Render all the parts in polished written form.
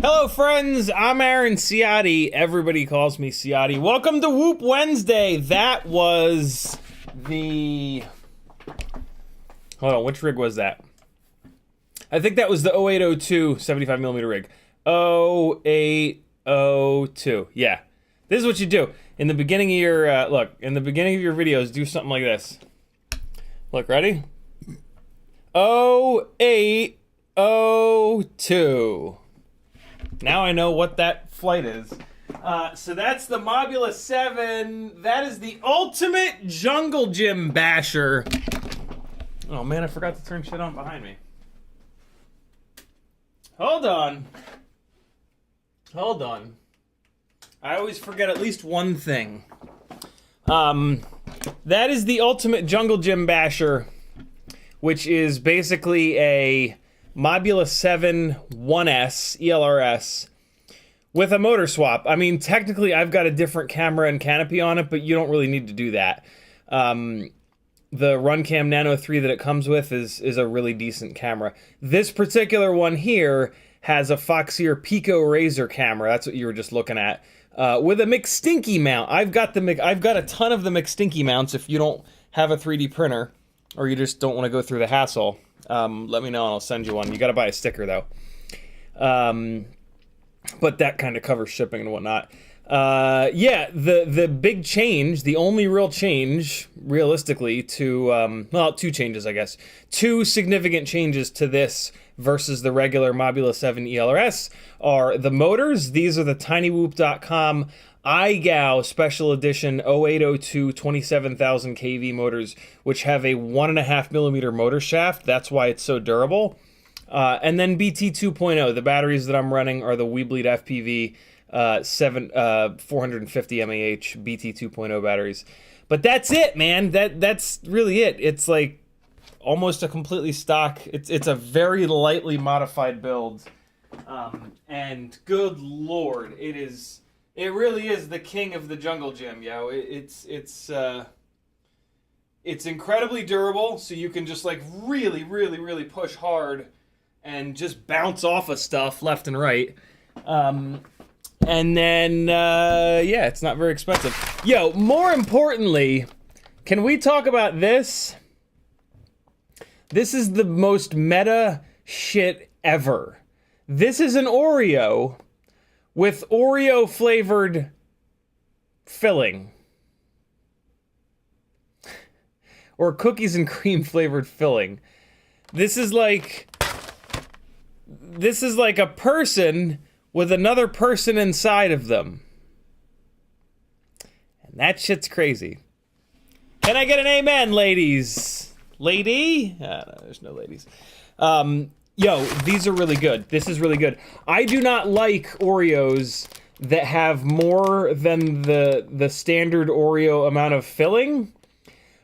Hello friends, I'm Aaron Ciotti. Everybody calls me Ciotti. Welcome to Whoop Wednesday. That was the... Hold on, which rig was that? I think that was the 0802 75mm rig. 0802. Yeah. This is what you do. In the beginning of your, look, in the beginning of your videos, do something like this. Look, ready? 0802. Now I know what that flight is. So that's the Mobula 7. That is the ultimate jungle gym basher. Oh man, I forgot to turn shit on behind me. Hold on. Hold on. I always forget at least one thing. That is the ultimate jungle gym basher, which is basically a Mobula 7 1S ELRS with a motor swap. I mean, technically I've got a different camera and canopy on it, but you don't really need to do that. The Runcam Nano 3 that it comes with is a really decent camera. This particular one here has a Foxier Pico Razor camera. That's what you were just looking at. With a McStinky mount. I've got a ton of the McStinky mounts if you don't have a 3D printer or you just don't want to go through the hassle. let me know and I'll send you one. You got to buy a sticker though. But that kind of covers shipping and whatnot. Yeah, the big change, the only real change, realistically, to, well, two changes, I guess. Two significant changes to this versus the regular Mobula 7 ELRS are the motors. These are the tinywhoop.com iGao Special Edition 0802 27,000 kV motors, which have a 1.5 millimeter motor shaft. That's why it's so durable. And then BT 2.0, the batteries that I'm running are the WeBleed FPV 450 mAh BT 2.0 batteries. But that's it, man. That's really it. It's like almost a completely stock. It's a very lightly modified build. And good lord, it really is the king of the jungle gym, yo. It's incredibly durable, so you can just like really push hard and just bounce off of stuff left and right. And then, yeah, it's not very expensive. Yo, more importantly, can we talk about this? This is the most meta shit ever. This is an Oreo with Oreo flavored filling. Or cookies and cream flavored filling. This is like a person with another person inside of them. And that shit's crazy. Can I get an amen, ladies? Lady? No, there's no ladies. Yo, these are really good. This is really good. I do not like Oreos that have more than the standard Oreo amount of filling.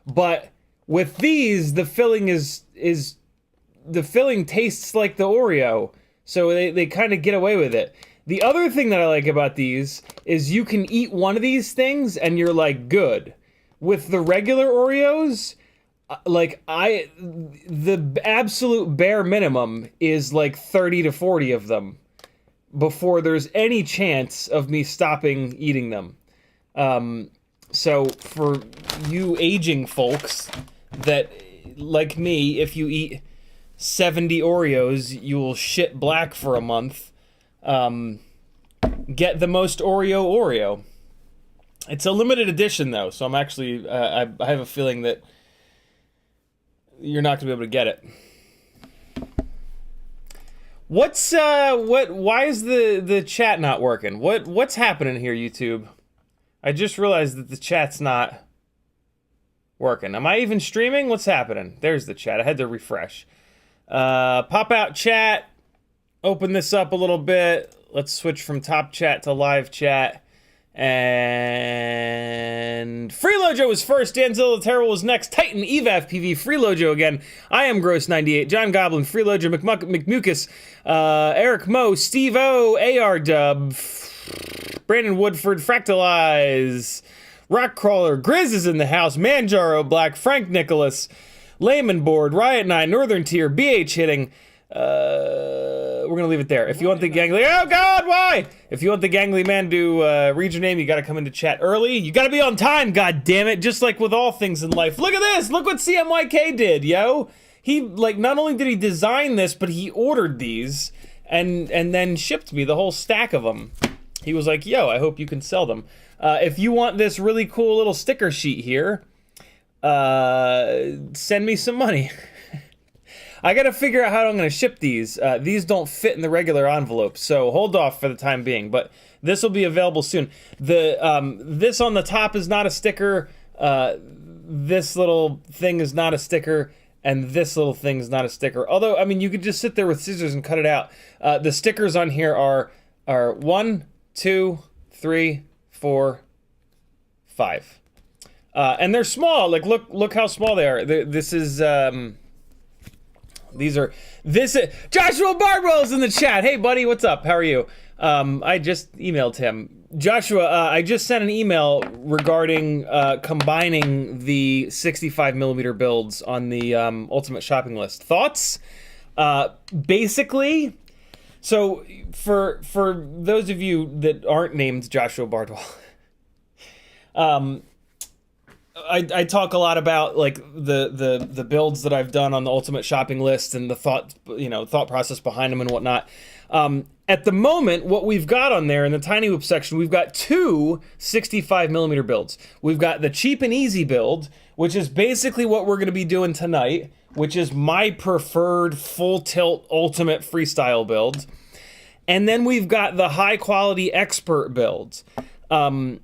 But with these, the filling the filling tastes like the Oreo. So they kind of get away with it. The other thing that I like about these is you can eat one of these things and you're like, good. With the regular Oreos, like the absolute bare minimum is like 30 to 40 of them before there's any chance of me stopping eating them. So for you aging folks that, like me, if you eat 70 Oreos, you will shit black for a month. Get the most Oreo. It's a limited edition though, so I'm actually, I have a feeling that you're not gonna be able to get it. Why is the chat not working? What's happening here, YouTube? I just realized that the chat's not working. Am I even streaming? What's happening? There's the chat. I had to refresh. Pop out chat. Open this up a little bit. Let's switch from top chat to live chat. And Freelojo was first. Danzilla Terrible was next. Titan, Eva FPV, Freelojo again. I am Gross98, John Goblin, Freelojo, McMucus, Eric Mo, Steve O, AR Dub, Brandon Woodford, Fractalize, Rockcrawler, Grizz is in the house, Manjaro Black, Frank Nicholas, Layman Board, Riot 9, Northern Tier, BH Hitting. We're gonna leave it there. If you want the gangly, oh god, why? If you want the gangly man to read your name, you gotta come into chat early. You gotta be on time, god damn it. Just like with all things in life. Look at this. Look what CMYK did, yo. He, like, not only did he design this, but he ordered these and then shipped me the whole stack of them. He was like, yo, I hope you can sell them. If you want this really cool little sticker sheet here, send me some money. I gotta figure out how I'm gonna ship these. These don't fit in the regular envelope, so hold off for the time being, but this will be available soon. This on the top is not a sticker, this little thing is not a sticker, and this little thing is not a sticker. Although, I mean, you could just sit there with scissors and cut it out. The stickers on here are 1, 2, 3, 4, 5. And they're small, like look how small they are. This is, Joshua Bardwell is in the chat. Hey buddy, what's up? How are you? I just emailed him. Joshua, I just sent an email regarding combining the 65mm builds on the Ultimate Shopping List. Thoughts? Basically, so for those of you that aren't named Joshua Bardwell, I talk a lot about like the builds that I've done on the Ultimate Shopping List and the thought process behind them and whatnot. At the moment, what we've got on there in the Tiny Whoop section, we've got two 65mm builds. We've got the cheap and easy build, which is basically what we're going to be doing tonight, which is my preferred full tilt ultimate freestyle build. And then we've got the high quality expert build. The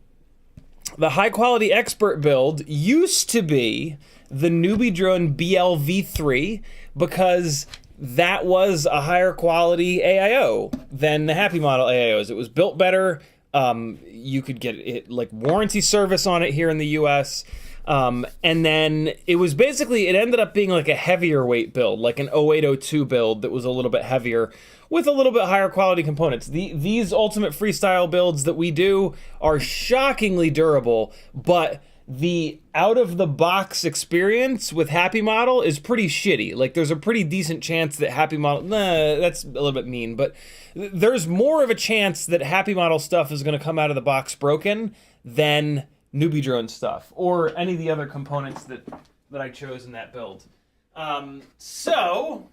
high quality expert build used to be the NeBeeDrone BLV3 because that was a higher quality AIO than the Happy Model AIOs. It was built better. You could get it like warranty service on it here in the US. And then it was basically, it ended up being like a heavier weight build, like an 0802 build that was a little bit heavier with a little bit higher quality components. These ultimate freestyle builds that we do are shockingly durable, but the out-of-the-box experience with Happy Model is pretty shitty. Like, there's a pretty decent chance that Happy Model... Nah, that's a little bit mean, but there's more of a chance that Happy Model stuff is going to come out of the box broken than NeBeeDrone stuff, or any of the other components that I chose in that build. So...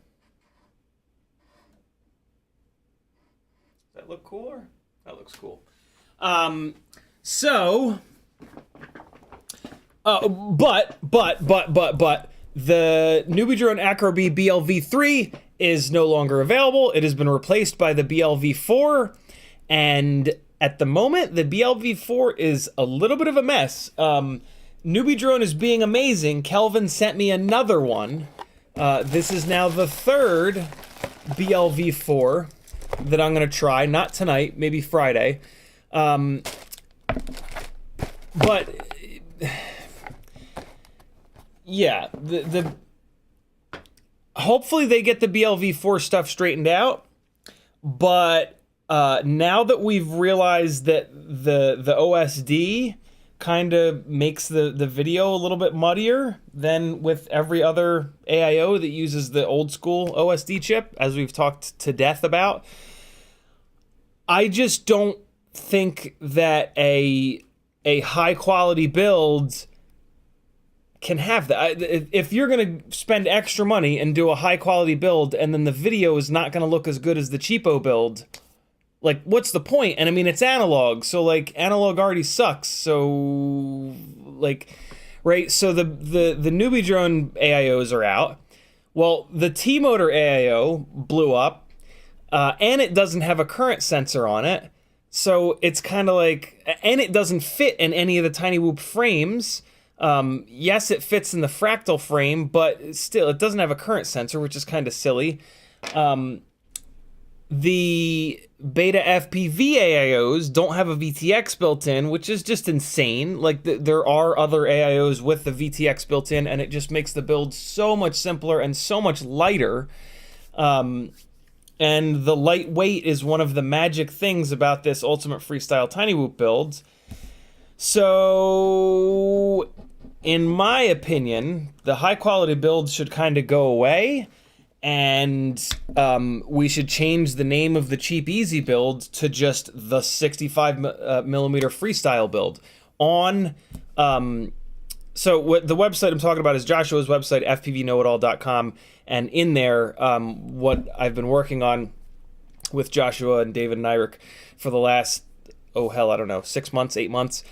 Does that look cooler? That looks cool. But the NeBeeDrone Acro-B BLV3 is no longer available. It has been replaced by the BLV4, and at the moment, the BLV4 is a little bit of a mess. NeBeeDrone is being amazing. Kelvin sent me another one. This is now the third BLV4 that I'm going to try. Not tonight, maybe Friday. But... yeah, hopefully they get the BLV4 stuff straightened out, but now that we've realized that the OSD kind of makes the video a little bit muddier than with every other AIO that uses the old school OSD chip, as we've talked to death about, I just don't think that a high quality build can have that. If you're going to spend extra money and do a high quality build and then the video is not going to look as good as the cheapo build, like, what's the point? And I mean, it's analog, so like analog already sucks. So like, right? So the NeBeeDrone AIOs are out. Well, the T-Motor AIO blew up, and it doesn't have a current sensor on it. So it's kind of like, and it doesn't fit in any of the Tiny Whoop frames. Yes, it fits in the fractal frame, but still, it doesn't have a current sensor, which is kind of silly. The Betaflight AIOs don't have a VTX built in, which is just insane. Like, there are other AIOs with the VTX built in, and it just makes the build so much simpler and so much lighter. And the lightweight is one of the magic things about this Ultimate Freestyle Tiny Whoop build. So, in my opinion, the high quality build should kind of go away, and we should change the name of the cheap easy build to just the 65mm freestyle build. So what the website I'm talking about is Joshua's website, fpvknowitall.com, and in there, what I've been working on with Joshua and David and Eirik for the last, 6 months, 8 months,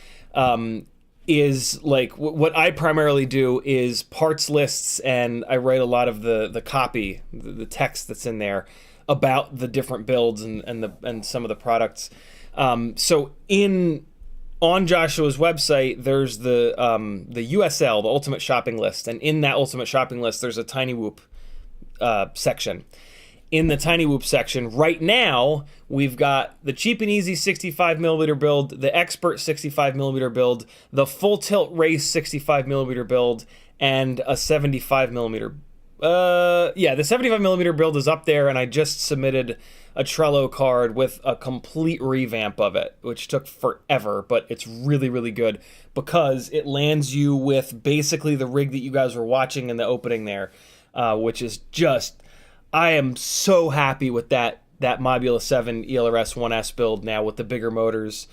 is like what I primarily do is parts lists, and I write a lot of the copy, the text that's in there about the different builds and some of the products. So on Joshua's website, there's the USL, the Ultimate Shopping List, and in that Ultimate Shopping List, there's a Tiny Whoop section. In the Tiny Whoop section, right now, we've got the cheap and easy 65mm build, the expert 65mm build, the full tilt race 65mm build, and a 75mm. The 75mm build is up there, and I just submitted a Trello card with a complete revamp of it, which took forever, but it's really, really good because it lands you with basically the rig that you guys were watching in the opening there, which is just... I am so happy with that Mobula 7 ELRS 1S build now with the bigger motors.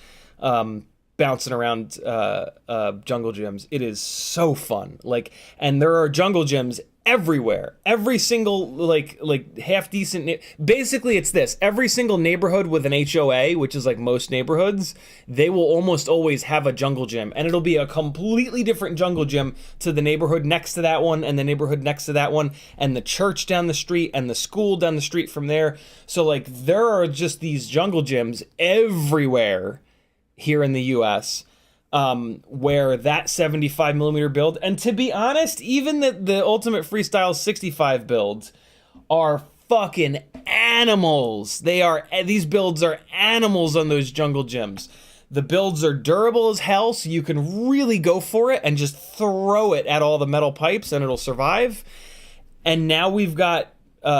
bouncing around jungle gyms. It is so fun. Like, and there are jungle gyms everywhere. Every single like half decent. Basically, it's this: every single neighborhood with an HOA, which is like most neighborhoods, they will almost always have a jungle gym, and it'll be a completely different jungle gym to the neighborhood next to that one, and the neighborhood next to that one, and the church down the street, and the school down the street from there. So like, there are just these jungle gyms everywhere here in the U.S. Where that 75 millimeter build, and to be honest, even the Ultimate Freestyle 65 builds are fucking animals. These builds are animals on those jungle gyms. The builds are durable as hell, so you can really go for it and just throw it at all the metal pipes and it'll survive. And now we've got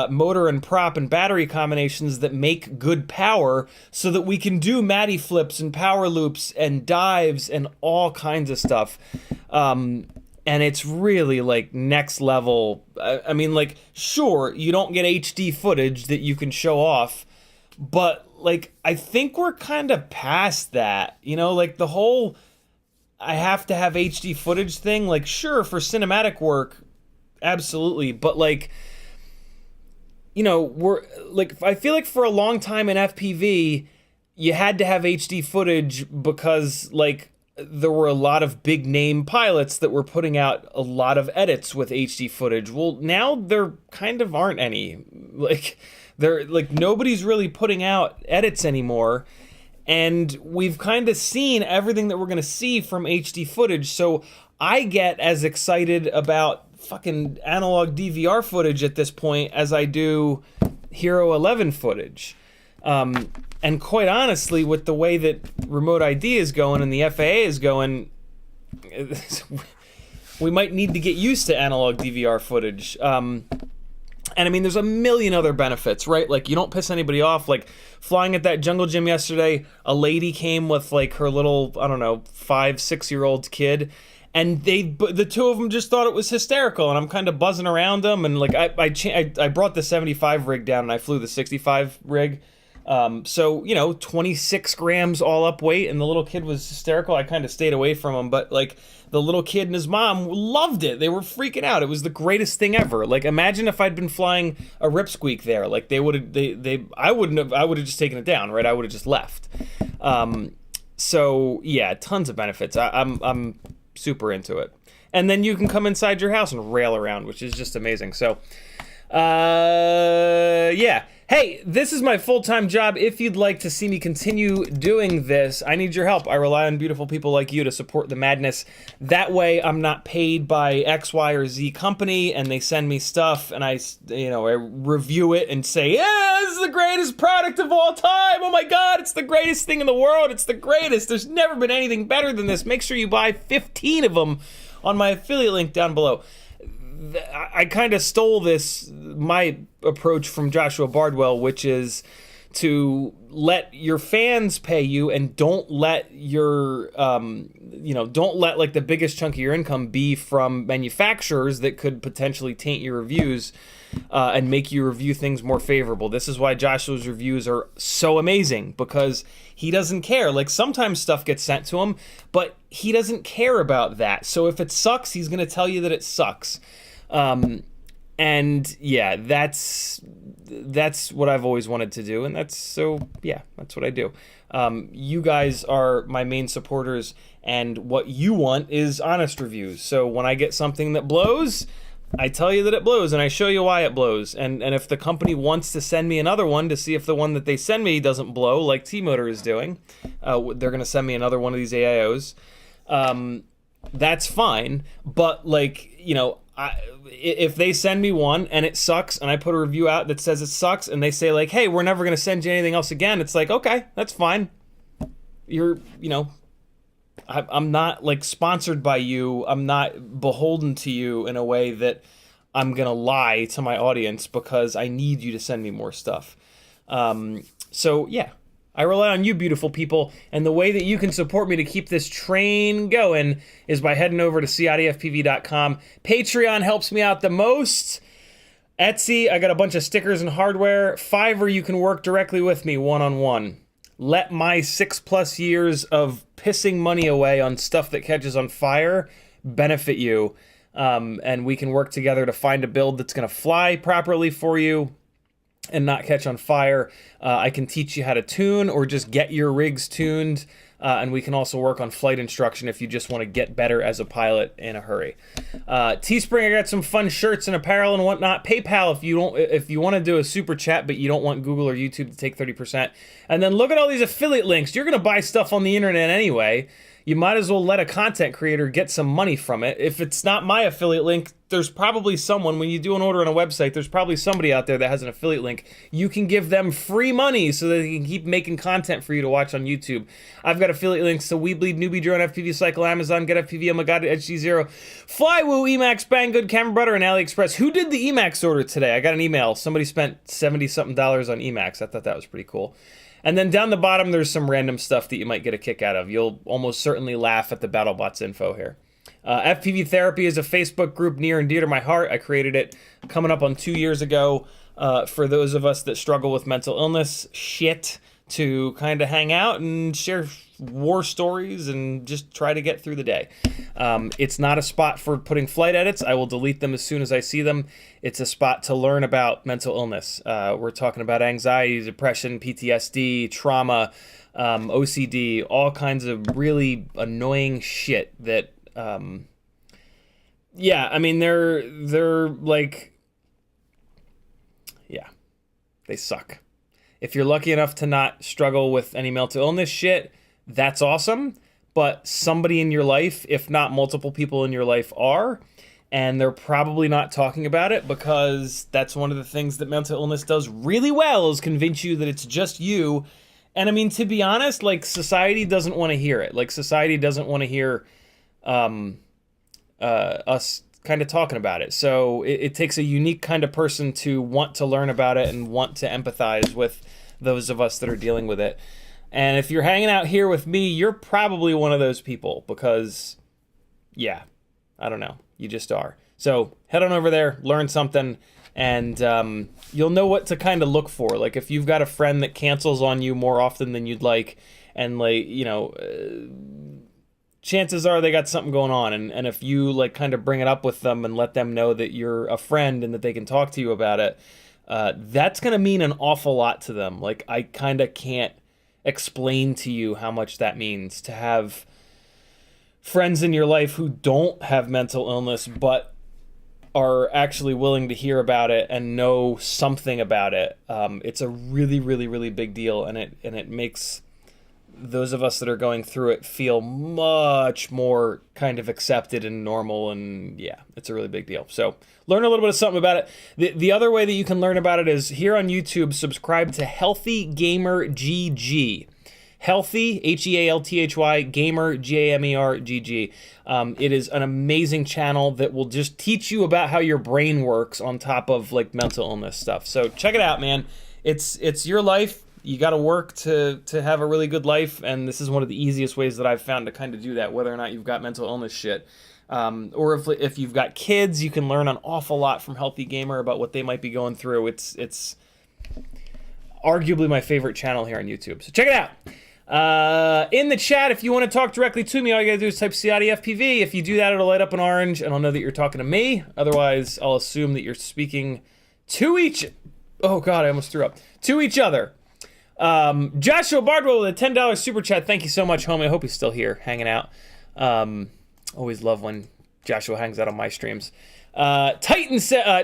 motor and prop and battery combinations that make good power so that we can do Matty flips and power loops and dives and all kinds of stuff. And it's really like next level. I mean, like, sure, you don't get HD footage that you can show off, but like, I think we're kind of past that, you know, like the whole I have to have HD footage thing. Like, sure, for cinematic work, absolutely. But like, you know, we're like, I feel like for a long time in FPV, you had to have HD footage because like there were a lot of big name pilots that were putting out a lot of edits with HD footage. Well, now there kind of aren't any. Like, they're like, nobody's really putting out edits anymore. And we've kind of seen everything that we're going to see from HD footage. So I get as excited about fucking analog DVR footage at this point as I do Hero 11 footage. And quite honestly, with the way that remote ID is going and the FAA is going, we might need to get used to analog DVR footage. And I mean, there's a million other benefits, right? Like, you don't piss anybody off. Like, flying at that jungle gym yesterday, a lady came with like her little, I don't know, 5-6-year-old kid, and the two of them just thought it was hysterical, and I'm kind of buzzing around them, and like I brought the 75 rig down and I flew the 65 rig, so you know, 26 grams all up weight, and the little kid was hysterical. I kind of stayed away from him, but like the little kid and his mom loved it. They were freaking out. It was the greatest thing ever. Like, imagine if I'd been flying a Ripsqueak there. Like, I would have just taken it down, right? I would have just left. So yeah, tons of benefits. I'm super into it. And then you can come inside your house and rail around, which is just amazing. So yeah. Hey, this is my full-time job. If you'd like to see me continue doing this, I need your help. I rely on beautiful people like you to support the madness. That way I'm not paid by X, Y, or Z company, and they send me stuff, and I review it and say, yeah, this is the greatest product of all time. Oh my God, it's the greatest thing in the world. It's the greatest. There's never been anything better than this. Make sure you buy 15 of them on my affiliate link down below. I kind of stole my approach from Joshua Bardwell, which is to let your fans pay you, and don't let your, don't let like the biggest chunk of your income be from manufacturers that could potentially taint your reviews and make you review things more favorable. This is why Joshua's reviews are so amazing, because he doesn't care. Like, sometimes stuff gets sent to him, but he doesn't care about that. So if it sucks, he's going to tell you that it sucks. And yeah, that's what I've always wanted to do, and that's what I do. You guys are my main supporters, and what you want is honest reviews. So when I get something that blows, I tell you that it blows, and I show you why it blows. And if the company wants to send me another one to see if the one that they send me doesn't blow, like T-Motor is doing, they're going to send me another one of these AIOs. That's fine, but like, if they send me one and it sucks, and I put a review out that says it sucks, and they say like, hey, we're never going to send you anything else again, it's like, okay, that's fine. I'm not like sponsored by you. I'm not beholden to you in a way that I'm going to lie to my audience because I need you to send me more stuff. So yeah, I rely on you beautiful people, and the way that you can support me to keep this train going is by heading over to CiottiFPV.com. Patreon helps me out the most. Etsy, I got a bunch of stickers and hardware. Fiverr, you can work directly with me one-on-one. let my 6+ years of pissing money away on stuff that catches on fire benefit you. And we can work together to find a build that's going to fly properly for you and not catch on fire. I can teach you how to tune or just get your rigs tuned. And we can also work on flight instruction if you just want to get better as a pilot in a hurry. Teespring, I got some fun shirts and apparel and whatnot. PayPal if you want to do a super chat but you don't want Google or YouTube to take 30%. And then look at all these affiliate links. You're going to buy stuff on the internet anyway. You might as well let a content creator get some money from it. If it's not my affiliate link, there's probably someone, when you do an order on a website, there's probably somebody out there that has an affiliate link. You can give them free money so that they can keep making content for you to watch on YouTube. I've got affiliate links to WeBleed, NeBeeDrone, FPV Cycle, Amazon, GetFPV, Oh My God, HG0, Flywoo, Emacs, Banggood, Camera Butter, and AliExpress. Who did the Emacs order today? I got an email. Somebody spent $70-something on Emacs. I thought that was pretty cool. And then down the bottom, there's some random stuff that you might get a kick out of. You'll almost certainly laugh at the BattleBots info here. FPV Therapy is a Facebook group near and dear to my heart. I created it coming up on 2 years ago for those of us that struggle with mental illness shit, to kind of hang out and share war stories and just try to get through the day. It's not a spot for putting flight edits. I will delete them as soon as I see them. It's a spot to learn about mental illness. We're talking about anxiety, depression, PTSD, trauma, OCD, all kinds of really annoying shit that, yeah, I mean, they're like, yeah, they suck. If you're lucky enough to not struggle with any mental illness shit, that's awesome. But somebody in your life, if not multiple people in your life, are, and they're probably not talking about it, because that's one of the things that mental illness does really well, is convince you that it's just you. And I mean, to be honest, like, society doesn't want to hear it. Like, society doesn't want to hear us kind of talking about it. So it takes a unique kind of person to want to learn about it and want to empathize with those of us that are dealing with it. And if you're hanging out here with me, you're probably one of those people, because, yeah, I don't know, you just are. So head on over there, learn something, and you'll know what to kind of look for. Like, if you've got a friend that cancels on you more often than you'd like, and, like, you know, chances are they got something going on. And if you, like, kind of bring it up with them and let them know that you're a friend and that they can talk to you about it, that's going to mean an awful lot to them. Like, I kind of can't explain to you how much that means to have friends in your life who don't have mental illness but are actually willing to hear about it and know something about it. It's a really, really, really big deal, and it makes those of us that are going through it feel much more kind of accepted and normal, and yeah, it's a really big deal. So learn a little bit of something about it. The other way that you can learn about it is here on YouTube. Subscribe to Healthy Gamer GG. Healthy, Healthy, Gamer, GAMER, it is an amazing channel that will just teach you about how your brain works on top of, like, mental illness stuff. So check it out, man. It's your life. You got to work to have a really good life, and this is one of the easiest ways that I've found to kind of do that, whether or not you've got mental illness shit. Or if you've got kids, you can learn an awful lot from Healthy Gamer about what they might be going through. It's arguably my favorite channel here on YouTube. So check it out. In the chat, if you want to talk directly to me, all you gotta do is type CiottiFPV. If you do that, it'll light up an orange, and I'll know that you're talking to me. Otherwise, I'll assume that you're speaking to each... Oh, God, I almost threw up. To each other. Joshua Bardwell with a $10 super chat. Thank you so much, homie. I hope he's still here, hanging out. Always love when Joshua hangs out on my streams. Titan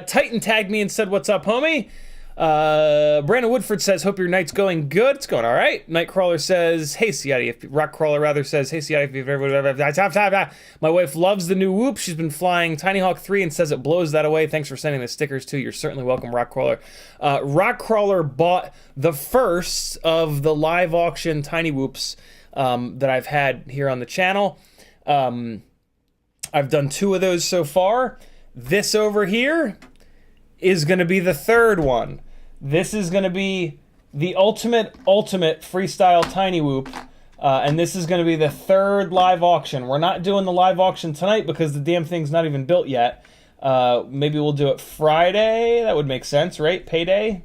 tagged me and said, "What's up, homie?" Brandon Woodford says, "Hope your night's going good." It's going all right. Nightcrawler says, "Hey, Ciotti." Rockcrawler rather says, "Hey, Ciotti." My wife loves the new Whoop. She's been flying Tiny Hawk 3 and says it blows that away. Thanks for sending the stickers too. You're certainly welcome, Rockcrawler. Rockcrawler bought the first of the live auction Tiny Whoops that I've had here on the channel. I've done 2 of those so far. This over here is going to be the 3rd one. This is going to be the ultimate Freestyle Tiny Whoop, and this is going to be the 3rd live auction. We're not doing the live auction tonight because the damn thing's not even built yet. Maybe we'll do it Friday. That would make sense, right? Payday.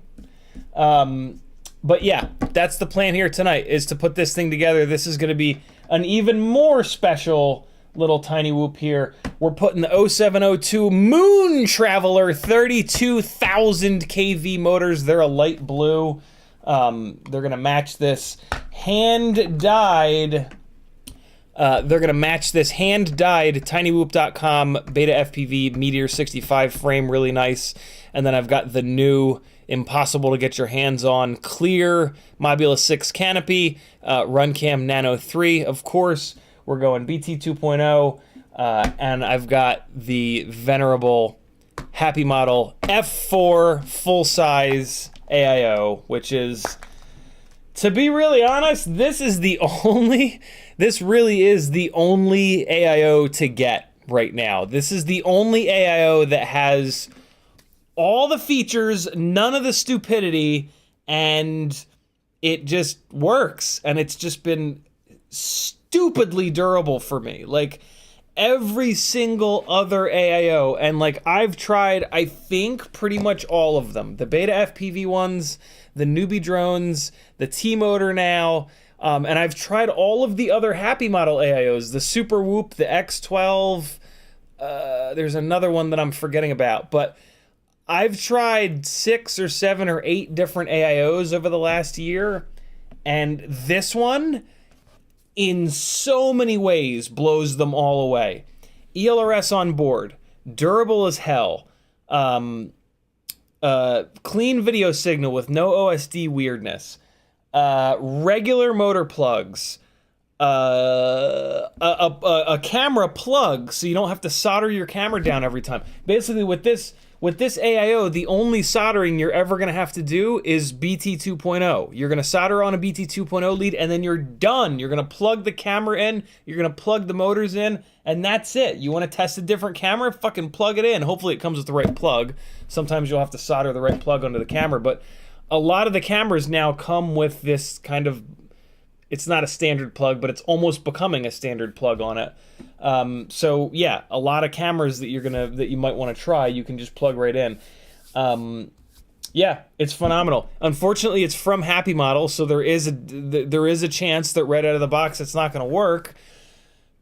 But yeah, that's the plan here tonight, is to put this thing together. This is going to be an even more special little tiny whoop here. We're putting the 0702 Moon Traveler 32,000 kV motors. They're a light blue. They're going to match this hand-dyed... they're going to match this hand-dyed tinywhoop.com Betaflight Meteor 65 frame, really nice. And then I've got the new impossible to get your hands on clear Mobula 6 canopy, Runcam Nano 3, of course. We're going BT 2.0, and I've got the venerable Happy Model F4 full-size AIO, which is, to be really honest, this really is the only AIO to get right now. This is the only AIO that has all the features, none of the stupidity, and it just works. And it's just been stupidly durable for me. Like, every single other AIO, and like, I've tried, I think, pretty much all of them. The Betaflight ones, the NeBeeDrones, the T-Motor now, and I've tried all of the other Happy Model AIOs, the Super Whoop, the X12, there's another one that I'm forgetting about, but I've tried 6 or 7 or 8 different AIOs over the last year, and this one, in so many ways, blows them all away. ELRS on board, durable as hell, clean video signal with no OSD weirdness, regular motor plugs, a camera plug so you don't have to solder your camera down every time. Basically, with this AIO, the only soldering you're ever going to have to do is BT 2.0. You're going to solder on a BT 2.0 lead, and then you're done. You're going to plug the camera in, you're going to plug the motors in, and that's it. You want to test a different camera? Fucking plug it in. Hopefully it comes with the right plug. Sometimes you'll have to solder the right plug onto the camera, but a lot of the cameras now come with this kind of, it's not a standard plug, but it's almost becoming a standard plug on it. So yeah, a lot of cameras that you might want to try, you can just plug right in. Yeah, it's phenomenal. Unfortunately, it's from Happy Model, so there is a chance that right out of the box it's not going to work.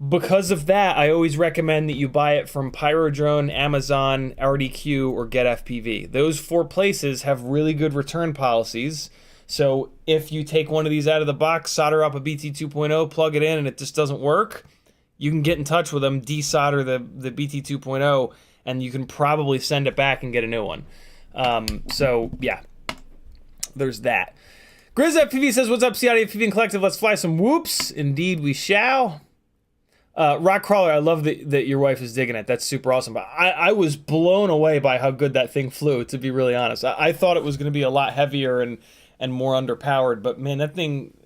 Because of that, I always recommend that you buy it from PyroDrone, Amazon, RDQ, or GetFPV. Those 4 places have really good return policies. So if you take one of these out of the box, solder up a BT 2.0, plug it in, and it just doesn't work, you can get in touch with them, desolder the BT 2.0, and you can probably send it back and get a new one. So yeah, there's that. GrizzFPV says, what's up, CiottiFPV and Collective? Let's fly some whoops. Indeed we shall. Rockcrawler, I love that your wife is digging it. That's super awesome. But I was blown away by how good that thing flew, to be really honest. I thought it was going to be a lot heavier and more underpowered, but man, that thing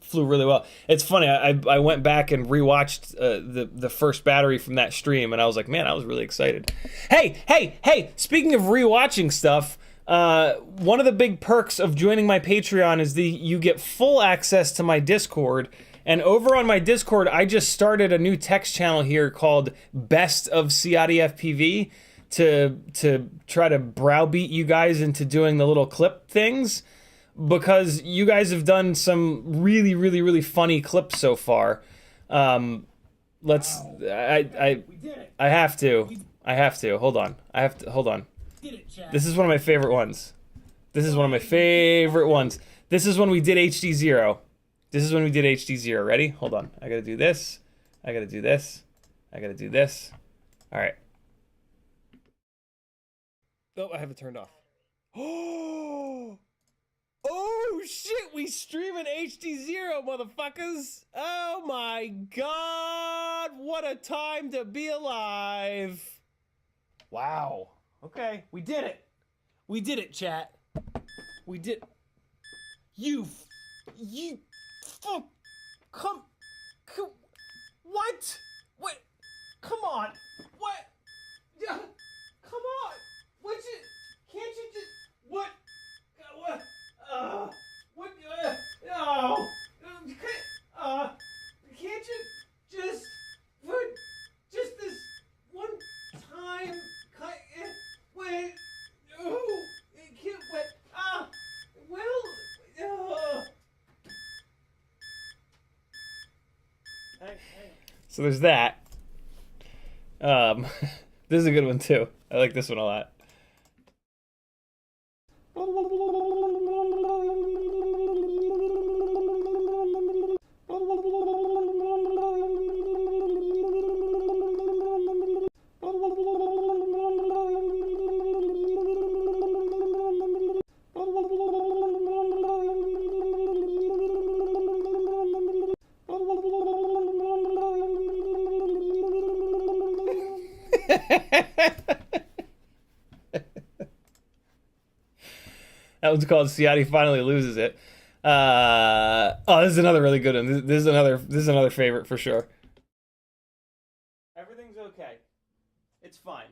flew really well. It's funny, I went back and rewatched the first battery from that stream, and I was like, man, I was really excited. Hey, speaking of rewatching stuff, one of the big perks of joining my Patreon is you get full access to my Discord. And over on my Discord, I just started a new text channel here called Best of CiottiFPV to try to browbeat you guys into doing the little clip things, because you guys have done some really, really, really funny clips so far. I have to. Hold on. This is one of my favorite ones. This is when we did HD0. Ready? Hold on. I gotta do this. I gotta do this. All right. Oh, I have it turned off. Oh shit, we stream in HD0, motherfuckers. Oh my god, what a time to be alive. Wow. Okay, we did it. We did it, chat. We did. You fuck. Come. What? What? Come on. What? Yeah. Come on. What you? Can't you just? What? What? What? No. Can't you just put just this one time? Wait. Oh, it can't. What? Well. So there's that. This is a good one too. I like this one a lot. That one's called Ciotti Finally Loses It. Oh, this is another really good one. This is another favorite for sure. Everything's okay. It's fine.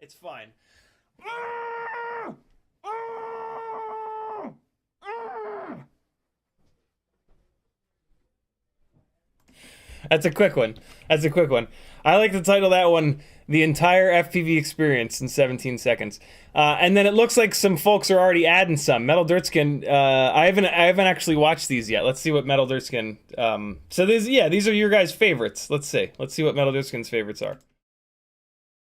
It's fine. That's a quick one. That's a quick one. I like to title that one "The Entire FPV Experience in 17 Seconds." And then it looks like some folks are already adding some. Metal Dirtskin. I haven't actually watched these yet. Let's see what Metal Dirtskin. So these are your guys' favorites. Let's see. Let's see what Metal Dirtskin's favorites are.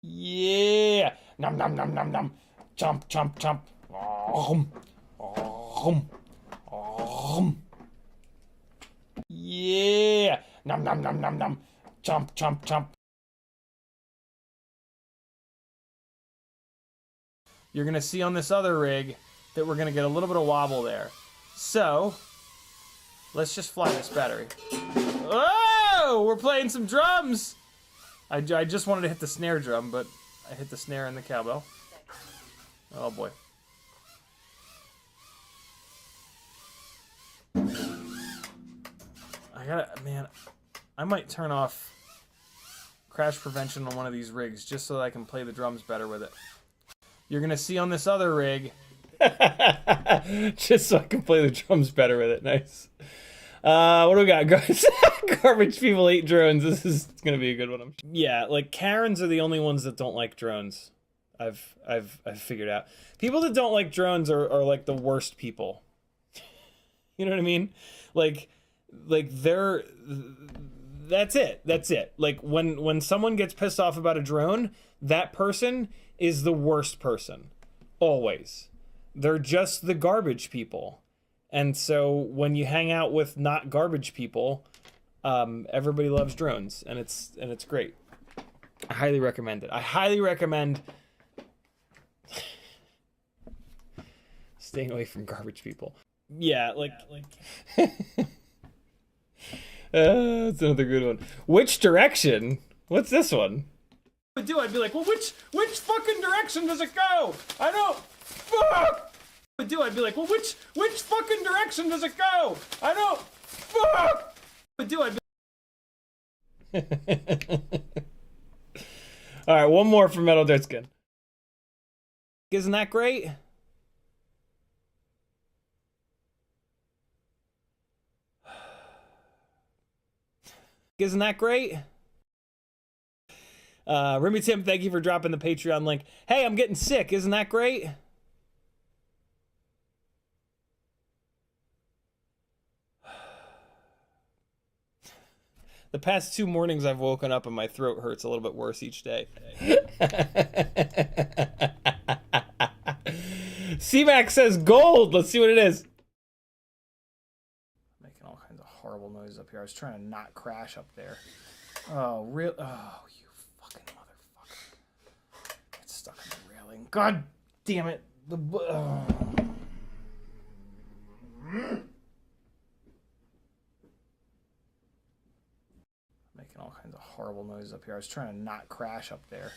Yeah. Nom nom nom nom nom. Chomp chomp chomp. Yeah. Nom nom nom nom nom. Chomp chomp chomp. You're gonna see on this other rig that we're gonna get a little bit of wobble there. So let's just fly this battery. Oh, we're playing some drums. I just wanted to hit the snare drum, but I hit the snare and the cowbell. Oh boy. Man, I might turn off crash prevention on one of these rigs just so that I can play the drums better with it. You're gonna see on this other rig, just so I can play the drums better with it. Nice. What do we got? Garbage people eat drones. This is gonna be a good one. Yeah, like Karens are the only ones that don't like drones. I've figured out. People that don't like drones are like the worst people. You know what I mean? Like they're. That's it. That's it. Like when someone gets pissed off about a drone, that person is the worst person. Always. They're just the garbage people. And so when you hang out with not garbage people, everybody loves drones, and it's great. I highly recommend it. I highly recommend staying away from garbage people. Yeah, like that's another good one. Which direction? What's this one? I'd be like, well, which fucking direction does it go? I don't. Fuck. I'd be like, well, which fucking direction does it go? I don't. Fuck. I'd be. All right, one more for Metal Dirtskin. Isn't that great? Isn't that great? Remy Tim, thank you for dropping the Patreon link. Hey, I'm getting sick. Isn't that great? The past 2 mornings I've woken up and my throat hurts a little bit worse each day. C-Mac says gold. Let's see what it is. Making all kinds of horrible noise up here. I was trying to not crash up there. Oh, real? Oh, you fucking motherfucker. It's stuck in the railing. God damn it. Making all kinds of horrible noise up here. I was trying to not crash up there.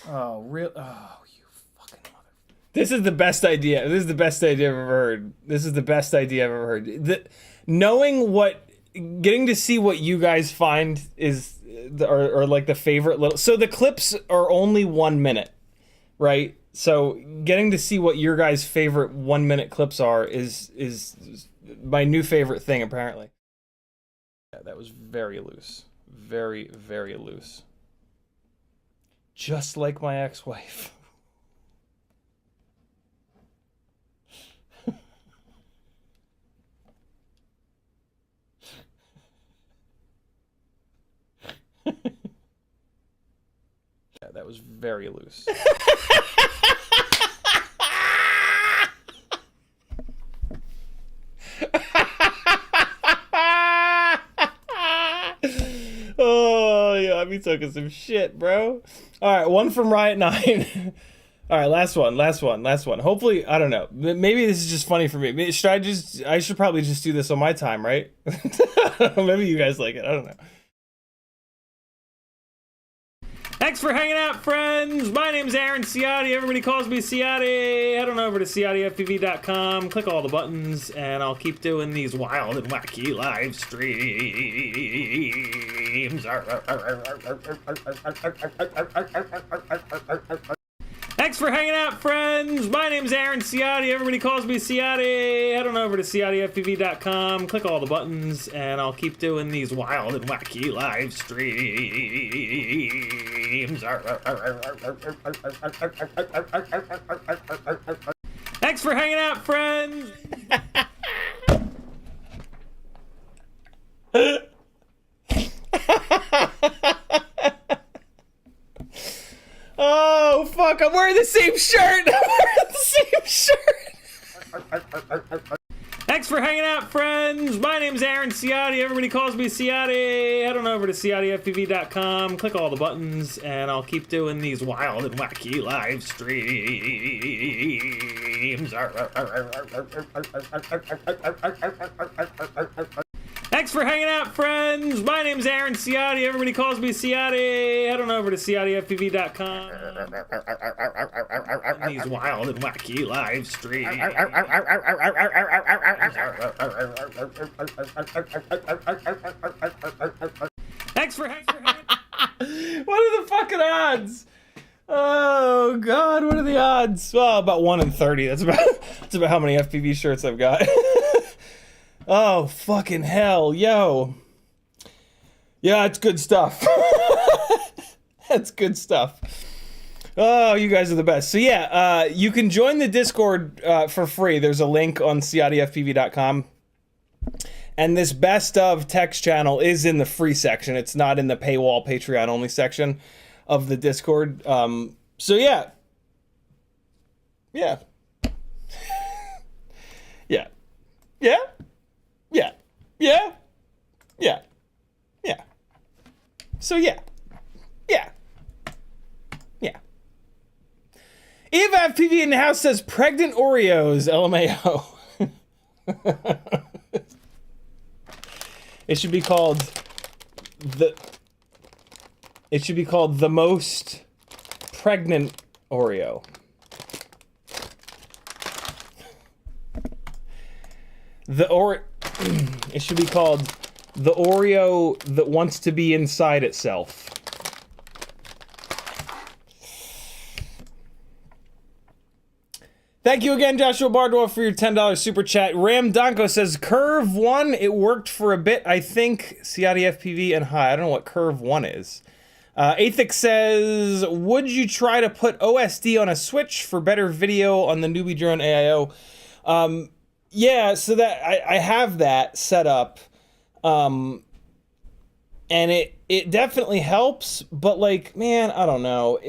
Oh, real? Oh, you fucking motherfucker. This is the best idea. This is the best idea I've ever heard. This is the best idea I've ever heard. Getting to see what you guys find is, or like the favorite little. So the clips are only 1 minute, right? So getting to see what your guys' favorite 1 minute clips are is my new favorite thing, apparently. Yeah, that was very loose. Very, very loose. Just like my ex-wife. was very loose. Oh, yeah, I be talking some shit, bro. All right, one from Riot 9. All right, last one. Hopefully, I don't know. Maybe this is just funny for me. I should probably just do this on my time, right? Maybe you guys like it. I don't know. Thanks for hanging out, friends. My name's Aaron Ciotti. Everybody calls me Ciotti. Head on over to CiottiFPV.com. Click all the buttons, and I'll keep doing these wild and wacky live streams. Thanks for hanging out, friends. My name's Aaron Ciotti. Everybody calls me Ciotti. Head on over to CiottiFPV.com. Click all the buttons, and I'll keep doing these wild and wacky live streams. Thanks for hanging out, friends. Oh, fuck, I'm wearing the same shirt! Thanks for hanging out, friends. My name's Aaron Ciotti. Everybody calls me Ciotti. Head on over to CiottiFPV.com. Click all the buttons, and I'll keep doing these wild and wacky live streams. Thanks for hanging out, friends. My name's Aaron Ciotti. Everybody calls me Ciotti. Head on over to CiottiFPV.com. These wild and wacky live streams. Thanks for hanging out. What are the fucking odds? Oh, God, what are the odds? Well, about 1 in 30. That's about how many FPV shirts I've got. Oh, fucking hell, yo. Yeah, it's good stuff. That's good stuff. Oh, you guys are the best. So yeah, you can join the Discord for free. There's a link on CiottiFPV.com. And this best of text channel is in the free section. It's not in the paywall Patreon only section of the Discord. So yeah. Yeah. Yeah. Yeah. Yeah. Yeah. Yeah. Yeah. So yeah. Yeah. Yeah. Eva FPV in the house says pregnant Oreos, LMAO. It should be called the most pregnant Oreo. It should be called the Oreo that wants to be inside itself. Thank you again, Joshua Bardwell, for your $10 super chat. Ram Donko says, Curve 1, it worked for a bit, I think. CiottiFPV and hi. I don't know what Curve 1 is. Athic says, would you try to put OSD on a Switch for better video on the NeBeeDrone AIO? Yeah, so that I have that set up. And it definitely helps, but like, man, I don't know.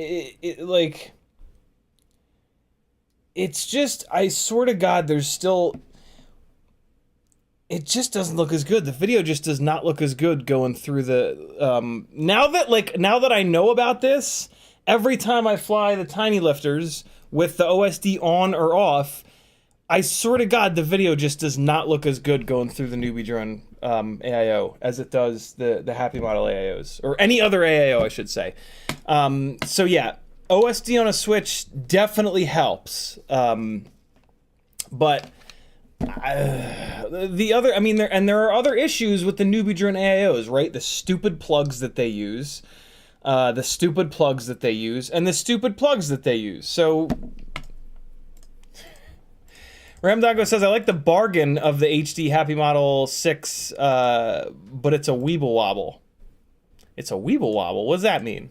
It's just, I swear to God, there's still, it just doesn't look as good. The video just does not look as good going through the, now that I know about this, every time I fly the tiny lifters with the OSD on or off, I swear to God, the video just does not look as good going through the NeBeeDrone AIO as it does the Happy Model AIOs, or any other AIO, I should say. So yeah. OSD on a Switch definitely helps, but the other, I mean, there are other issues with the NeBeeDrone AIOs, right? The stupid plugs that they use, and the stupid plugs that they use. So, Ramdago says, I like the bargain of the HD Happy Model 6, but it's a Weeble Wobble. It's a Weeble Wobble? What does that mean?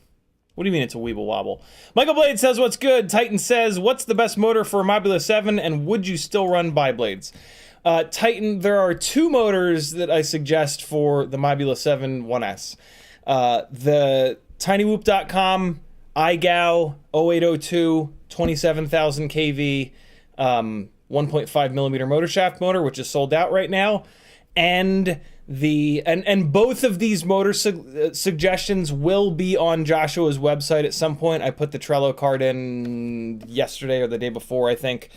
What do you mean it's a Weeble Wobble? Michael Blade says, what's good? Titan says, what's the best motor for a Mobula 7, and would you still run biblades? Titan, there are two motors that I suggest for the Mobula 7 1S. The tinywhoop.com iGao 0802, 27,000 kV, 1.5 millimeter motor shaft motor, which is sold out right now. And both of these motor suggestions will be on Joshua's website at some point. I put the Trello card in yesterday or the day before, I think.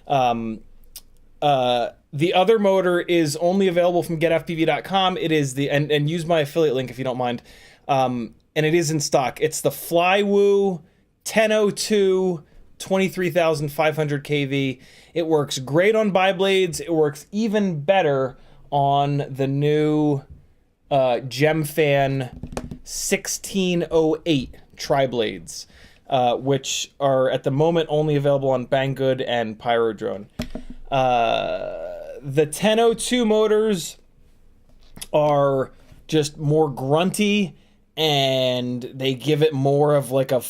The other motor is only available from getfpv.com. It is and use my affiliate link if you don't mind. And it is in stock. It's the Flywoo 1002, 23,500 kV. It works great on bi-blades. It works even better on the new Gemfan 1608 tri-blades, which are at the moment only available on Banggood and PyroDrone. The 1002 motors are just more grunty, and they give it more of like a...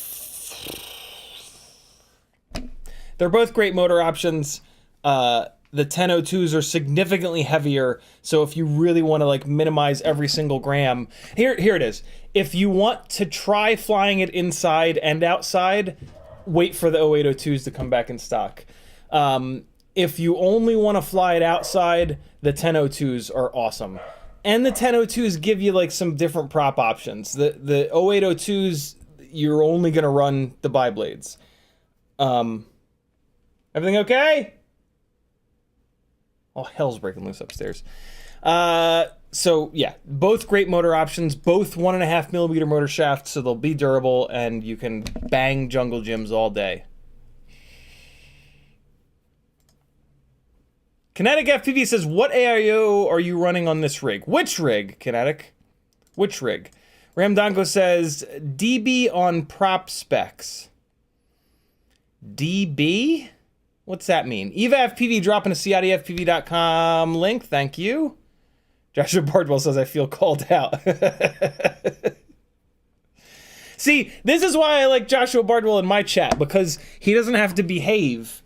They're both great motor options. The 1002s are significantly heavier, so if you really want to like minimize every single gram, here it is. If you want to try flying it inside and outside, wait for the 0802s to come back in stock. If you only want to fly it outside, the 1002s are awesome. And the 1002s give you like some different prop options. The 0802s, you're only going to run the bi-blades. Everything okay? Oh, hell's breaking loose upstairs. So yeah, both great motor options, both 1.5 millimeter motor shafts, so they'll be durable and you can bang jungle gyms all day. Kinetic FPV says, what AIO are you running on this rig? Which rig, Kinetic? Which rig? Ramdongo says, DB on prop specs. DB? What's that mean? Eva FPV dropping a CiottiFPV.com link. Thank you. Joshua Bardwell says, I feel called out. See, this is why I like Joshua Bardwell in my chat, because he doesn't have to behave.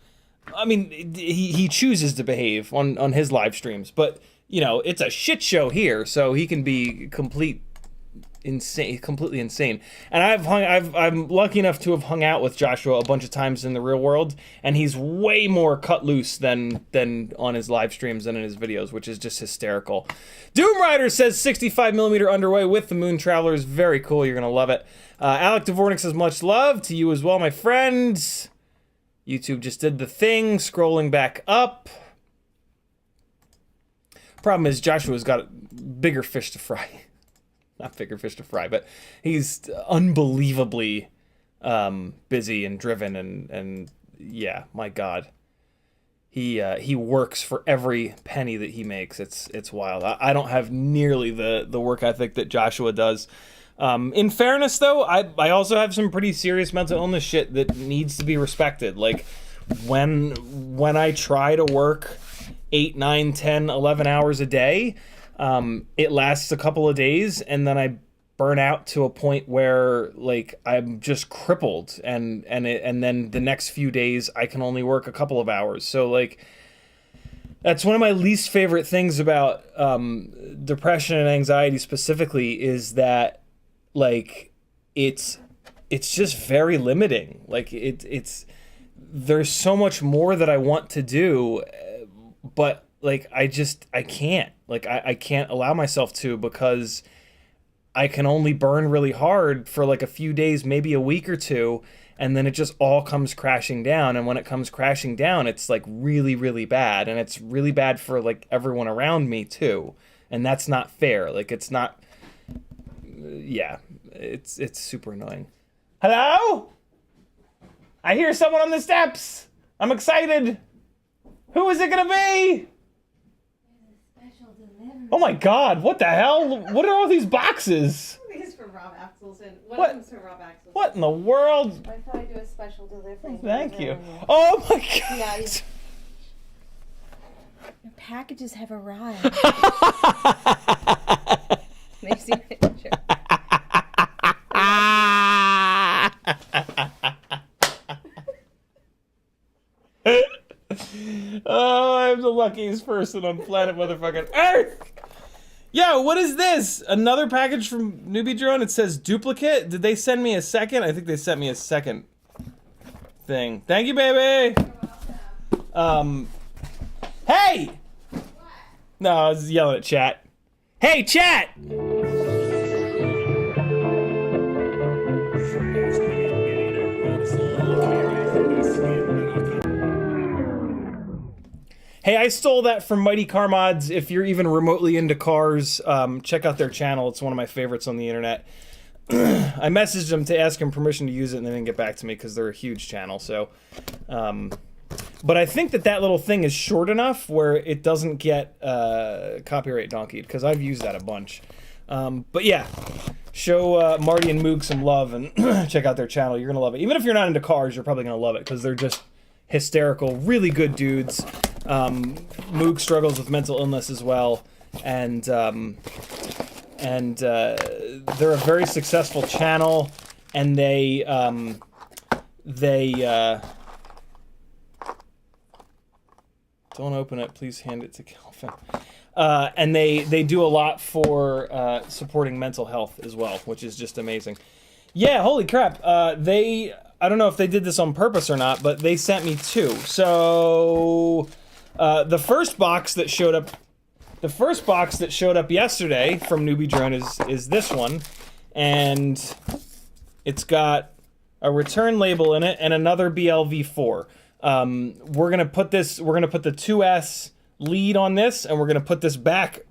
I mean, he chooses to behave on his live streams, but, you know, it's a shit show here, so he can be completely insane. And I'm lucky enough to have hung out with Joshua a bunch of times in the real world, and he's way more cut loose than on his live streams and in his videos, which is just hysterical. Doom Rider says 65 millimeter underway with the Moon Travelers. Very cool. You're gonna love it. Alec Dvornik says much love to you as well, my friends. YouTube just did the thing, scrolling back up. Problem is Joshua's got bigger fish to fry. Not bigger fish to fry, but he's unbelievably busy and driven, and yeah, my God, he works for every penny that he makes. It's wild. I don't have nearly the work ethic that Joshua does. In fairness, though, I also have some pretty serious mental illness shit that needs to be respected. Like when I try to work 8, 9, 10, 11 hours a day. It lasts a couple of days, and then I burn out to a point where like I'm just crippled, and then the next few days I can only work a couple of hours. So like that's one of my least favorite things about depression and anxiety specifically, is that like it's just very limiting. Like it's there's so much more that I want to do, but like I can't. Like I can't allow myself to, because I can only burn really hard for like a few days, maybe a week or two, and then it just all comes crashing down. And when it comes crashing down, it's like really, really bad. And it's really bad for like everyone around me too. And that's not fair. Like it's not, yeah, it's super annoying. Hello? I hear someone on the steps. I'm excited. Who is it gonna be? Oh my God, what the hell? What are all these boxes? These for Rob Axelson. What? Of them's for Rob Axelson. What in the world? I thought I'd do a special delivery. Thank you. Oh my God. Yeah, your packages have arrived. Let me see the picture. Oh, I'm the luckiest person on planet motherfucking Earth. Yo, what is this? Another package from NeBeeDrone. It says duplicate. Did they send me a second? I think they sent me a second thing. Thank you, baby. Hey! What? No, I was yelling at chat. Hey, chat! Hey, I stole that from Mighty Car Mods. If you're even remotely into cars, check out their channel. It's one of my favorites on the internet. I messaged them to ask them permission to use it, and they didn't get back to me because they're a huge channel. So, but I think that little thing is short enough where it doesn't get copyright donkeyed, because I've used that a bunch. But yeah, show Marty and Moog some love and check out their channel. You're going to love it. Even if you're not into cars, you're probably going to love it because they're just hysterical, really good dudes. Moog struggles with mental illness as well, and they're a very successful channel, and they don't open it, please hand it to Kelvin. And they do a lot for supporting mental health as well, which is just amazing. Yeah, holy crap. I don't know if they did this on purpose or not, but they sent me two. So the first box that showed up yesterday from NeBeeDrone is this one, and it's got a return label in it and another BLV4. We're gonna put the 2S lead on this, and we're gonna put this back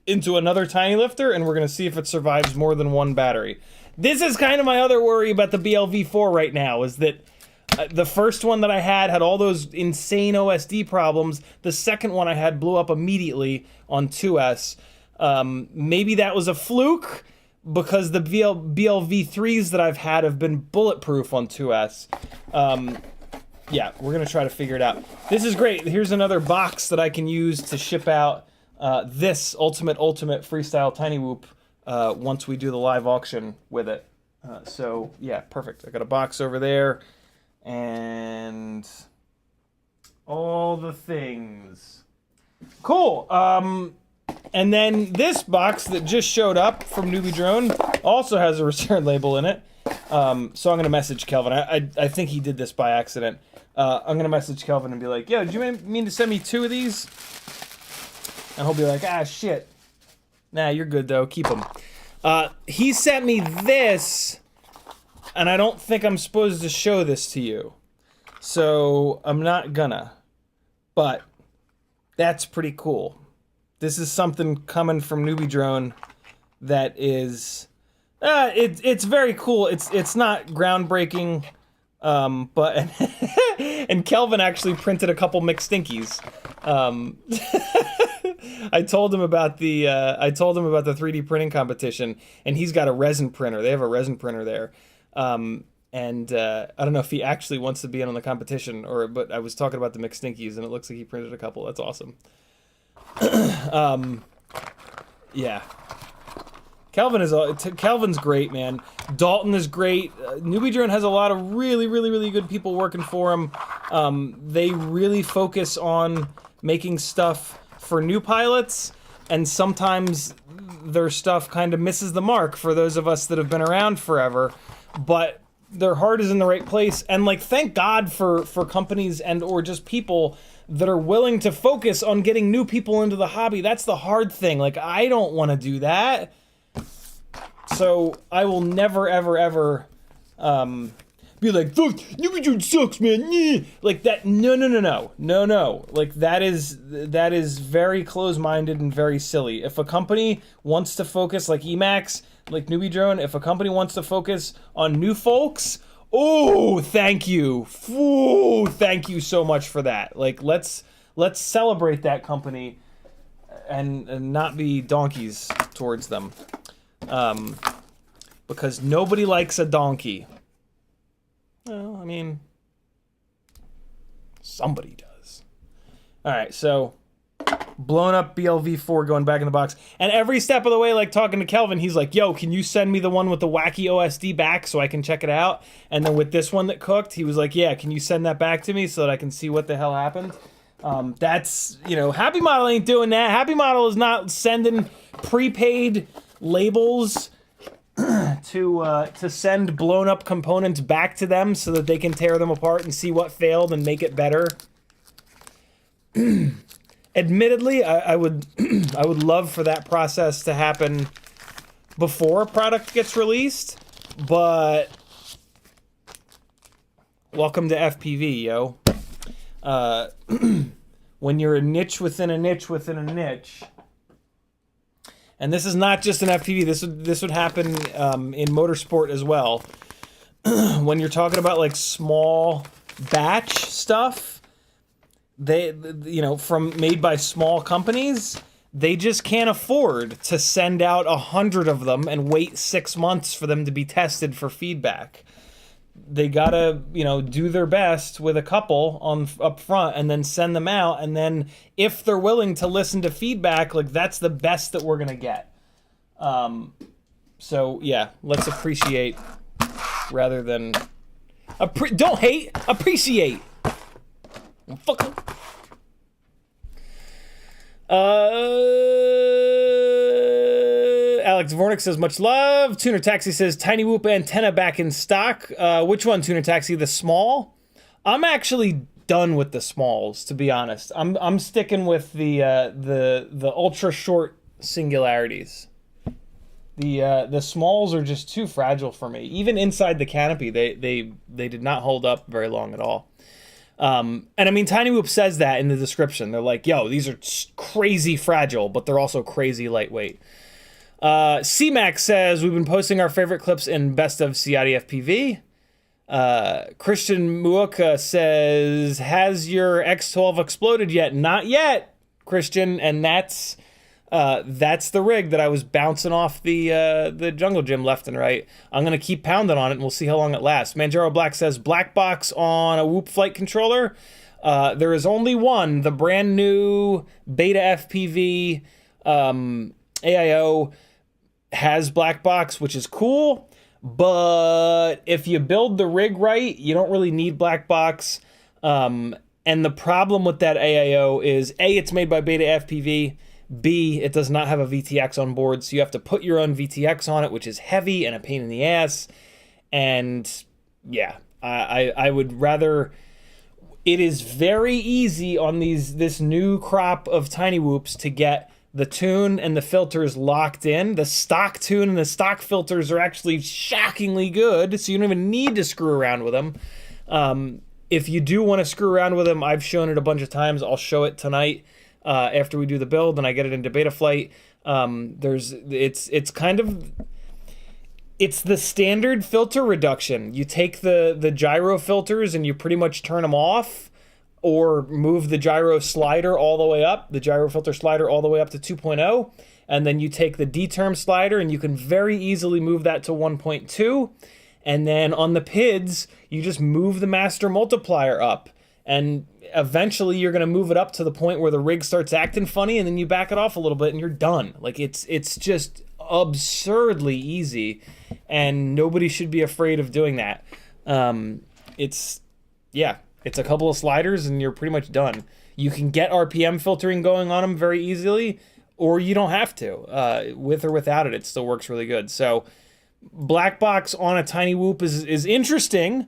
into another tiny lifter, and we're gonna see if it survives more than one battery. This is kind of my other worry about the BLV4 right now, is that the first one that I had all those insane OSD problems. The second one I had blew up immediately on 2S. Maybe that was a fluke, because the BLV3s that I've had have been bulletproof on 2S. Yeah, we're going to try to figure it out. This is great. Here's another box that I can use to ship out this ultimate Freestyle Tiny Whoop once we do the live auction with it. So, yeah, perfect. I got a box over there. And all the things. Cool. And then this box that just showed up from NeBeeDrone also has a return label in it. So I'm going to message Kelvin. I think he did this by accident. I'm going to message Kelvin and be like, yo, did you mean to send me two of these? And he'll be like, ah, shit. Nah, you're good, though. Keep them. He sent me this, and I don't think I'm supposed to show this to you. So I'm not gonna. But that's pretty cool. This is something coming from NeBeeDrone that is... it's very cool. It's not groundbreaking, but... and Kelvin actually printed a couple McStinkies. I told him about the 3D printing competition, and he's got a resin printer. They have a resin printer there. And I don't know if he actually wants to be in on the competition, but I was talking about the McStinkies, and it looks like he printed a couple. That's awesome. Yeah. Kelvin's great, man. Dalton is great. NeBeeDrone has a lot of really, really, really good people working for him. They really focus on making stuff for new pilots, and sometimes their stuff kind of misses the mark for those of us that have been around forever, but their heart is in the right place. And like, thank God for companies and or just people that are willing to focus on getting new people into the hobby. That's the hard thing. Like, I don't want to do that. So I will never, ever, ever be like, fuck, NeBeeDrone sucks, man. Yeah. Like that. No. Like that is very close-minded and very silly. If a company wants to focus, like Emacs, like NeBeeDrone, if a company wants to focus on new folks, oh, thank you. Ooh, thank you so much for that. Like, let's celebrate that company and not be donkeys towards them. Because nobody likes a donkey. Well, I mean, somebody does. All right, so blown up BLV4 going back in the box. And every step of the way, like talking to Kelvin, he's like, yo, can you send me the one with the wacky OSD back so I can check it out? And then with this one that cooked, he was like, yeah, can you send that back to me so that I can see what the hell happened? That's, Happy Model ain't doing that. Happy Model is not sending prepaid labels to send blown up components back to them so that they can tear them apart and see what failed and make it better. Admittedly, I would I would love for that process to happen before a product gets released, but welcome to FPV, yo. When you're a niche within a niche within a niche, and this is not just an FPV. This would happen in motorsport as well. When you're talking about like small batch stuff, from made by small companies, they just can't afford to send out 100 of them and wait 6 months for them to be tested for feedback. They gotta, do their best with a couple up front and then send them out. And then if they're willing to listen to feedback, like that's the best that we're gonna get. So yeah, let's appreciate rather than don't hate, appreciate. Fuck. Alex Vornick says, much love. Tuner Taxi says, Tiny Whoop antenna back in stock. Which one, Tuner Taxi? The small? I'm actually done with the smalls, to be honest. I'm sticking with the ultra short singularities. The smalls are just too fragile for me. Even inside the canopy, they did not hold up very long at all. And I mean, Tiny Whoop says that in the description. They're like, yo, these are crazy fragile, but they're also crazy lightweight. C-Max says, we've been posting our favorite clips in Best of CiottiFPV. Christian Muoka says, has your X12 exploded yet? Not yet, Christian, and that's the rig that I was bouncing off the jungle gym left and right. I'm going to keep pounding on it, and we'll see how long it lasts. Manjaro Black says, black box on a Whoop flight controller. There is only one, the brand new Betaflight AIO has black box, which is cool, but if you build the rig right, you don't really need black box. And the problem with that AIO is A, it's made by Betaflight. B, it does not have a VTX on board, so you have to put your own VTX on it, which is heavy and a pain in the ass. And yeah, I would rather. It is very easy on this new crop of Tiny Whoops to get the tune and the filters locked in. The stock tune and the stock filters are actually shockingly good, so you don't even need to screw around with them. If you do want to screw around with them, I've shown it a bunch of times. I'll show it tonight after we do the build and I get it into Betaflight. It's the standard filter reduction. You take the gyro filters and you pretty much turn them off, or move the gyro slider all the way up, the gyro filter slider all the way up to 2.0, and then you take the D-term slider and you can very easily move that to 1.2, and then on the PIDs, you just move the master multiplier up, and eventually you're going to move it up to the point where the rig starts acting funny, and then you back it off a little bit and you're done. Like, it's just absurdly easy, and nobody should be afraid of doing that. It's a couple of sliders and you're pretty much done. You can get RPM filtering going on them very easily, or you don't have to. With or without it, it still works really good. So black box on a Tiny Whoop is interesting,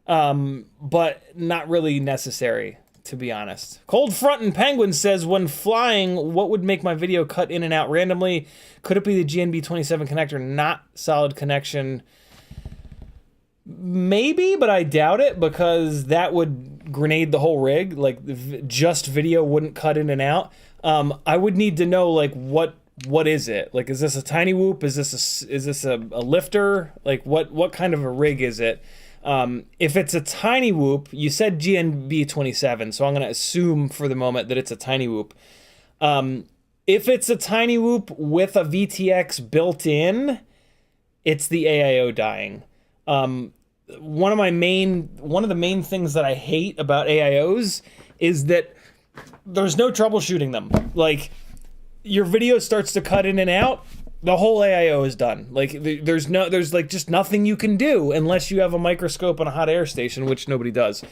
but not really necessary, to be honest. Cold Front and Penguin says, when flying, what would make my video cut in and out randomly? Could it be the GNB27 connector, not solid connection? Maybe, but I doubt it, because that would grenade the whole rig. Like, just video wouldn't cut in and out. I would need to know, like, what is it? Like, is this a Tiny Whoop? Is this a lifter? Like, what kind of a rig is it? If it's a Tiny Whoop, you said GNB27, so I'm going to assume for the moment that it's a Tiny Whoop. If it's a Tiny Whoop with a VTX built in, it's the AIO dying. One of the main things that I hate about AIOs is that there's no troubleshooting them. Like, your video starts to cut in and out, the whole AIO is done. Like, there's like just nothing you can do unless you have a microscope and a hot air station, which nobody does.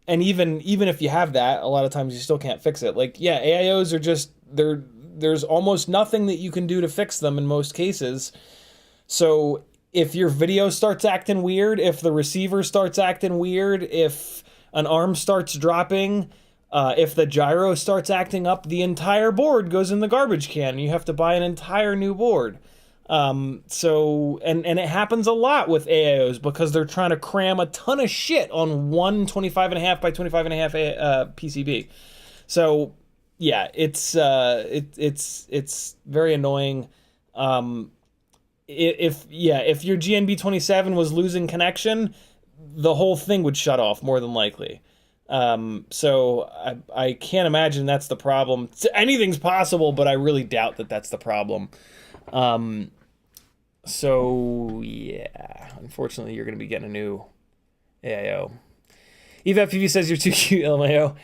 and even if you have that, a lot of times you still can't fix it. Like, yeah, AIOs are just, there's almost nothing that you can do to fix them in most cases. So if your video starts acting weird, if the receiver starts acting weird, if an arm starts dropping, if the gyro starts acting up, the entire board goes in the garbage can. You have to buy an entire new board. So, and it happens a lot with AIOs because they're trying to cram a ton of shit on one 25.5 by 25.5 PCB. So, yeah, it's very annoying. If your GNB27 was losing connection, the whole thing would shut off more than likely. So I can't imagine that's the problem. Anything's possible, but I really doubt that that's the problem. So yeah, unfortunately, you're going to be getting a new AIO. EVFPV says you're too cute, LMAO.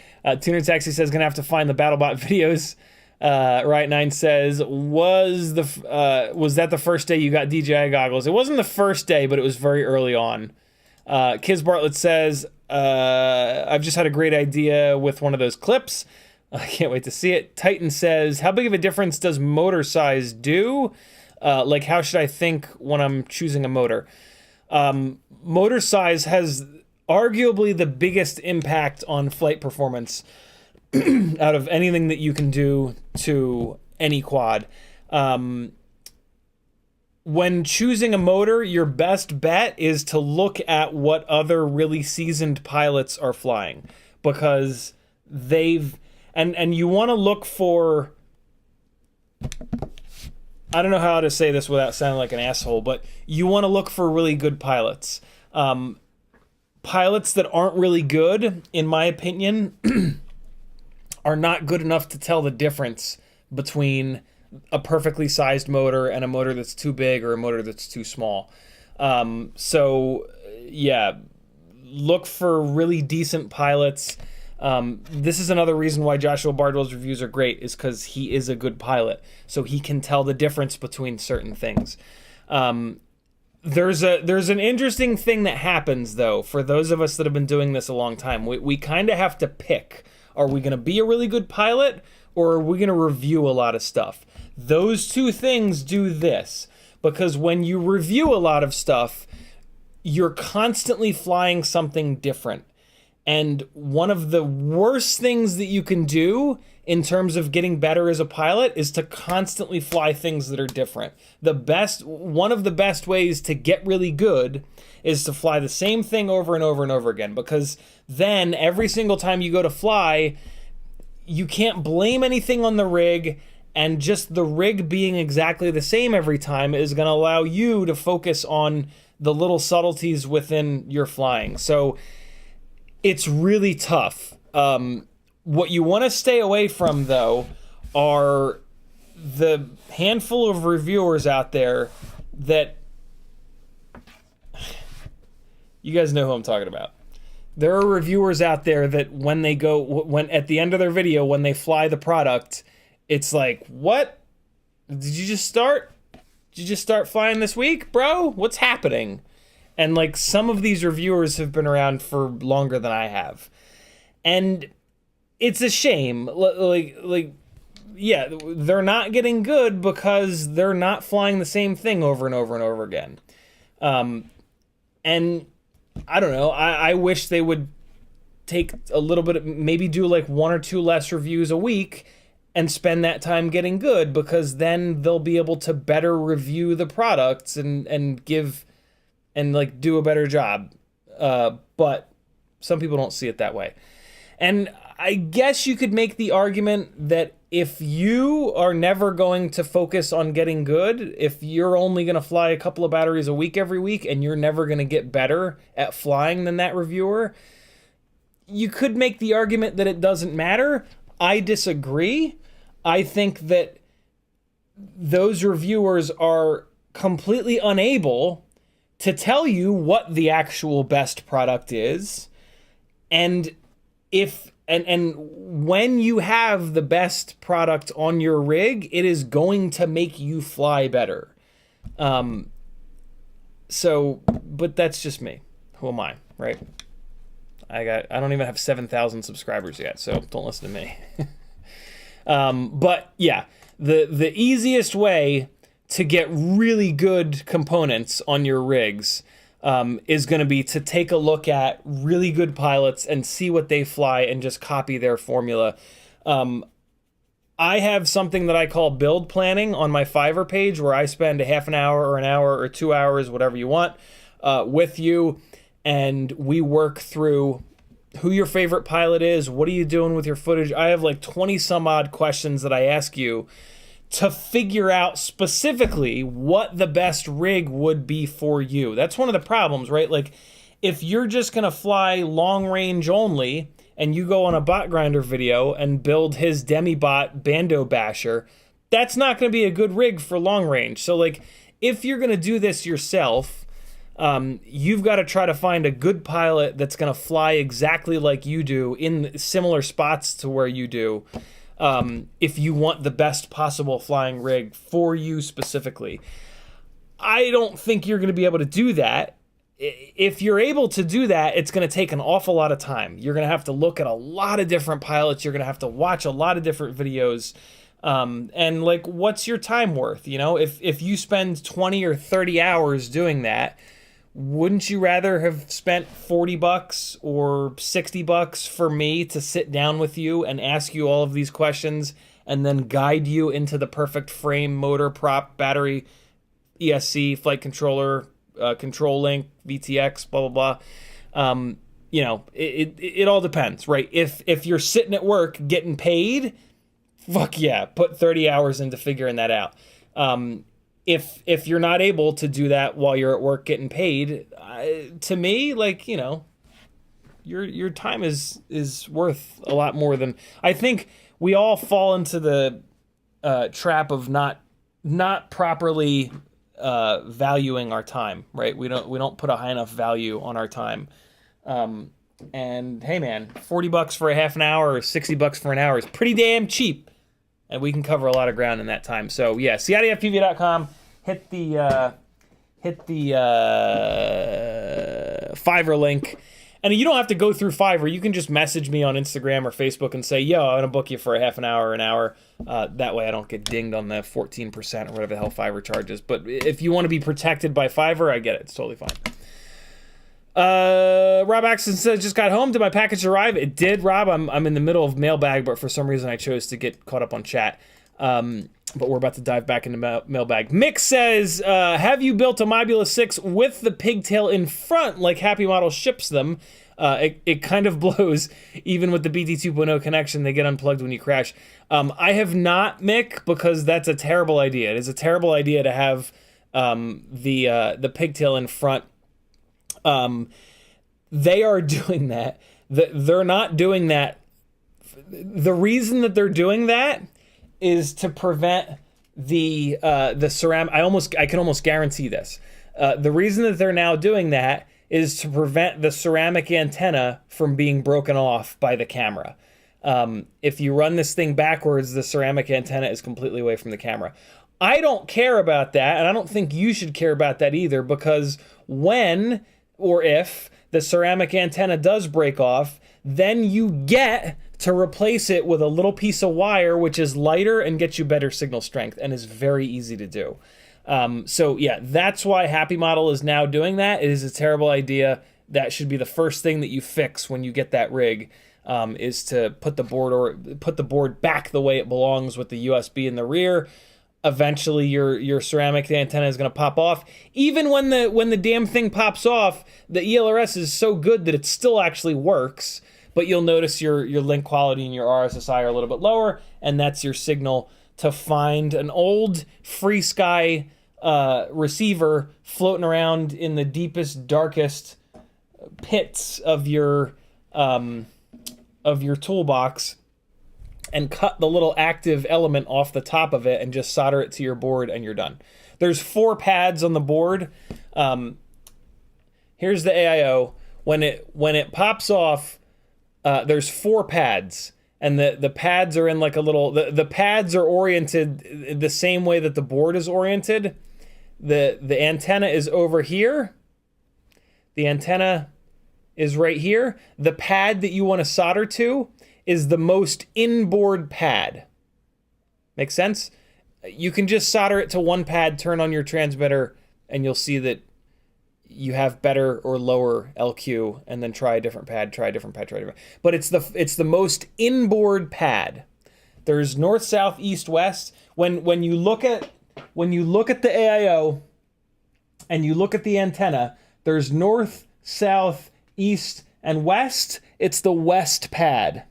Tuner Taxi says gonna have to find the BattleBot videos. Right 9 says was that the first day you got DJI goggles? It wasn't the first day, but it was very early on. Kiz Bartlett says I've just had a great idea with one of those clips. I can't wait to see it. Titan says, how big of a difference does motor size do? Like, how should I think when I'm choosing a motor? Motor size has arguably the biggest impact on flight performance out of anything that you can do to any quad. When choosing a motor, your best bet is to look at what other really seasoned pilots are flying, because they've... And you want to look for... I don't know how to say this without sounding like an asshole, but you want to look for really good pilots. Pilots that aren't really good, in my opinion, are not good enough to tell the difference between a perfectly sized motor and a motor that's too big or a motor that's too small. So, yeah, look for really decent pilots. This is another reason why Joshua Bardwell's reviews are great, is because he is a good pilot, so he can tell the difference between certain things. There's an interesting thing that happens, though, for those of us that have been doing this a long time. We kind of have to pick. Are we going to be a really good pilot, or are we going to review a lot of stuff? Those two things do this, because when you review a lot of stuff, you're constantly flying something different. And one of the worst things that you can do in terms of getting better as a pilot is to constantly fly things that are different. One of the best ways to get really good is to fly the same thing over and over and over again, because then every single time you go to fly, you can't blame anything on the rig, and just the rig being exactly the same every time is going to allow you to focus on the little subtleties within your flying. So it's really tough. What you want to stay away from, though, are the handful of reviewers out there that... You guys know who I'm talking about. There are reviewers out there that when at the end of their video, when they fly the product, it's like, what? Did you just start flying this week, bro? What's happening? And like, some of these reviewers have been around for longer than I have. And it's a shame. Yeah, they're not getting good because they're not flying the same thing over and over and over again. And I don't know, I wish they would take a little bit, maybe do like 1 or 2 less reviews a week and spend that time getting good, because then they'll be able to better review the products and give... and like do a better job. But some people don't see it that way. And I guess you could make the argument that if you are never going to focus on getting good, if you're only going to fly a couple of batteries a week every week, and you're never going to get better at flying than that reviewer, you could make the argument that it doesn't matter. I disagree. I think that those reviewers are completely unable to tell you what the actual best product is. And when you have the best product on your rig, it is going to make you fly better. But that's just me. Who am I, right? I don't even have 7,000 subscribers yet, so don't listen to me. But yeah, the easiest way to get really good components on your rigs is going to be to take a look at really good pilots and see what they fly and just copy their formula. I have something that I call build planning on my Fiverr page, where I spend a half an hour or an hour or 2 hours, whatever you want, with you, and we work through who your favorite pilot is, what are you doing with your footage. I have like 20 some odd questions that I ask you to figure out specifically what the best rig would be for you. That's one of the problems, right? Like, if you're just gonna fly long range only, and you go on a bot grinder video and build his demi-bot bando basher, that's not gonna be a good rig for long range. So like, if you're gonna do this yourself, you've got to try to find a good pilot that's gonna fly exactly like you do in similar spots to where you do, if you want the best possible flying rig for you specifically. I don't think you're gonna be able to do that. If you're able to do that, it's going to take an awful lot of time. You're going to have to look at a lot of different pilots. You're going to have to watch a lot of different videos. And like, what's your time worth? You know, if you spend 20 or 30 hours doing that, wouldn't you rather have spent $40 or $60 for me to sit down with you and ask you all of these questions and then guide you into the perfect frame, motor, prop, battery, ESC, flight controller, control link, VTX, blah blah blah. You know, it all depends, right? If you're sitting at work getting paid, fuck yeah, put 30 hours into figuring that out. If you're not able to do that while you're at work getting paid, to me, like, you know, your time is worth a lot more than, I think we all fall into the trap of not properly valuing our time, right? We don't put a high enough value on our time. And hey man, $40 for a half an hour or $60 for an hour is pretty damn cheap, and we can cover a lot of ground in that time. So yeah, CiottiFPV.com, hit the Fiverr link. And you don't have to go through Fiverr. You can just message me on Instagram or Facebook and say, yo, I'm going to book you for a half an hour or an hour. That way I don't get dinged on the 14% or whatever the hell Fiverr charges. But if you want to be protected by Fiverr, I get it. It's totally fine. Rob Axton says, just got home. Did my package arrive? It did, Rob. I'm in the middle of mailbag, but for some reason I chose to get caught up on chat. But we're about to dive back into mailbag. Mick says, have you built a Mobula 6 with the pigtail in front like Happy Model ships them? It kind of blows. Even with the BT 2.0 connection, they get unplugged when you crash. I have not, Mick, because that's a terrible idea. It is a terrible idea to have the pigtail in front. They are doing that. They're not doing that. The reason that they're doing that is to prevent the ceramic. I can almost guarantee this. The reason that they're now doing that is to prevent the ceramic antenna from being broken off by the camera. If you run this thing backwards, the ceramic antenna is completely away from the camera. I don't care about that, and I don't think you should care about that either, because when or if the ceramic antenna does break off, then you get to replace it with a little piece of wire which is lighter and gets you better signal strength and is very easy to do. So yeah, that's why Happy Model is now doing that. It is a terrible idea. That should be the first thing that you fix when you get that rig, is to put the board back the way it belongs with the USB in the rear. Eventually your ceramic antenna is going to pop off. Even when the damn thing pops off, the ELRS is so good that it still actually works. But you'll notice your link quality and your RSSI are a little bit lower, and that's your signal to find an old Frsky receiver floating around in the deepest, darkest pits of your toolbox, and cut the little active element off the top of it and just solder it to your board, and you're done. There's 4 pads on the board. Here's the AIO. When it pops off, there's 4 pads, and the pads are in like a little, the pads are oriented the same way that the board is oriented. The antenna is over here. The antenna is right here. The pad that you want to solder to is the most inboard pad. Make sense? You can just solder it to one pad, turn on your transmitter, and you'll see that you have better or lower LQ, and then try a different pad, try a different pad, try a different. But it's the most inboard pad. There's north, south, east, west. When you look at the AIO and you look at the antenna, there's north, south, east, and west. It's the west pad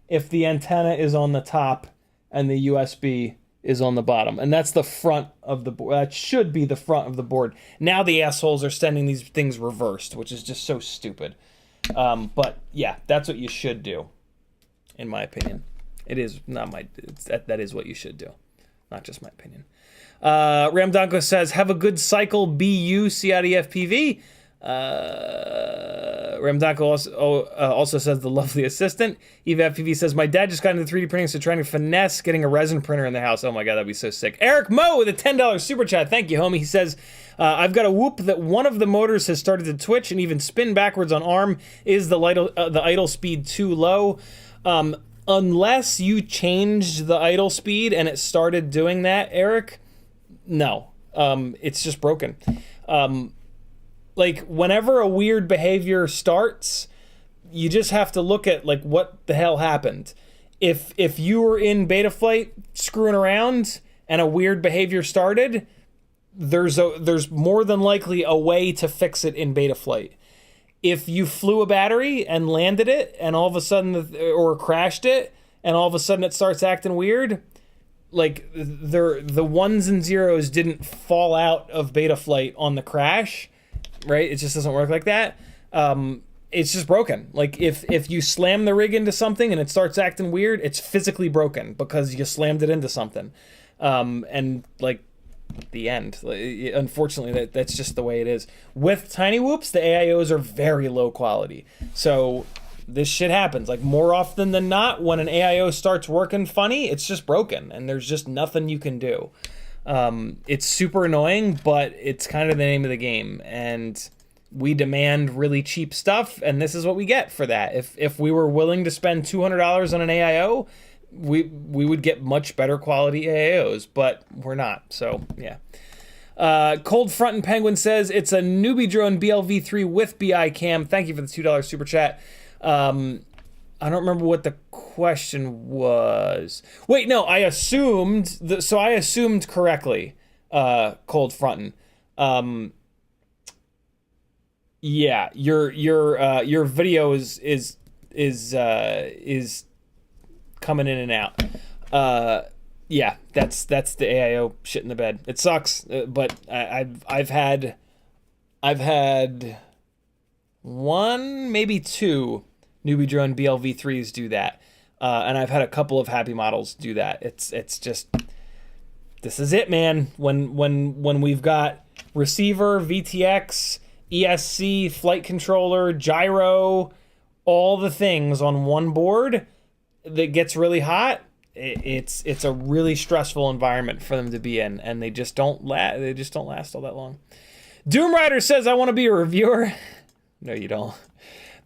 if the antenna is on the top and the USB is on the bottom. And that's the front of the board. That should be the front of the board. Now the assholes are sending these things reversed, which is just so stupid. But yeah, that's what you should do, in my opinion. It is not my, that is what you should do. Not just my opinion. Ramdonko says, have a good cycle, BU, CiottiFPV. Ramdonko also says, the lovely assistant. Eva FPV says, my dad just got into 3D printing, so trying to finesse getting a resin printer in the house. Oh my God, that'd be so sick. Eric Moe with a $10 super chat. Thank you, homie. He says, I've got a whoop that one of the motors has started to twitch and even spin backwards on arm. Is the idle speed too low? Unless you changed the idle speed and it started doing that, Eric, no. It's just broken. Like, whenever a weird behavior starts, you just have to look at, like, what the hell happened. If you were in Betaflight screwing around and a weird behavior started, there's more than likely a way to fix it in Betaflight. If you flew a battery and landed it and all of a sudden, or crashed it, and all of a sudden it starts acting weird, like, the ones and zeros didn't fall out of Betaflight on the crash, right? It just doesn't work like that. It's just broken. Like, if you slam the rig into something and it starts acting weird, it's physically broken because you slammed it into something. And, like, the end. Unfortunately, that's just the way it is. With Tiny Whoops, the AIOs are very low quality. So this shit happens. Like, more often than not, when an AIO starts working funny, it's just broken, and there's just nothing you can do. It's super annoying, but it's kind of the name of the game, and we demand really cheap stuff, and this is what we get for that. If we were willing to spend $200 on an AIO, we would get much better quality AIOs, but we're not, so yeah. Cold Front and Penguin says, it's a NeBeeDrone BLV3 with BI cam. Thank you for the $2 super chat. I don't remember what the question was. Wait, no, I assumed correctly, Cold Frontin'. Yeah, your video is coming in and out. Yeah, that's the AIO shit in the bed. It sucks, but I've had one, maybe two NeBeeDrone BLV3s do that, and I've had a couple of happy models do that. It's just, this is it, man. When we've got receiver, VTX, ESC, flight controller, gyro, all the things on one board that gets really hot, it's a really stressful environment for them to be in, and they just don't last all that long. Doom Rider says, I want to be a reviewer. No, you don't.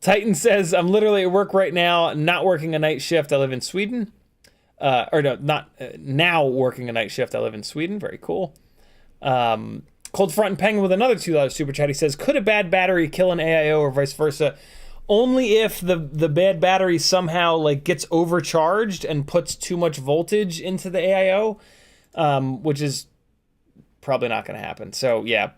Titan says, I'm literally at work right now, not working a night shift. I live in Sweden. Now working a night shift. I live in Sweden. Very cool. Cold Front and Penguin with another $2 super chat. He says, could a bad battery kill an AIO or vice versa? Only if the bad battery somehow, like, gets overcharged and puts too much voltage into the AIO, which is probably not going to happen. So yeah,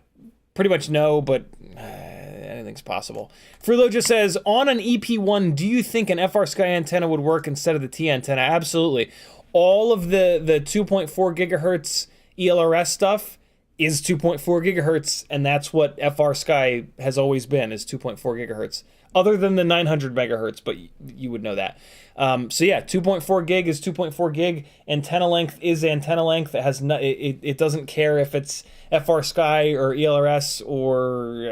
pretty much no, but anything's possible. Freelo just says, on an EP1, do you think an Frsky antenna would work instead of the T antenna? Absolutely. All of the 2.4 gigahertz ELRS stuff is 2.4 gigahertz, and that's what Frsky has always been, is 2.4 gigahertz. Other than the 900 megahertz, but you would know that. So yeah, 2.4 gig is 2.4 gig. Antenna length is antenna length. It has it doesn't care if it's Frsky or ELRS or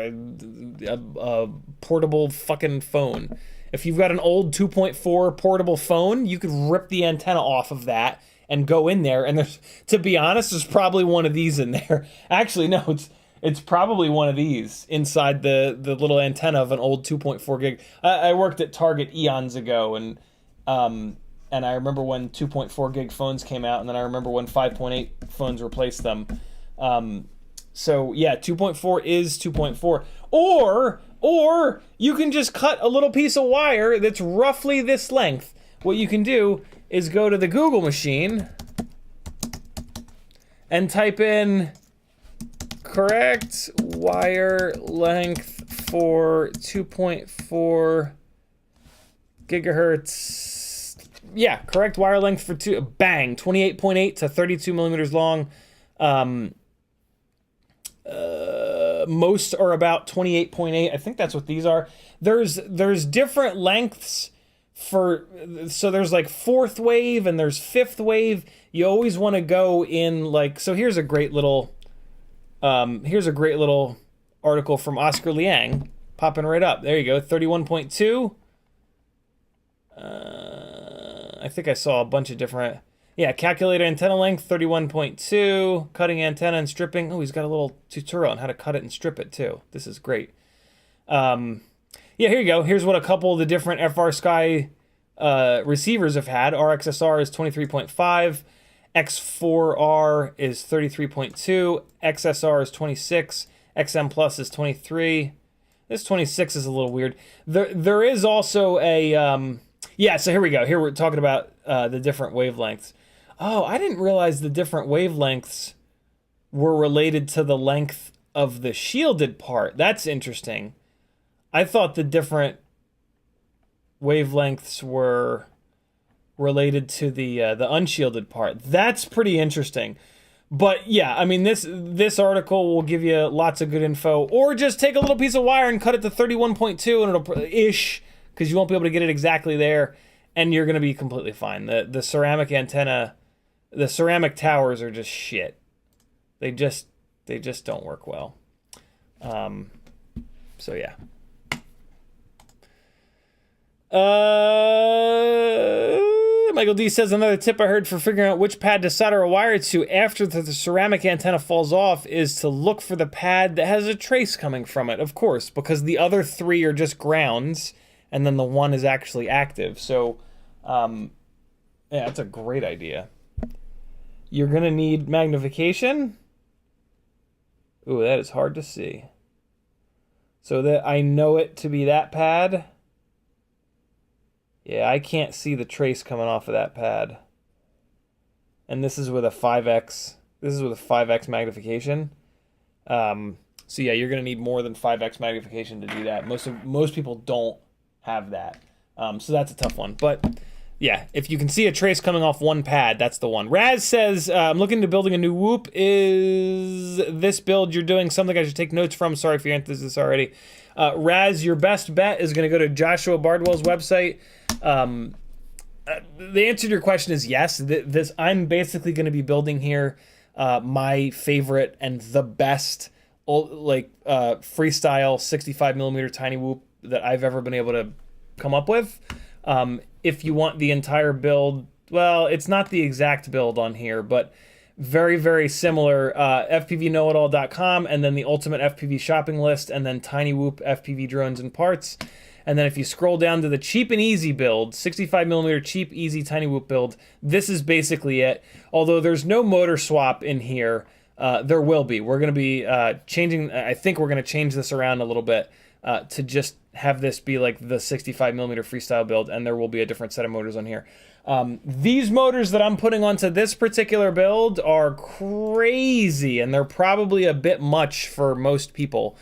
a portable fucking phone. If you've got an old 2.4 portable phone, you could rip the antenna off of that and go in there. And there's, to be honest, there's probably one of these in there. Actually, no, It's probably one of these inside the little antenna of an old 2.4 gig. I worked at Target eons ago, and I remember when 2.4 gig phones came out, and then I remember when 5.8 phones replaced them. So yeah, 2.4 is 2.4. Or you can just cut a little piece of wire that's roughly this length. What you can do is go to the Google machine and type in correct wire length for 2.4 gigahertz. Yeah, correct wire length for bang, 28.8 to 32 millimeters long. Most are about 28.8. I think that's what these are. There's different lengths for, so there's like 4th wave and there's 5th wave. You always want to go in like, so here's a great little article from Oscar Liang, popping right up. There you go, 31.2. I think I saw a bunch of different, calculator antenna length, 31.2, cutting antenna and stripping. Oh, he's got a little tutorial on how to cut it and strip it too. This is great. Here you go. Here's what a couple of the different Frsky receivers have had. RXSR is 23.5, X4R is 33.2, XSR is 26, XM Plus is 23. This 26 is a little weird. There is also a, so here we go. Here we're talking about the different wavelengths. Oh, I didn't realize the different wavelengths were related to the length of the shielded part. That's interesting. I thought the different wavelengths were related to the unshielded part. That's pretty interesting. But yeah, I mean, this article will give you lots of good info. Or just take a little piece of wire and cut it to 31.2 and it'll ish, because you won't be able to get it exactly there, and you're going to be completely fine. The ceramic antenna, the ceramic towers are just shit. They just don't work well. So yeah. Michael D says, another tip I heard for figuring out which pad to solder a wire to after the ceramic antenna falls off is to look for the pad that has a trace coming from it, of course, because the other 3 are just grounds, and then the 1 is actually active. So, that's a great idea. You're going to need magnification. Ooh, that is hard to see. So that I know it to be that pad. Yeah, I can't see the trace coming off of that pad. And this is with a 5x. This is with a 5x magnification. So yeah, you're going to need more than 5x magnification to do that. Most people don't have that. So that's a tough one. But yeah, if you can see a trace coming off one pad, that's the one. Raz says, I'm looking into building a new whoop. Is this build you're doing something I should take notes from? Sorry if you answered this already. Raz, your best bet is going to go to Joshua Bardwell's website. The answer to your question is yes. I'm basically going to be building here my favorite and the best freestyle 65 millimeter tiny whoop that I've ever been able to come up with. If you want the entire build, well, it's not the exact build on here, but very, very similar. FPVKnowItAll.com, and then the Ultimate FPV shopping list, and then Tiny Whoop FPV drones and parts. And then if you scroll down to the cheap and easy build, 65 millimeter cheap, easy Tiny Whoop build, this is basically it. Although there's no motor swap in here, there will be. We're going to be changing, I think we're going to change this around a little bit to just have this be like the 65 millimeter freestyle build, and there will be a different set of motors on here. These motors that I'm putting onto this particular build are crazy, and they're probably a bit much for most people.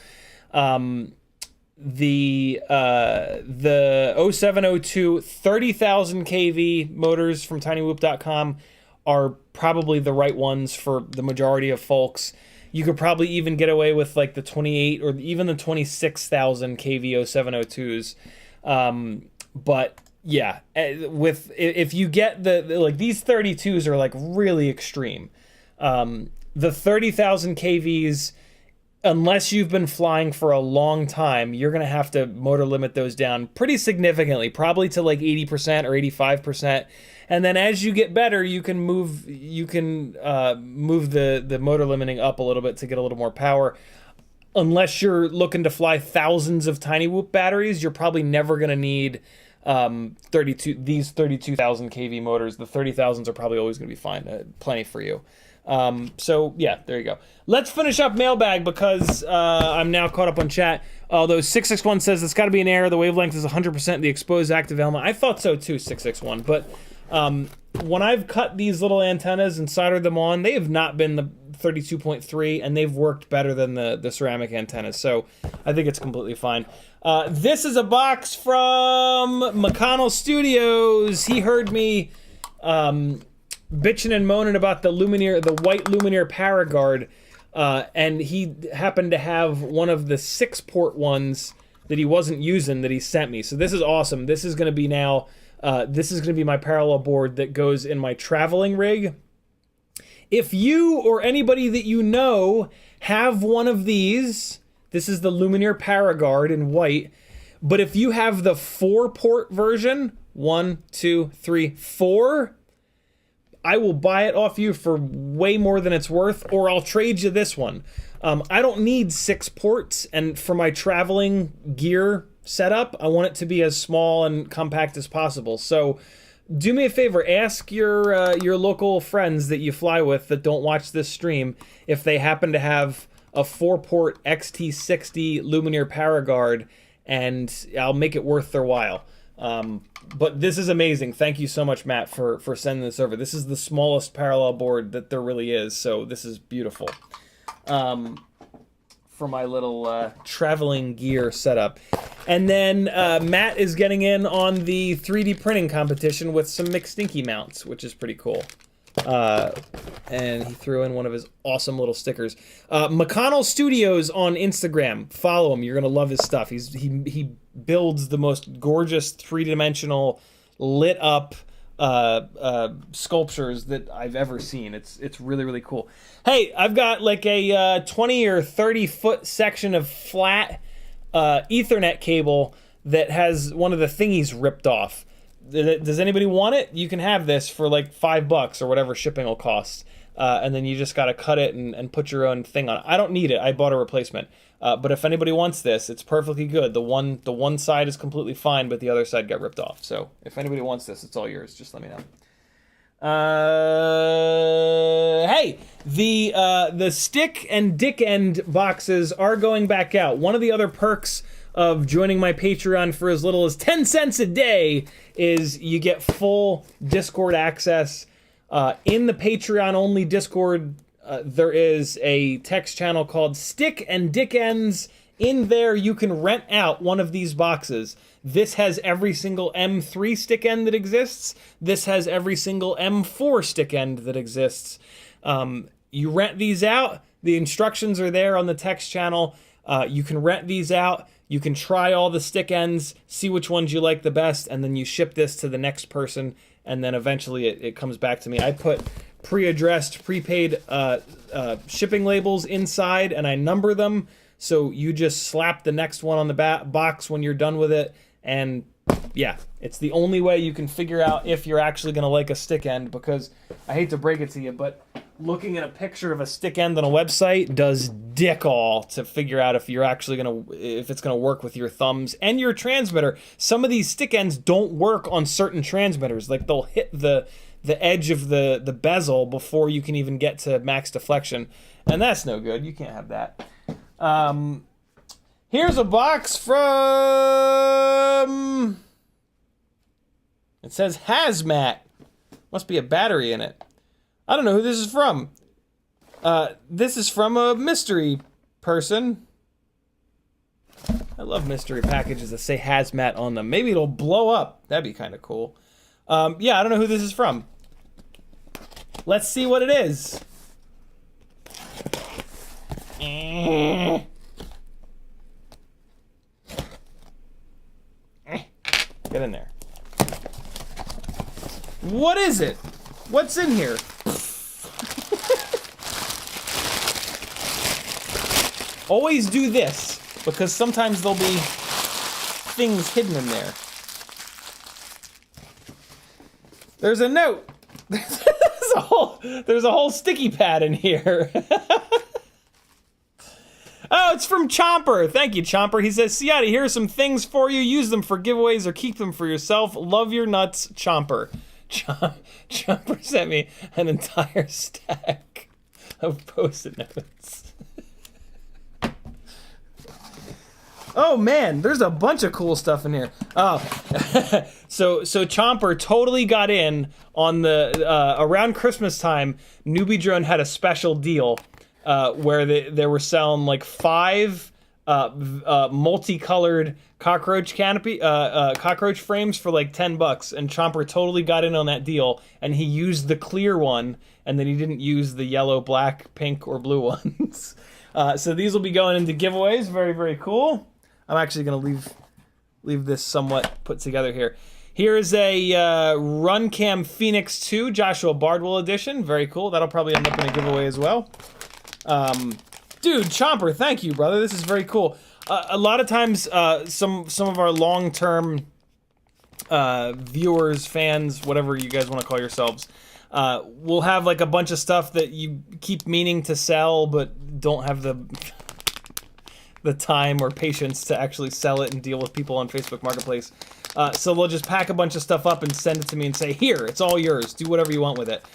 The 0702 30,000 kV motors from tinywhoop.com are probably the right ones for the majority of folks. You could probably even get away with like the 28 or even the 26,000 kV 0702s. But yeah, if you get like these 32s are like really extreme. The 30,000 kVs, unless you've been flying for a long time, you're going to have to motor limit those down pretty significantly, probably to like 80% or 85%. And then as you get better, you can move the motor limiting up a little bit to get a little more power. unless you're looking to fly thousands of Tiny Whoop batteries, you're probably never going to need 32,000 kV motors. The 30,000s are probably always going to be fine, plenty for you. So yeah, there you go. Let's finish up mailbag because I'm now caught up on chat. Although 661 says it's got to be an error. The wavelength is 100% the exposed active element. I thought so too, 661. But when I've cut these little antennas and soldered them on, they have not been the 32.3, and they've worked better than the ceramic antennas. So I think it's completely fine. This is a box from McConnell Studios. He heard me bitching and moaning about the white Lumineer Paraguard, and he happened to have one of the 6-port ones that he wasn't using that he sent me. So this is awesome. This is going to be now, this is going to be my parallel board that goes in my traveling rig. If you or anybody that you know have one of these, this is the Lumineer Paraguard in white, but if you have the 4-port version, 1, 2, 3, 4, I will buy it off you for way more than it's worth, or I'll trade you this one. I don't need 6 ports, and for my traveling gear setup, I want it to be as small and compact as possible. So do me a favor, ask your local friends that you fly with that don't watch this stream if they happen to have a 4-port XT60 Lumineer Paraguard, and I'll make it worth their while. But this is amazing. Thank you so much, Matt, for sending this over. This is the smallest parallel board that there really is, so this is beautiful. For my little traveling gear setup. And then Matt is getting in on the 3D printing competition with some McStinky mounts, which is pretty cool. And he threw in one of his awesome little stickers. McConnell Studios on Instagram. Follow him. You're going to love his stuff. He builds the most gorgeous 3-dimensional lit up sculptures that I've ever seen. It's really, really cool. Hey, I've got like a 20 or 30 foot section of flat Ethernet cable that has one of the thingies ripped off. Does anybody want it? You can have this for like $5 or whatever shipping will cost. And then you just got to cut it and put your own thing on it. I don't need it. I bought a replacement. But if anybody wants this, it's perfectly good. The one side is completely fine, but the other side got ripped off. So if anybody wants this, it's all yours. Just let me know. Hey, the stick and dick end boxes are going back out. One of the other perks of joining my Patreon for as little as 10 cents a day is you get full Discord access. In the Patreon only Discord, there is a text channel called Stick and Dick Ends. In there, you can rent out one of these boxes. This has every single M3 stick end that exists. This has every single M4 stick end that exists. You rent these out. The instructions are there on the text channel. You can rent these out. You can try all the stick ends, see which ones you like the best, and then you ship this to the next person, and then eventually it comes back to me. I put pre-addressed, prepaid shipping labels inside, and I number them, so you just slap the next one on the box when you're done with it, and yeah, it's the only way you can figure out if you're actually going to like a stick end, because I hate to break it to you, but looking at a picture of a stick end on a website does dick all to figure out if you're actually if it's gonna work with your thumbs and your transmitter. Some of these stick ends don't work on certain transmitters. Like they'll hit the edge of the bezel before you can even get to max deflection, and that's no good. You can't have that. Here's a box from. It says Hazmat. Must be a battery in it. I don't know who this is from. This is from a mystery person. I love mystery packages that say Hazmat on them. Maybe it'll blow up. That'd be kind of cool. Yeah, I don't know who this is from. Let's see what it is. Get in there. What is it? What's in here? Always do this, because sometimes there'll be things hidden in there. There's a note. There's a whole sticky pad in here. Oh, it's from Chomper. Thank you, Chomper. He says, Ciotti, here are some things for you. Use them for giveaways or keep them for yourself. Love your nuts, Chomper. Chomper sent me an entire stack of Post-it notes. Oh man, there's a bunch of cool stuff in here. Oh, so Chomper totally got in on the around Christmas time. NeBeeDrone had a special deal where they were selling like 5 multicolored cockroach frames for like $10, and Chomper totally got in on that deal, and he used the clear one, and then he didn't use the yellow, black, pink, or blue ones. So these will be going into giveaways. Very, very cool. I'm actually going to leave this somewhat put together here. Here is a Runcam Phoenix 2 Joshua Bardwell edition. Very cool. That'll probably end up in a giveaway as well. Dude, Chomper, thank you, brother. This is very cool. A lot of times, some of our long-term viewers, fans, whatever you guys want to call yourselves, will have like a bunch of stuff that you keep meaning to sell, but don't have the time or patience to actually sell it and deal with people on Facebook Marketplace. So they'll just pack a bunch of stuff up and send it to me and say, here, it's all yours. Do whatever you want with it.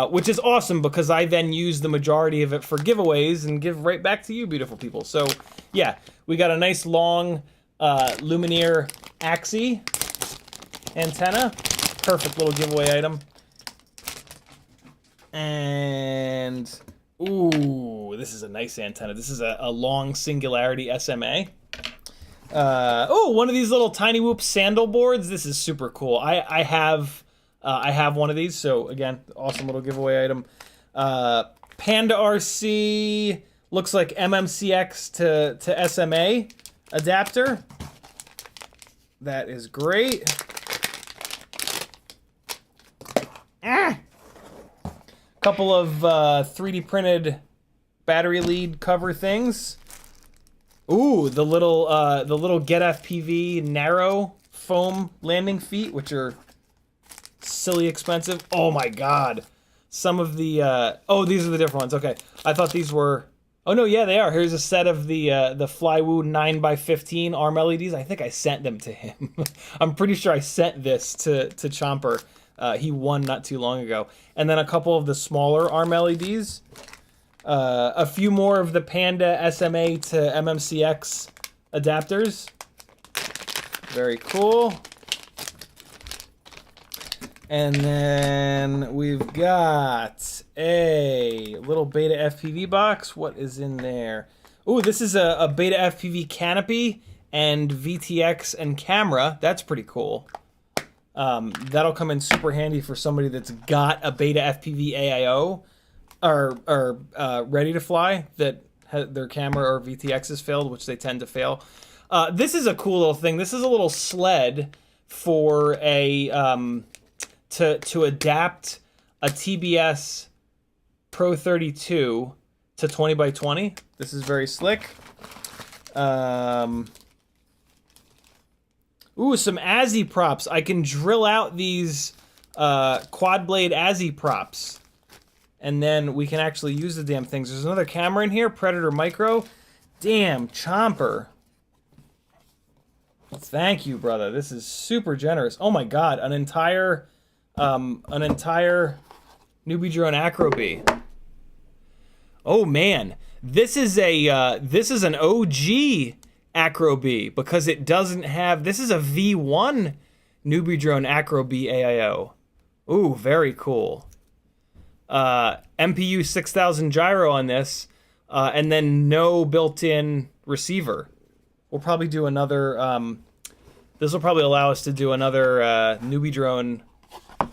Which is awesome because I then use the majority of it for giveaways and give right back to you, beautiful people. So, yeah, we got a nice long Lumineer Axie antenna. Perfect little giveaway item. And, ooh, this is a nice antenna. This is a long Singularity SMA. Oh, one of these little Tiny Whoop sandal boards. This is super cool. I have one of these, so again, awesome little giveaway item. Panda RC looks like MMCX to SMA adapter. That is great. Couple of 3D printed battery lead cover things. Ooh, the little GetFPV narrow foam landing feet, which are silly expensive. Oh my god. Some of the oh, these are the different ones. Okay. I thought these were, oh no, yeah, they are. Here's a set of the Flywoo 9x15 arm LEDs. I think I sent them to him. I'm pretty sure I sent this to Chomper. He won not too long ago. And then a couple of the smaller arm LEDs. A few more of the Panda SMA to MMCX adapters. Very cool. And then we've got a little Beta FPV box. What is in there? Ooh, this is a Beta FPV canopy and VTX and camera. That's pretty cool. That'll come in super handy for somebody that's got a Beta FPV AIO or ready to fly that their camera or VTX has failed, which they tend to fail. This is a cool little thing. This is a little sled for a to adapt a TBS Pro 32 to 20x20. This is very slick. Ooh, some ASI props. I can drill out these quad blade ASI props, and then we can actually use the damn things. There's another camera in here, Predator Micro. Damn, Chomper. Thank you, brother. This is super generous. Oh my god, an entire NeBeeDrone Acro Bee. Oh man, this is an OG Acro Bee because it doesn't have. This is a V1 NeBeeDrone Acro Bee AIO. Ooh, very cool. MPU 6000 gyro on this, and then no built-in receiver. We'll probably do another. This will probably allow us to do another NeBeeDrone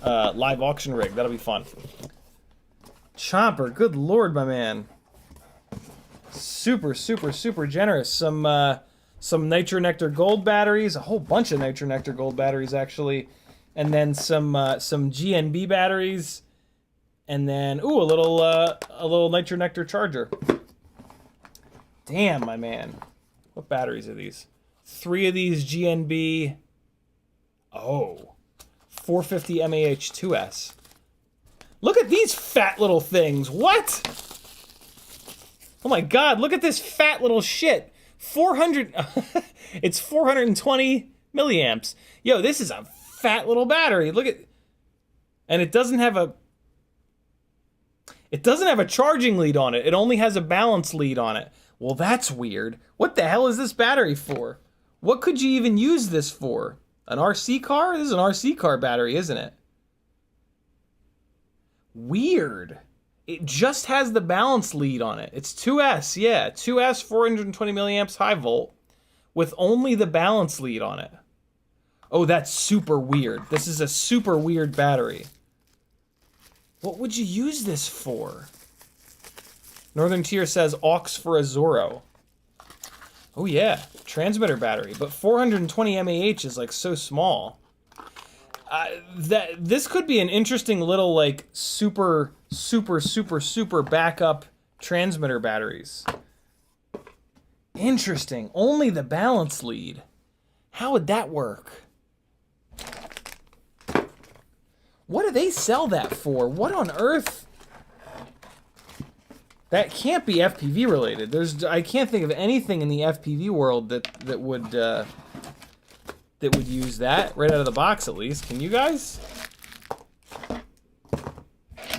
live auction rig. That'll be fun. Chomper, good lord, my man. Super, super, super generous. Some Nitro Nectar Gold batteries, a whole bunch of Nitro Nectar Gold batteries actually, and then some GNB batteries, and then ooh, a little Nitro Nectar charger. Damn, my man. What batteries are these? 3 of these GNB. Oh, 450 mAh2S. Look at these fat little things. What? Oh my God, look at this fat little shit. 400, it's 420 milliamps. Yo, this is a fat little battery. Look at, and it doesn't have a charging lead on it. It only has a balance lead on it. Well, that's weird. What the hell is this battery for? What could you even use this for? An RC car? This is an RC car battery, isn't it? Weird. It just has the balance lead on it. It's 2S, yeah. 2S, 420 milliamps high volt, with only the balance lead on it. Oh, that's super weird. This is a super weird battery. What would you use this for? Northern Tier says aux for a Zorro. Oh yeah, transmitter battery, but 420 mAh is like so small. This could be an interesting little like super backup transmitter batteries. Interesting. Only the balance lead. How would that work? What do they sell that for? What on earth? That can't be FPV related. I can't think of anything in the FPV world that would use that right out of the box, at least. Can you guys?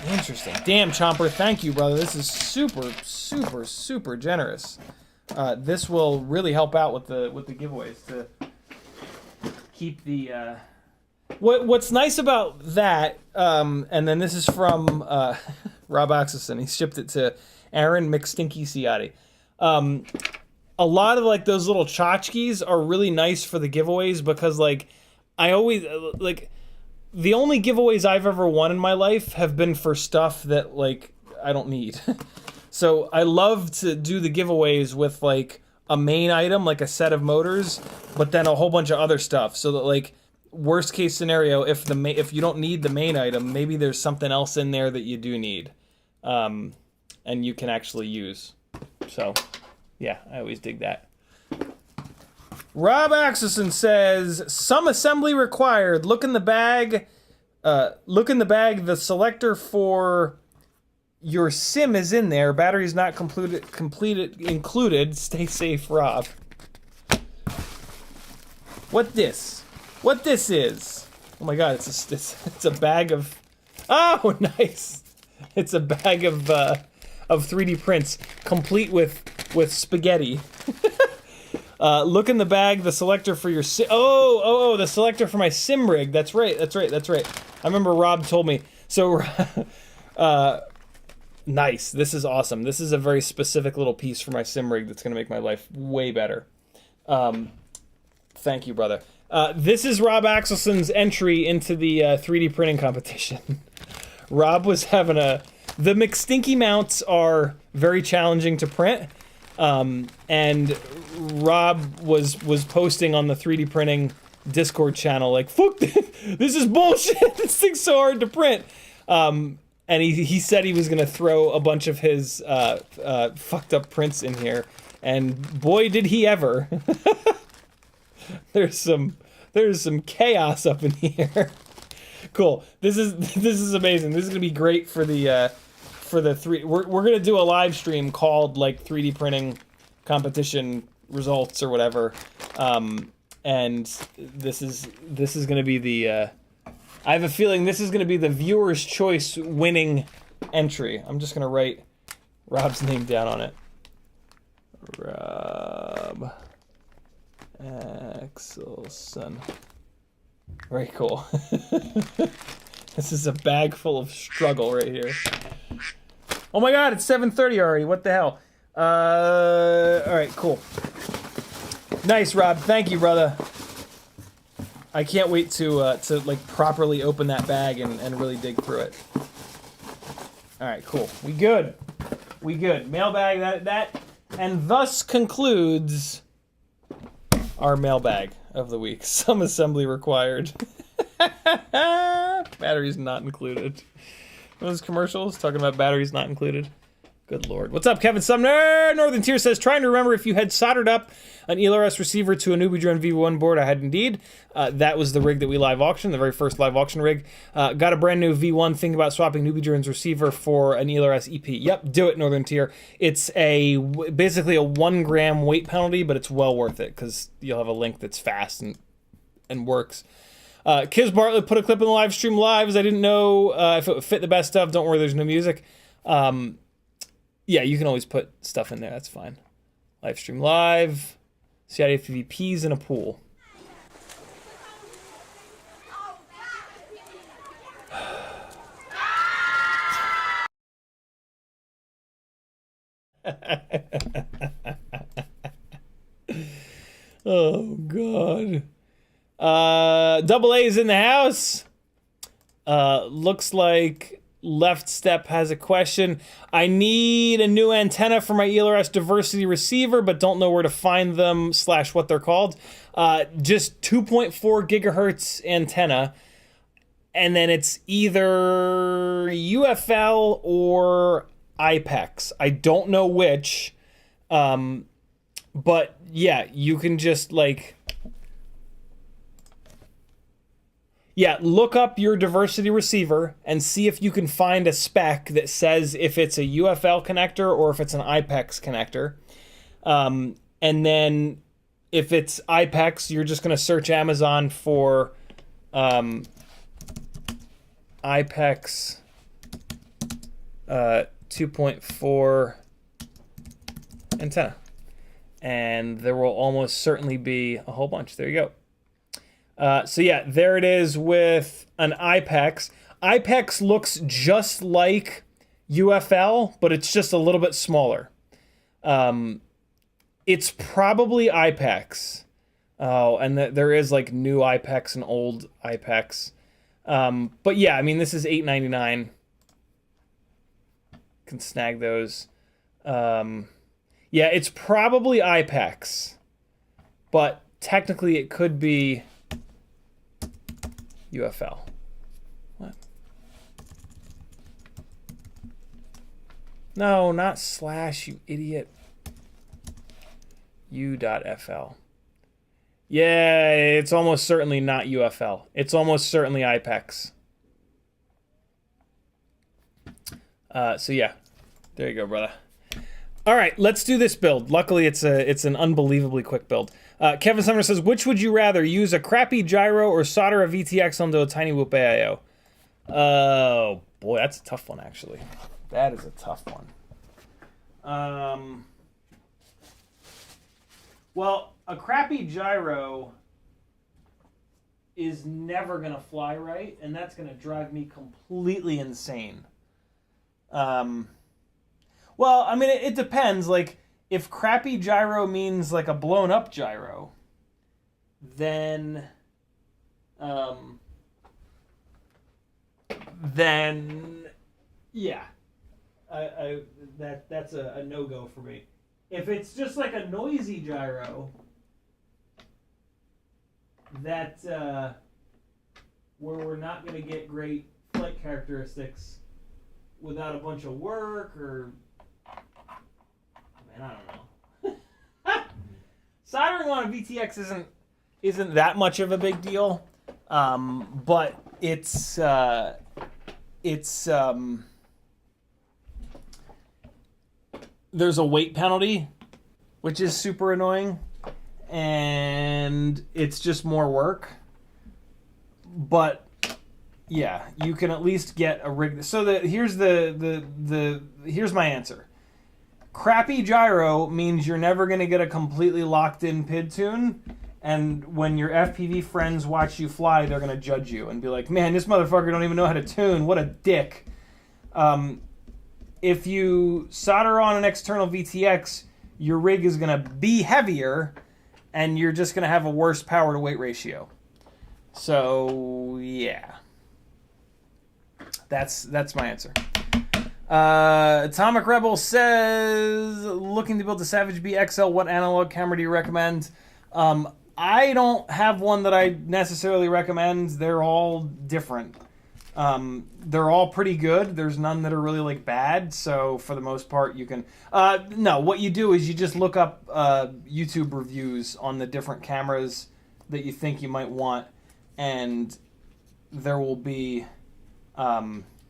Interesting. Damn, Chomper, thank you, brother. This is super generous. This will really help out with the giveaways to keep the. What's nice about that, and then this is from Rob Axelson. He shipped it to Aaron McStinky Ciotti. A lot of like those little tchotchkes are really nice for the giveaways because like I always like the only giveaways I've ever won in my life have been for stuff that like I don't need. So I love to do the giveaways with like a main item, like a set of motors, but then a whole bunch of other stuff. So that like worst case scenario, if you don't need the main item, maybe there's something else in there that you do need, and you can actually use. So. Yeah, I always dig that. Rob Axelson says, some assembly required. Look in the bag. The selector for your sim is in there. Battery's not included. Stay safe, Rob. What this is? Oh my God, it's a bag of. Oh, nice. It's a bag of 3D prints, complete with spaghetti. Look in the bag, the selector for your the selector for my sim rig. That's right. I remember Rob told me. So, nice. This is awesome. This is a very specific little piece for my sim rig that's going to make my life way better. Thank you, brother. This is Rob Axelson's entry into the 3D printing competition. Rob was having the McStinky mounts are very challenging to print. And Rob was posting on the 3D printing Discord channel like, fuck this is bullshit. This thing's so hard to print. And he said he was gonna throw a bunch of his fucked up prints in here, and boy did he ever. There's some chaos up in here. Cool. This is amazing. This is gonna be great for the we're gonna do a live stream called like 3D printing competition results or whatever, and this is gonna be the I have a feeling this is gonna be the viewer's choice winning entry. I'm just gonna write Rob's name down on it. Rob Axelson. Very cool. This is a bag full of struggle right here. Oh my God, it's 7:30 already. What the hell? All right, cool. Nice, Rob. Thank you, brother. I can't wait to like properly open that bag and really dig through it. All right, cool. We good. Mailbag that and thus concludes our mailbag of the week. Some assembly required. Batteries not included. Those commercials talking about batteries not included. Good Lord. What's up, Kevin Sumner? Northern Tier says, trying to remember if you had soldered up an ELRS receiver to a NeBeeDrone V1 board. I had indeed. That was the rig that we live auctioned, the very first live auction rig. Got a brand new V1, thinking about swapping NeBeeDrone's receiver for an ELRS EP. Yep, do it, Northern Tier. It's basically a 1 gram weight penalty, but it's well worth it because you'll have a link that's fast and works. Kiz Bartlett put a clip in the live stream lives. I didn't know if it would fit the best stuff. Don't worry, there's no music. Yeah, you can always put stuff in there. That's fine. Live stream live. CiottiFPV peas in a pool. Oh, God. Double A's in the house. Looks like Left Step has a question. I need a new antenna for my ELRS diversity receiver, but don't know where to find them / what they're called. Just 2.4 gigahertz antenna, and then it's either UFL or IPEX. I don't know which, but yeah, you can just look up your diversity receiver and see if you can find a spec that says if it's a UFL connector or if it's an IPEX connector. And then if it's IPEX, you're just going to search Amazon for IPEX 2.4 antenna. And there will almost certainly be a whole bunch. There you go. So yeah, there it is with an IPEX. IPEX looks just like UFL, but it's just a little bit smaller. It's probably IPEX. Oh, and there is new IPEX and old IPEX. But yeah, I mean, this is $8.99. Can snag those. Yeah, it's probably IPEX, but technically it could be UFL. What? No, not / you idiot. U.FL. Yeah, it's almost certainly not UFL. It's almost certainly IPEX. So yeah, there you go, brother. All right, let's do this build. Luckily, it's an unbelievably quick build. Kevin Sumner says, which would you rather, use a crappy gyro or solder a VTX onto a Tiny Whoop AIO? Oh, boy, that's a tough one, actually. That is a tough one. Well, a crappy gyro is never going to fly right, and that's going to drive me completely insane. Well, I mean, it depends. If crappy gyro means a blown up gyro, then yeah, that's a no-go for me. If it's just a noisy gyro that where we're not going to get great flight characteristics without a bunch of work or I don't know. Soldering on a VTX isn't that much of a big deal, but it's there's a weight penalty, which is super annoying, and it's just more work. But yeah, you can at least get a rig. So here's here's my answer. Crappy gyro means you're never going to get a completely locked-in PID tune, and when your FPV friends watch you fly, they're going to judge you and be like, man, this motherfucker don't even know how to tune. What a dick. If you solder on an external VTX, your rig is going to be heavier, and you're just going to have a worse power-to-weight ratio. So, yeah. That's my answer. Atomic Rebel says, looking to build a Savage Bee XL, what analog camera do you recommend? I don't have one that I necessarily recommend. They're all different. They're all pretty good. There's none that are really like bad. So for the most part, you can. No, what you do is you just look up YouTube reviews on the different cameras that you think you might want, and there will be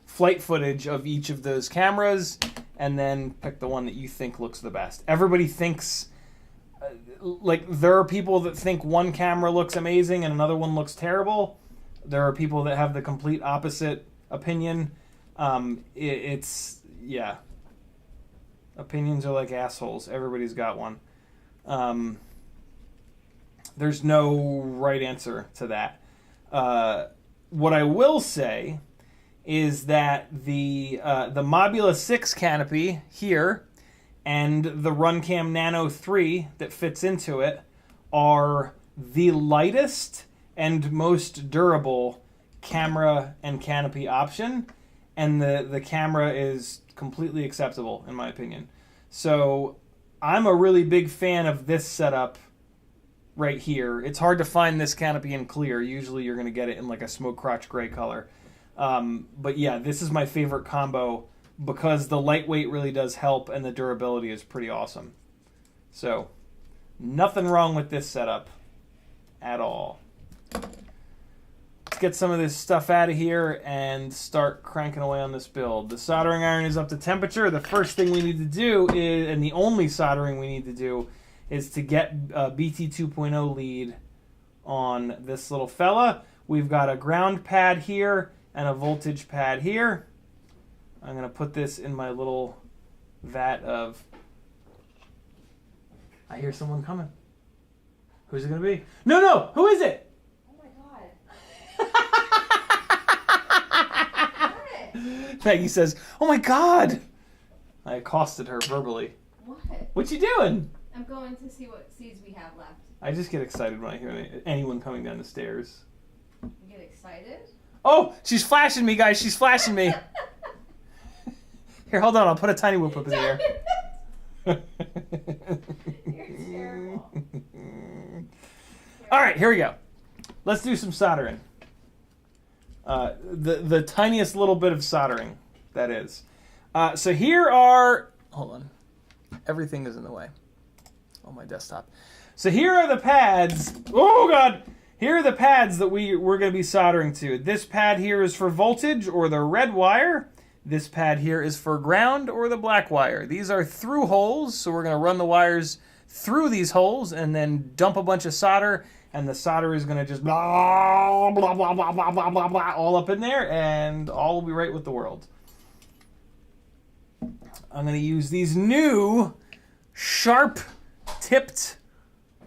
flight footage of each of those cameras, and then pick the one that you think looks the best. Everybody thinks. Like, there are people that think one camera looks amazing and another one looks terrible. There are people that have the complete opposite opinion. Yeah. Opinions are like assholes. Everybody's got one. There's no right answer to that. What I will say is that the Mobula 6 canopy here and the RunCam Nano 3 that fits into it are the lightest and most durable camera and canopy option, and the camera is completely acceptable in my opinion. So I'm a really big fan of this setup right here. It's hard to find this canopy in clear. Usually you're going to get it in like a smoke crotch gray color. But yeah, this is my favorite combo because the lightweight really does help and the durability is pretty awesome. So nothing wrong with this setup at all. Let's get some of this stuff out of here and start cranking away on this build. The soldering iron is up to temperature. The first thing we need to do is, and the only soldering we need to do, is to get a BT 2.0 lead on this little fella. We've got a ground pad here and a voltage pad here. I'm going to put this in my little vat of... I hear someone coming. Who's it going to be? No! Who is it? Maggie says, "Oh my God!" I accosted her verbally. What? What you doing? I'm going to see what seeds we have left. I just get excited when I hear anyone coming down the stairs. You get excited? Oh, she's flashing me, guys. She's flashing me. Here, hold on. I'll put a tiny whoop up in the air. You're terrible. All right, here we go. Let's do some soldering. The tiniest little bit of soldering, that is. So here are... Hold on. Everything is in the way on my desktop. So here are the pads. Oh, God. Here are the pads that we're going to be soldering to. This pad here is for voltage or the red wire. This pad here is for ground or the black wire. These are through holes, so we're going to run the wires through these holes and then dump a bunch of solder, and the solder is going to just blah, blah, blah, blah, blah, blah, blah, blah, all up in there, and all will be right with the world. I'm going to use these new sharp-tipped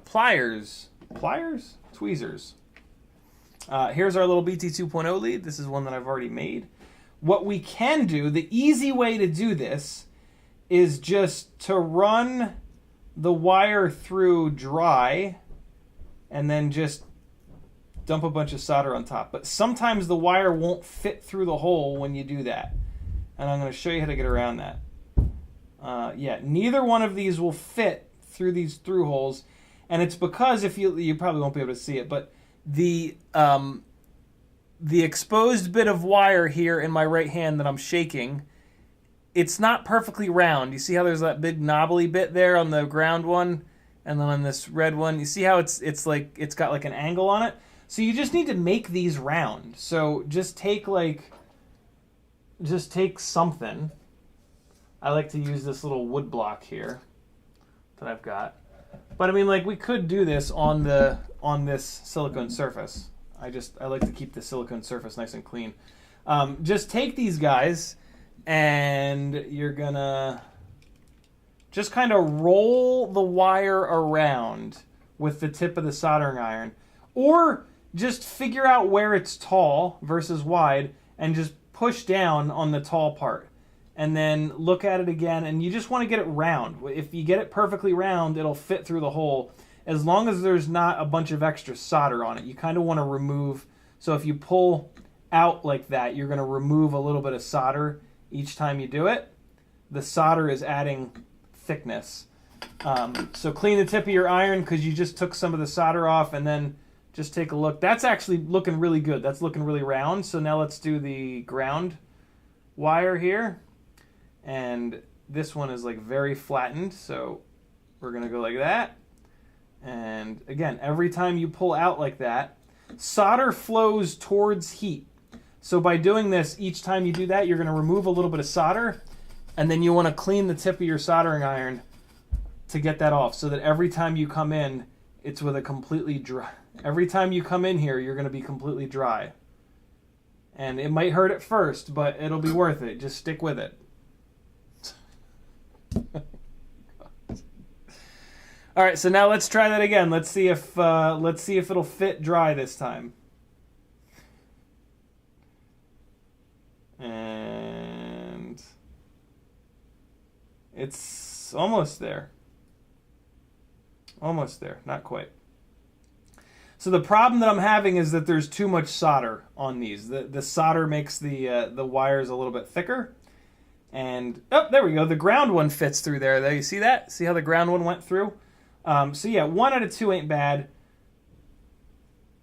pliers. Pliers? Tweezers. Here's our little BT 2.0 lead. This is one that I've already made. What we can do, the easy way to do this, is just to run the wire through dry and then just dump a bunch of solder on top. But sometimes the wire won't fit through the hole when you do that. And I'm going to show you how to get around that. Yeah, neither one of these will fit through these through holes. And it's because, if you probably won't be able to see it, but the exposed bit of wire here in my right hand that I'm shaking, it's not perfectly round. You see how there's that big knobbly bit there on the ground one, and then on this red one, you see how it's got like an angle on it? So you just need to make these round. So just take something. I like to use this little wood block here that I've got. But I mean, like, we could do this on this silicone surface. I like to keep the silicone surface nice and clean. Just take these guys, and you're gonna just kind of roll the wire around with the tip of the soldering iron, or just figure out where it's tall versus wide and just push down on the tall part. And then look at it again, and you just want to get it round. If you get it perfectly round, it'll fit through the hole, as long as there's not a bunch of extra solder on it. You kind of want to remove, so if you pull out like that, you're going to remove a little bit of solder each time you do it. The solder is adding thickness. So clean the tip of your iron, because you just took some of the solder off, and then just take a look. That's actually looking really good. That's looking really round. So now let's do the ground wire here. And this one is like very flattened. So we're going to go like that. And again, every time you pull out like that, solder flows towards heat. So by doing this, each time you do that, you're going to remove a little bit of solder. And then you want to clean the tip of your soldering iron to get that off, so that every time you come in, it's with a completely dry. Every time you come in here, you're going to be completely dry. And it might hurt at first, but it'll be worth it. Just stick with it. All right, so now let's try that again. Let's see if it'll fit dry this time. And it's almost there. Almost there, not quite. So the problem that I'm having is that there's too much solder on these. The solder makes the wires a little bit thicker. And, oh, there we go. The ground one fits through there. There, you see that? See how the ground one went through? So yeah, 1 out of 2 ain't bad.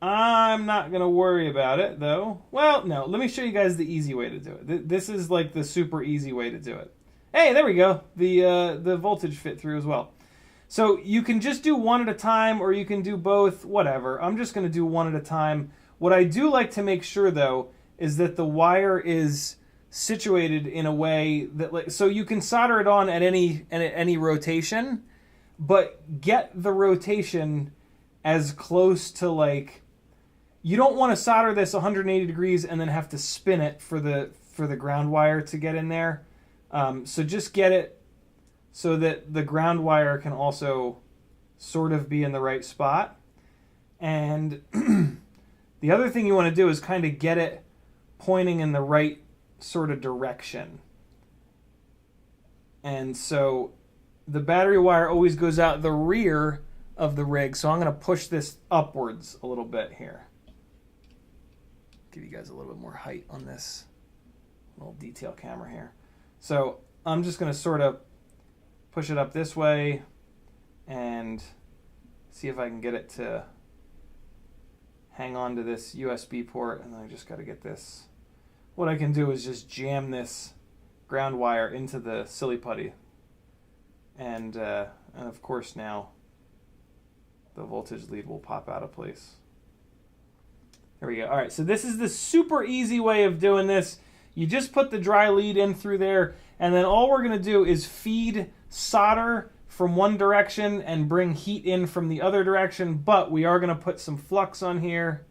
I'm not going to worry about it, though. Well, no, let me show you guys the easy way to do it. This is like the super easy way to do it. Hey, there we go. The voltage fit through as well. So you can just do 1 at a time, or you can do both, whatever. I'm just going to do 1 at a time. What I do like to make sure, though, is that the wire is situated in a way that, like, so you can solder it on at any rotation, but get the rotation as close to, like, you don't want to solder this 180 degrees and then have to spin it for the ground wire to get in there. So just get it so that the ground wire can also sort of be in the right spot. And the other thing you want to do is kind of get it pointing in the right sort of direction. And so the battery wire always goes out the rear of the rig, so I'm going to push this upwards a little bit here. Give you guys a little bit more height on this little detail camera here. So I'm just going to sort of push it up this way and see if I can get it to hang on to this USB port, and then I just got to get this. What I can do is just jam this ground wire into the silly putty, and of course now the voltage lead will pop out of place. There we go. All right, so this is the super easy way of doing this. You just put the dry lead in through there, and then all we're going to do is feed solder from one direction and bring heat in from the other direction, but we are going to put some flux on here.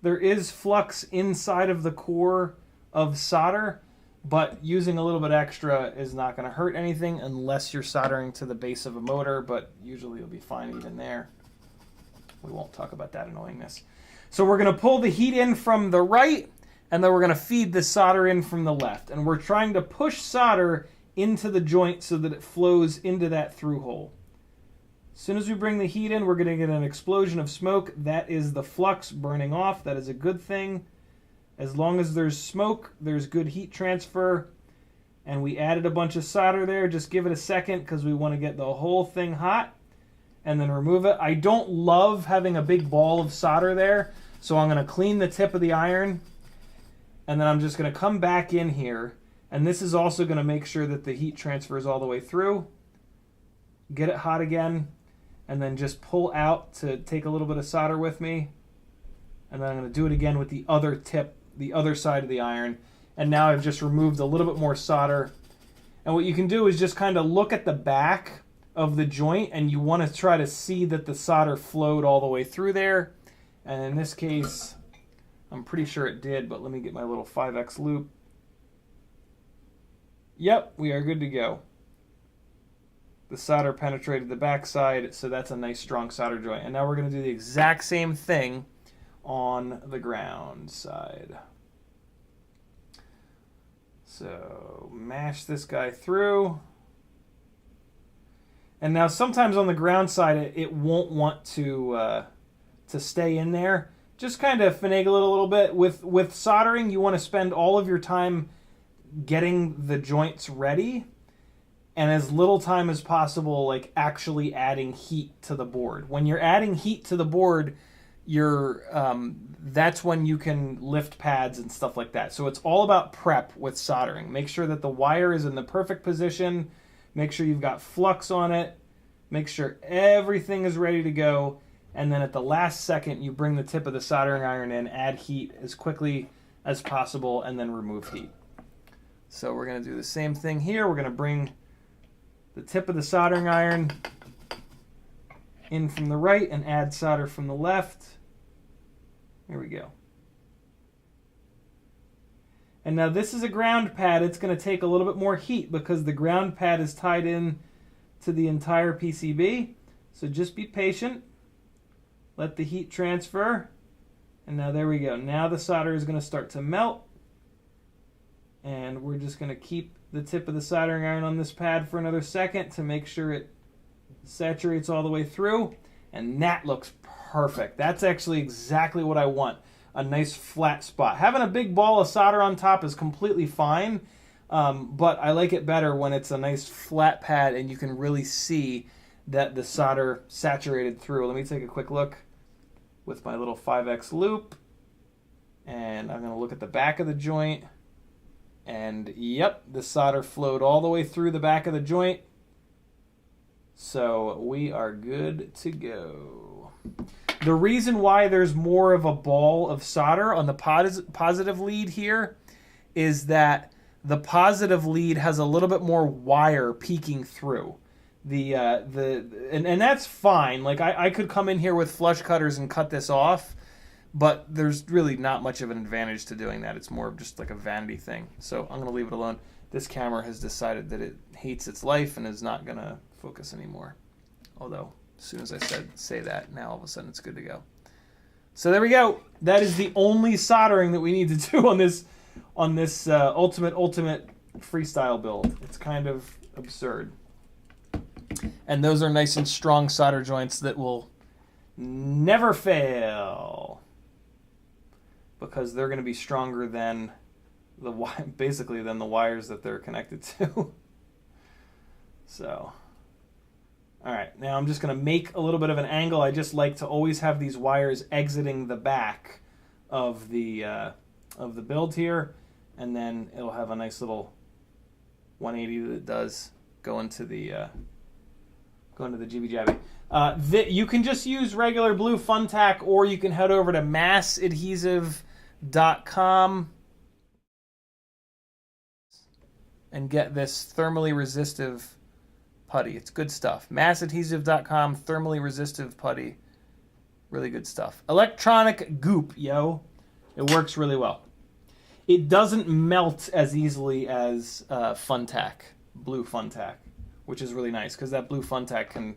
There is flux inside of the core of solder, but using a little bit extra is not going to hurt anything unless you're soldering to the base of a motor, but usually you'll be fine even there. We won't talk about that annoyingness. So we're going to pull the heat in from the right, and then we're going to feed the solder in from the left. And we're trying to push solder into the joint so that it flows into that through hole. As soon as we bring the heat in, we're going to get an explosion of smoke. That is the flux burning off. That is a good thing. As long as there's smoke, there's good heat transfer. And we added a bunch of solder there. Just give it a second because we want to get the whole thing hot and then remove it. I don't love having a big ball of solder there, so I'm going to clean the tip of the iron, and then I'm just going to come back in here, and this is also going to make sure that the heat transfers all the way through. Get it hot again, and then just pull out to take a little bit of solder with me, and then I'm going to do it again with the other tip, the other side of the iron, and now I've just removed a little bit more solder. And what you can do is just kind of look at the back of the joint, and you want to try to see that the solder flowed all the way through there. And in this case, I'm pretty sure it did, but let me get my little 5X loop. Yep, we are good to go. The solder penetrated the backside, so that's a nice strong solder joint. And now we're going to do the exact same thing on the ground side. So mash this guy through. And now sometimes on the ground side, it won't want to stay in there. Just kind of finagle it a little bit. With soldering, you want to spend all of your time getting the joints ready. and as little time as possible, like actually adding heat to the board. When you're adding heat to the board, that's when you can lift pads and stuff like that. So it's all about prep with soldering. Make sure that the wire is in the perfect position. Make sure you've got flux on it. Make sure everything is ready to go. And then at the last second, you bring the tip of the soldering iron in, add heat as quickly as possible, and then remove heat. So we're going to do the same thing here. We're going to bring the tip of the soldering iron in from the right and add solder from the left. Here we go. And now this is a ground pad. It's going to take a little bit more heat because the ground pad is tied in to the entire PCB. So just be patient. Let the heat transfer. And now there we go. Now the solder is going to start to melt. And we're just going to keep the tip of the soldering iron on this pad for another second to make sure it saturates all the way through. And that looks perfect. That's actually exactly what I want. A nice flat spot. Having a big ball of solder on top is completely fine, but I like it better when it's a nice flat pad and you can really see that the solder saturated through. Let me take a quick look with my little 5X loop, and I'm going to look at the back of the joint, and yep, the solder flowed all the way through the back of the joint. So we are good to go. The reason why there's more of a ball of solder on the positive lead here is that the positive lead has a little bit more wire peeking through. And that's fine. Like I could come in here with flush cutters and cut this off, but there's really not much of an advantage to doing that. It's more of just like a vanity thing. So I'm going to leave it alone. This camera has decided that it hates its life and is not going to focus anymore. Although, as soon as I say that, now all of a sudden it's good to go. So there we go. That is the only soldering that we need to do on this ultimate freestyle build. It's kind of absurd. And those are nice and strong solder joints that will never fail because they're going to be stronger than basically than the wires that they're connected to. So, all right, now I'm just going to make a little bit of an angle. I just like to always have these wires exiting the back of the build here, and then it'll have a nice little 180 that it does go into the jibby jabby. You can just use regular blue fun tack, or you can head over to massadhesive.com and get this thermally resistive putty. It's good stuff. Massadhesive.com, thermally resistive putty. Really good stuff. Electronic goop, yo. It works really well. It doesn't melt as easily as fun tack, blue fun tack, which is really nice because that blue fun tack can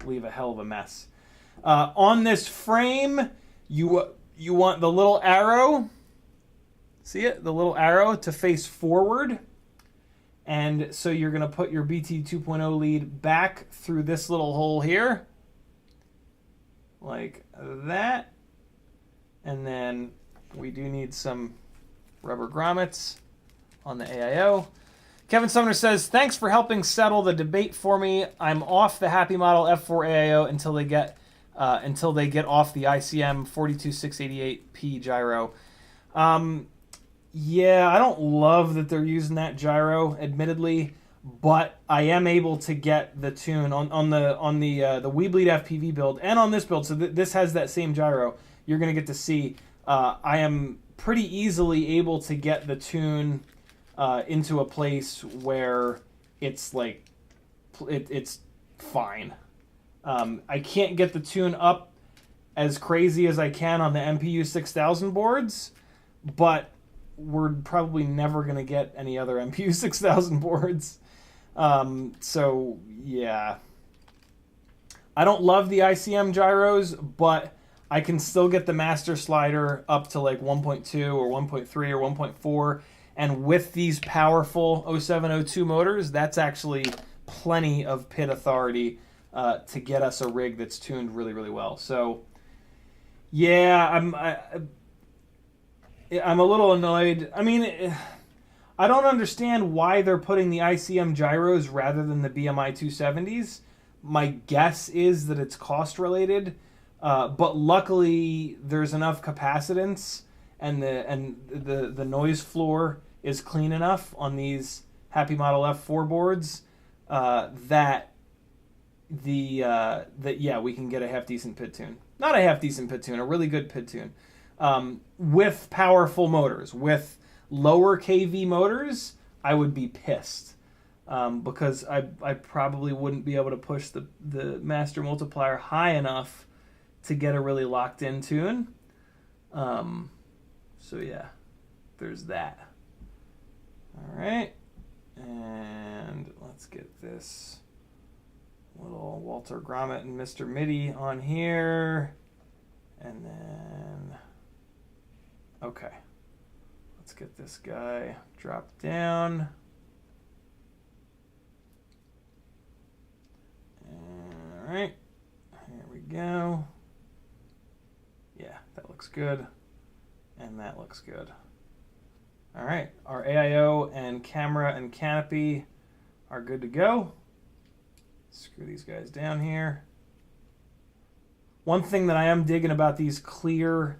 leave a hell of a mess. On this frame, you want the little arrow. See it? The little arrow to face forward. And so you're going to put your BT 2.0 lead back through this little hole here. Like that. And then we do need some rubber grommets on the AIO. Kevin Sumner says, thanks for helping settle the debate for me. I'm off the Happy Model F4 AIO until they get off the ICM 42688P gyro. Yeah, I don't love that they're using that gyro, admittedly, but I am able to get the tune on the Weebleed FPV build and on this build. So this has that same gyro. You're going to get to see. I am pretty easily able to get the tune into a place where it's like it's fine. I can't get the tune up as crazy as I can on the MPU 6000 boards, but we're probably never going to get any other MPU 6000 boards. So, yeah. I don't love the ICM gyros, but I can still get the master slider up to like 1.2 or 1.3 or 1.4. And with these powerful 0702 motors, that's actually plenty of pit authority to get us a rig that's tuned really, really well. So, yeah, I'm a little annoyed. I mean, I don't understand why they're putting the ICM gyros rather than the BMI 270s. My guess is that it's cost related, but luckily there's enough capacitance and the noise floor is clean enough on these Happy Model F4 boards that yeah, we can get a half decent pit tune. Not a half decent pit tune, a really good pit tune. With powerful motors, with lower kV motors, I would be pissed because I probably wouldn't be able to push the master multiplier high enough to get a really locked in tune. So yeah, there's that. All right, and let's get this little Walter Gromit and Mr. MIDI on here, and then okay. Let's get this guy dropped down. All right, here we go. Yeah, that looks good. And that looks good. All right, our AIO and camera and canopy are good to go. Screw these guys down here. One thing that I am digging about these clear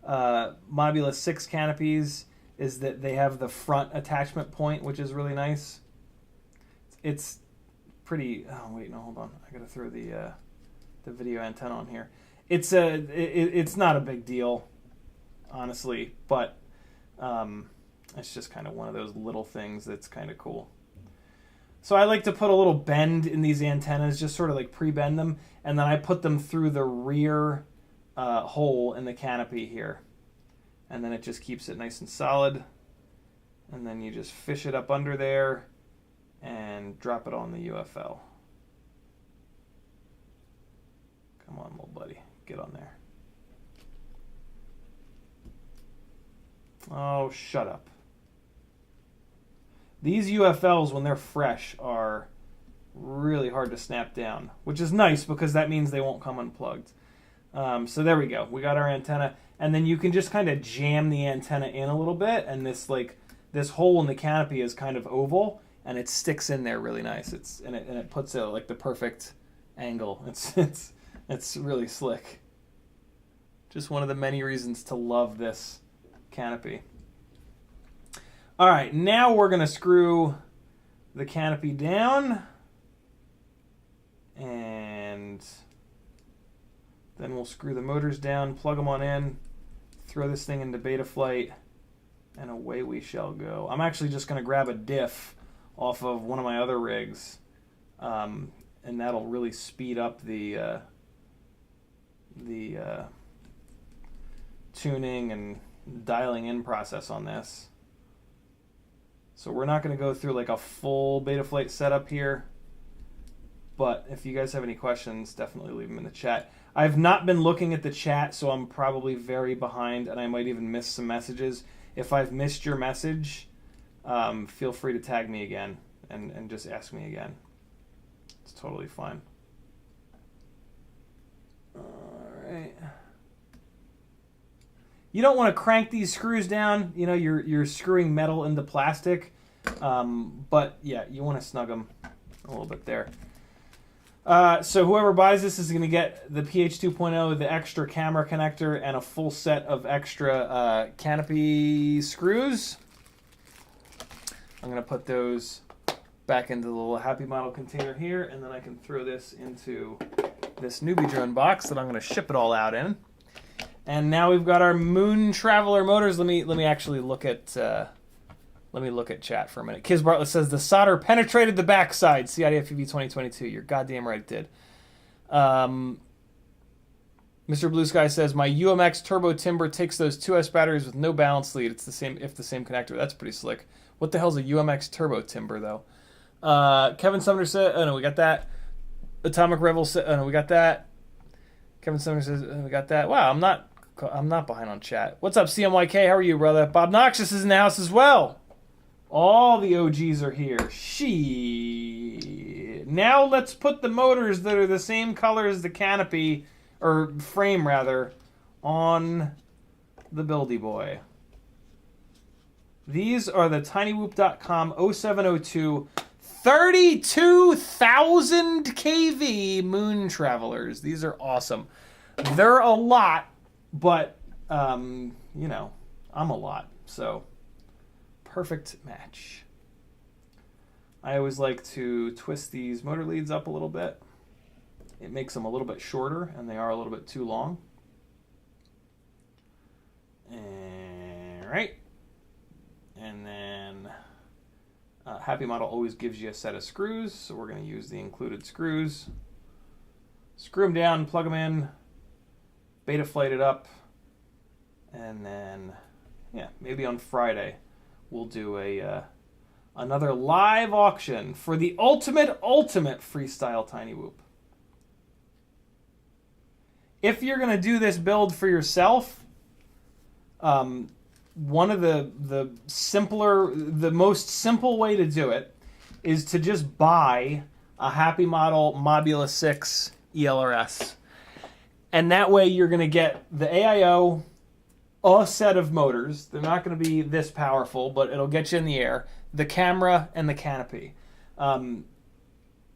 Mobula 6 canopies is that they have the front attachment point, which is really nice. It's pretty. Oh wait, no, hold on. I gotta throw the video antenna on here. It's not a big deal, honestly, but it's just kind of one of those little things that's kind of cool. So I like to put a little bend in these antennas, just sort of like pre-bend them, and then I put them through the rear hole in the canopy here. And then it just keeps it nice and solid. And then you just fish it up under there and drop it on the UFL. Come on, little buddy. Get on there. Oh, shut up. These UFLs, when they're fresh, are really hard to snap down, which is nice because that means they won't come unplugged. So there we go. We got our antenna. And then you can just kind of jam the antenna in a little bit, and this hole in the canopy is kind of oval, and it sticks in there really nice. And it puts it like the perfect angle. It's really slick. Just one of the many reasons to love this canopy. All right, now we're gonna screw the canopy down, and then we'll screw the motors down, plug them on in, throw this thing into Betaflight, and away we shall go. I'm actually just going to grab a diff off of one of my other rigs, and that'll really speed up the tuning and dialing in process on this. So we're not going to go through like a full Betaflight setup here, but if you guys have any questions, definitely leave them in the chat. I've not been looking at the chat, so I'm probably very behind, and I might even miss some messages. If I've missed your message, feel free to tag me again and just ask me again. It's totally fine. All right. You don't want to crank these screws down. You know, you're screwing metal into plastic, but yeah, you want to snug them a little bit there. So whoever buys this is going to get the PH 2.0, the extra camera connector, and a full set of extra canopy screws. I'm going to put those back into the little Happy Model container here, and then I can throw this into this NeBeeDrone box that I'm going to ship it all out in. And now we've got our Moon Traveler motors. Let me actually look at chat for a minute. Kiz Bartlett says the solder penetrated the backside. CiottiFPV 2022. You're goddamn right it did. Mr. Blue Sky says my UMX Turbo Timber takes those 2S batteries with no balance lead. It's the same connector. That's pretty slick. What the hell's a UMX Turbo Timber though? Kevin Sumner said, oh no, we got that. Atomic Revel said, oh no, we got that. Kevin Sumner says, oh, we got that. Wow, I'm not behind on chat. What's up, CMYK? How are you, brother? Bob Noxious is in the house as well. All the OGs are here. Now let's put the motors that are the same color as the canopy, or frame rather, on the Buildy Boy. These are the tinywhoop.com 0702 32,000 kV Moon Travelers. These are awesome. They're a lot, but, you know, I'm a lot, so perfect match. I always like to twist these motor leads up a little bit. It makes them a little bit shorter, and they are a little bit too long. All right. And then Happy Model always gives you a set of screws, so we're going to use the included screws. Screw them down, plug them in, Betaflight it up, and then, yeah, maybe on Friday we'll do another live auction for the ultimate Freestyle Tiny Whoop. If you're going to do this build for yourself, one of the most simple way to do it is to just buy a Happy Model Mobula 6 ELRS. And that way you're going to get the AIO, a set of motors. They're not going to be this powerful, but it'll get you in the air. The camera and the canopy.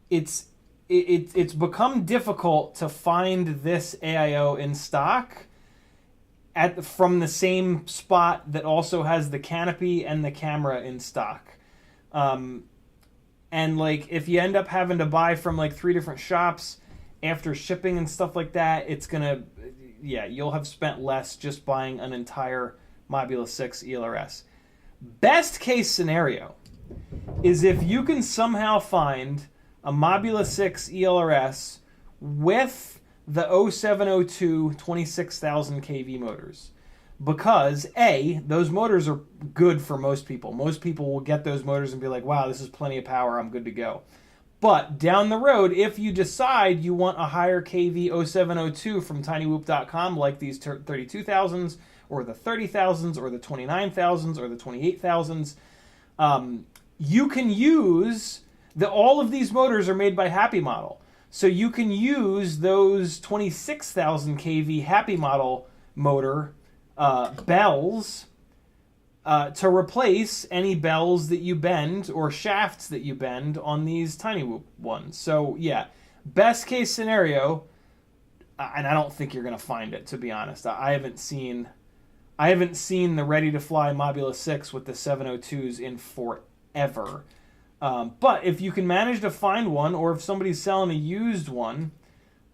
It's become difficult to find this AIO in stock from the same spot that also has the canopy and the camera in stock. And like if you end up having to buy from like 3 different shops after shipping and stuff like that, it's gonna, yeah, you'll have spent less just buying an entire Mobula 6 ELRS. Best case scenario is if you can somehow find a Mobula 6 ELRS with the 0702 26,000 kV motors. Because, A, those motors are good for most people. Most people will get those motors and be like, wow, this is plenty of power, I'm good to go. But down the road, if you decide you want a higher kV 0702 from tinywhoop.com, like these 32,000s, or the 30,000s, or the 29,000s, or the 28,000s, you can use, all of these motors are made by Happy Model. So you can use those 26,000 kV Happy Model motor bells to replace any bells that you bend or shafts that you bend on these Tiny Whoop ones. So yeah, best case scenario, and I don't think you're going to find it, to be honest. I haven't seen the ready to fly Mobula 6 with the 702s in forever. But if you can manage to find one, or if somebody's selling a used one,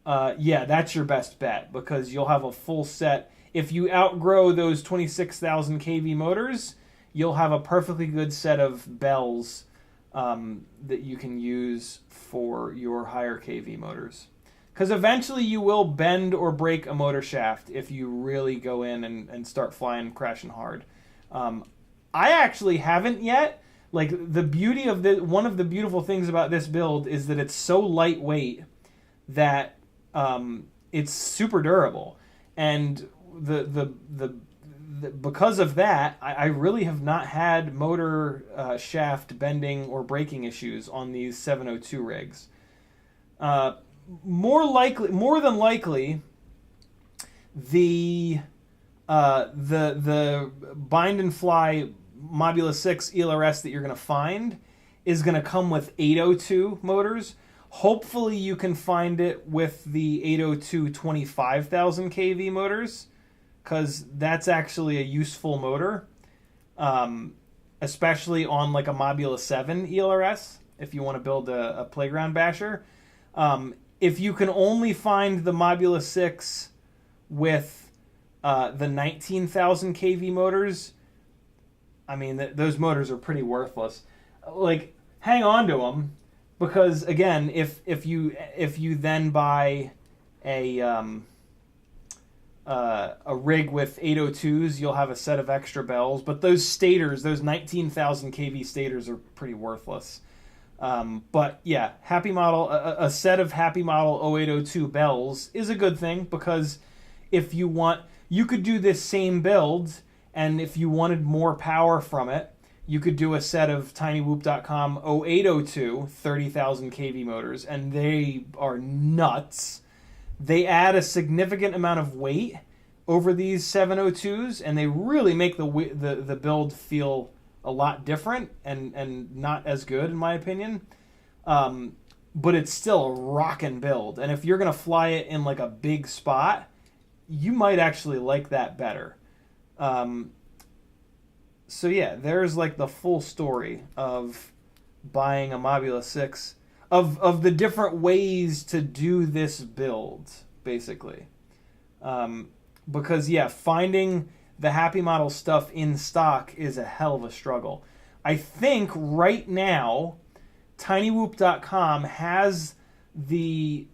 yeah, that's your best bet, because you'll have a full set. If you outgrow those 26,000 kV motors, you'll have a perfectly good set of bells that you can use for your higher kV motors. Because eventually you will bend or break a motor shaft if you really go in and start flying crashing hard. I actually haven't yet. Like, the beauty of one of the beautiful things about this build is that it's so lightweight that it's super durable, and because of that, I really have not had motor shaft bending or breaking issues on these 702 rigs. More than likely, the bind and fly Mobula 6 ELRS that you're going to find is going to come with 802 motors. Hopefully you can find it with the 802 25,000 kV motors, because that's actually a useful motor, especially on like a Mobula 7 ELRS if you want to build a playground basher. If you can only find the Mobula 6 with the 19,000 kV motors, I mean, those motors are pretty worthless. Like, hang on to them, because again, if you then buy a rig with 802s, you'll have a set of extra bells. But those stators, those 19,000 kV stators, are pretty worthless. But yeah, Happy Model, a set of Happy Model 0802 bells is a good thing, because if you want, you could do this same build. And if you wanted more power from it, you could do a set of tinywhoop.com 0802 30,000 kV motors, and they are nuts. They add a significant amount of weight over these 702s, and they really make the build feel a lot different and not as good in my opinion. But it's still a rockin' build. And if you're going to fly it in like a big spot, you might actually like that better. So yeah, there's like the full story of buying a Mobula 6, of the different ways to do this build, basically. Because yeah, finding the Happy Model stuff in stock is a hell of a struggle. I think right now, tinywhoop.com has the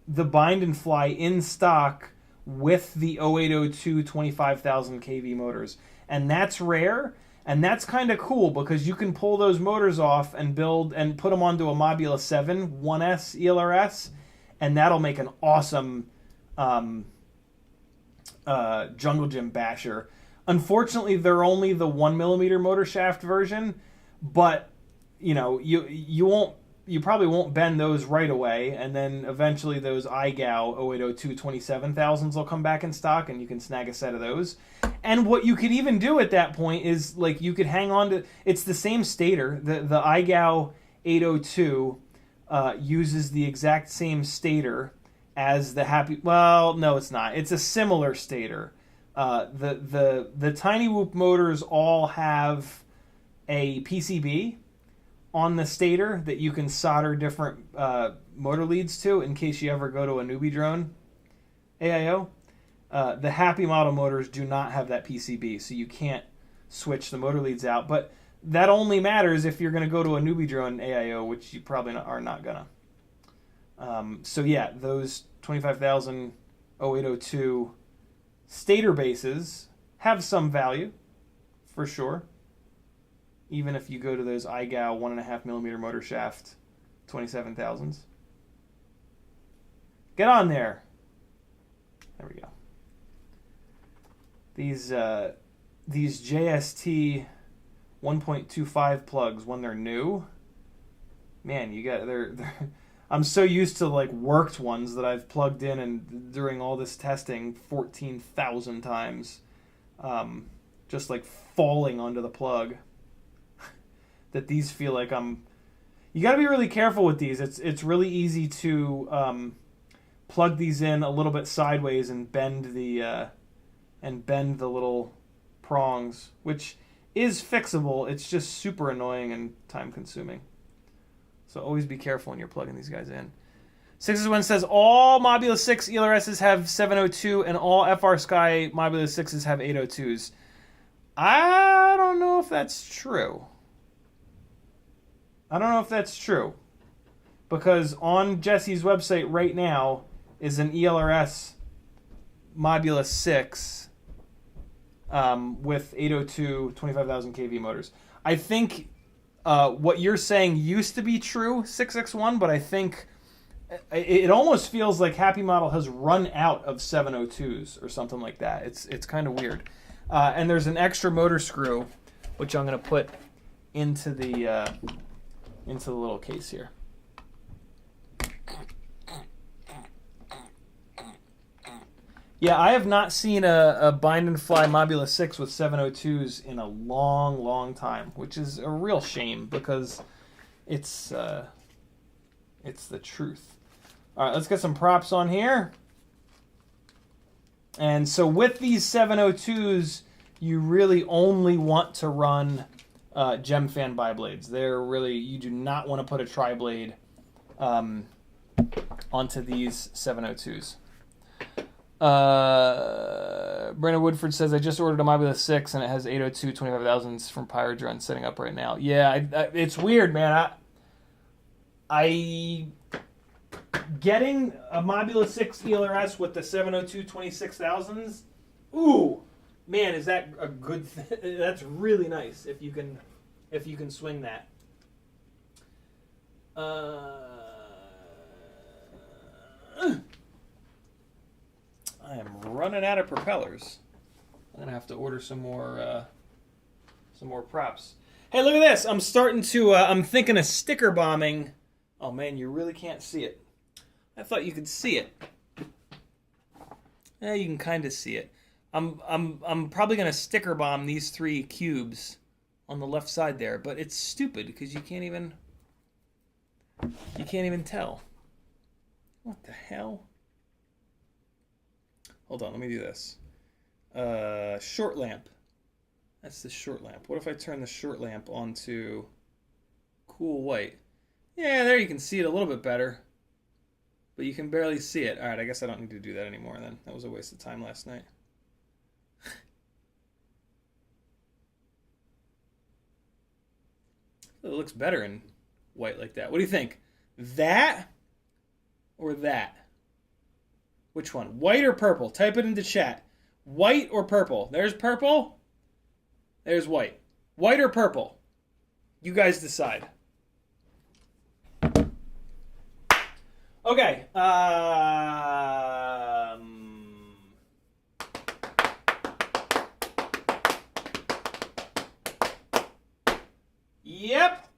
bind and fly in stock with the 0802 25,000 kV motors. And that's rare, and that's kind of cool because you can pull those motors off and build and put them onto a Mobula 7 1S ELRS, and that'll make an awesome jungle gym basher. Unfortunately, they're only the 1mm motor shaft version, but you know, you probably won't bend those right away, and then eventually those iGao 0802 27,000s will come back in stock, and you can snag a set of those. And what you could even do at that point is, like, you could hang on to, it's the same stator. The iGao 802 uses the exact same stator as the Happy, well, no, it's not. It's a similar stator. The Tiny Whoop motors all have a PCB on the stator that you can solder different motor leads to in case you ever go to a NeBeeDrone AIO. The Happy Model motors do not have that PCB, so you can't switch the motor leads out. But that only matters if you're going to go to a NeBeeDrone AIO, which you probably are not going to. So yeah, those 25,000 0802 stator bases have some value, for sure. Even if you go to those iGao 1.5mm motor shaft 27,000s. Get on there. There we go. These JST 1.25 plugs, when they're new, man, they're I'm so used to like worked ones that I've plugged in and during all this testing 14,000 times, just like falling onto the plug. That these feel like you got to be really careful with these. It's really easy to plug these in a little bit sideways and bend the little prongs, which is fixable. It's just super annoying and time consuming. So always be careful when you're plugging these guys in. 6-1 says all Mobula 6 ELRSs have 702 and all Frsky Mobula 6s have 802s. I don't know if that's true. Because on Jesse's website right now is an ELRS Mobula 6 with 802 25,000 kV motors. I think what you're saying used to be true, 6X1, but I think it almost feels like Happy Model has run out of 702s or something like that. It's kind of weird. And there's an extra motor screw, which I'm going to put into the little case here. Yeah, I have not seen a bind and fly Mobula 6 with 702s in a long, long time, which is a real shame because it's the truth. All right, let's get some props on here. And so with these 702s, you really only want to run Gemfan biblades. They're really, you do not want to put a tri-blade onto these 702s. Brandon Woodford says, I just ordered a Mobula 6 and it has 802 25,000s from Pyrodrone setting up right now. Yeah, it's weird, man. I getting a Mobula 6 ELRS with the 702 26,000s. Ooh, man, is that a good thing? That's really nice if you can swing that. I am running out of propellers. I'm gonna have to order some more props. Hey, look at this! I'm starting to. I'm thinking of sticker bombing. Oh man, you really can't see it. I thought you could see it. Yeah, you can kind of see it. I'm probably gonna sticker bomb these 3 cubes on the left side there, but it's stupid because you can't even tell. What the hell? Hold on, let me do this. Short lamp. That's the short lamp. What if I turn the short lamp onto cool white? Yeah, there you can see it a little bit better. But you can barely see it. Alright, I guess I don't need to do that anymore then. That was a waste of time last night. It looks better in white like that. What do you think? That or that? Which one? White or purple? Type it into chat. White or purple? There's purple. There's white. White or purple? You guys decide. Okay. Yep.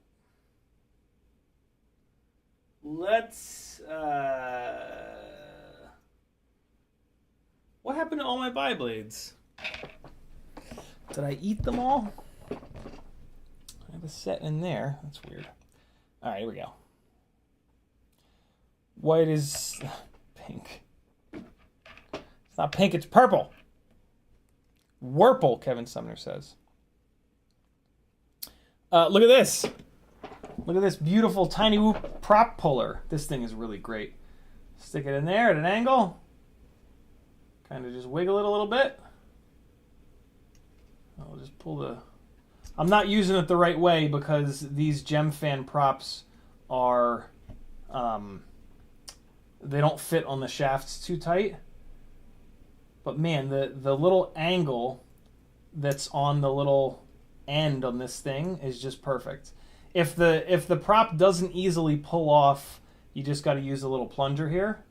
Let's. What happened to all my bi-blades? Did I eat them all? I have a set in there. That's weird. All right, here we go. White is pink. It's not pink, it's purple. Wurple, Kevin Sumner says. Look at this. Look at this beautiful Tiny Whoop prop puller. This thing is really great. Stick it in there at an angle. Kind of just wiggle it a little bit. I'll just pull the... I'm not using it the right way because these gem fan props are... they don't fit on the shafts too tight. But man, the little angle that's on the little end on this thing is just perfect. If the prop doesn't easily pull off, you just got to use a little plunger here.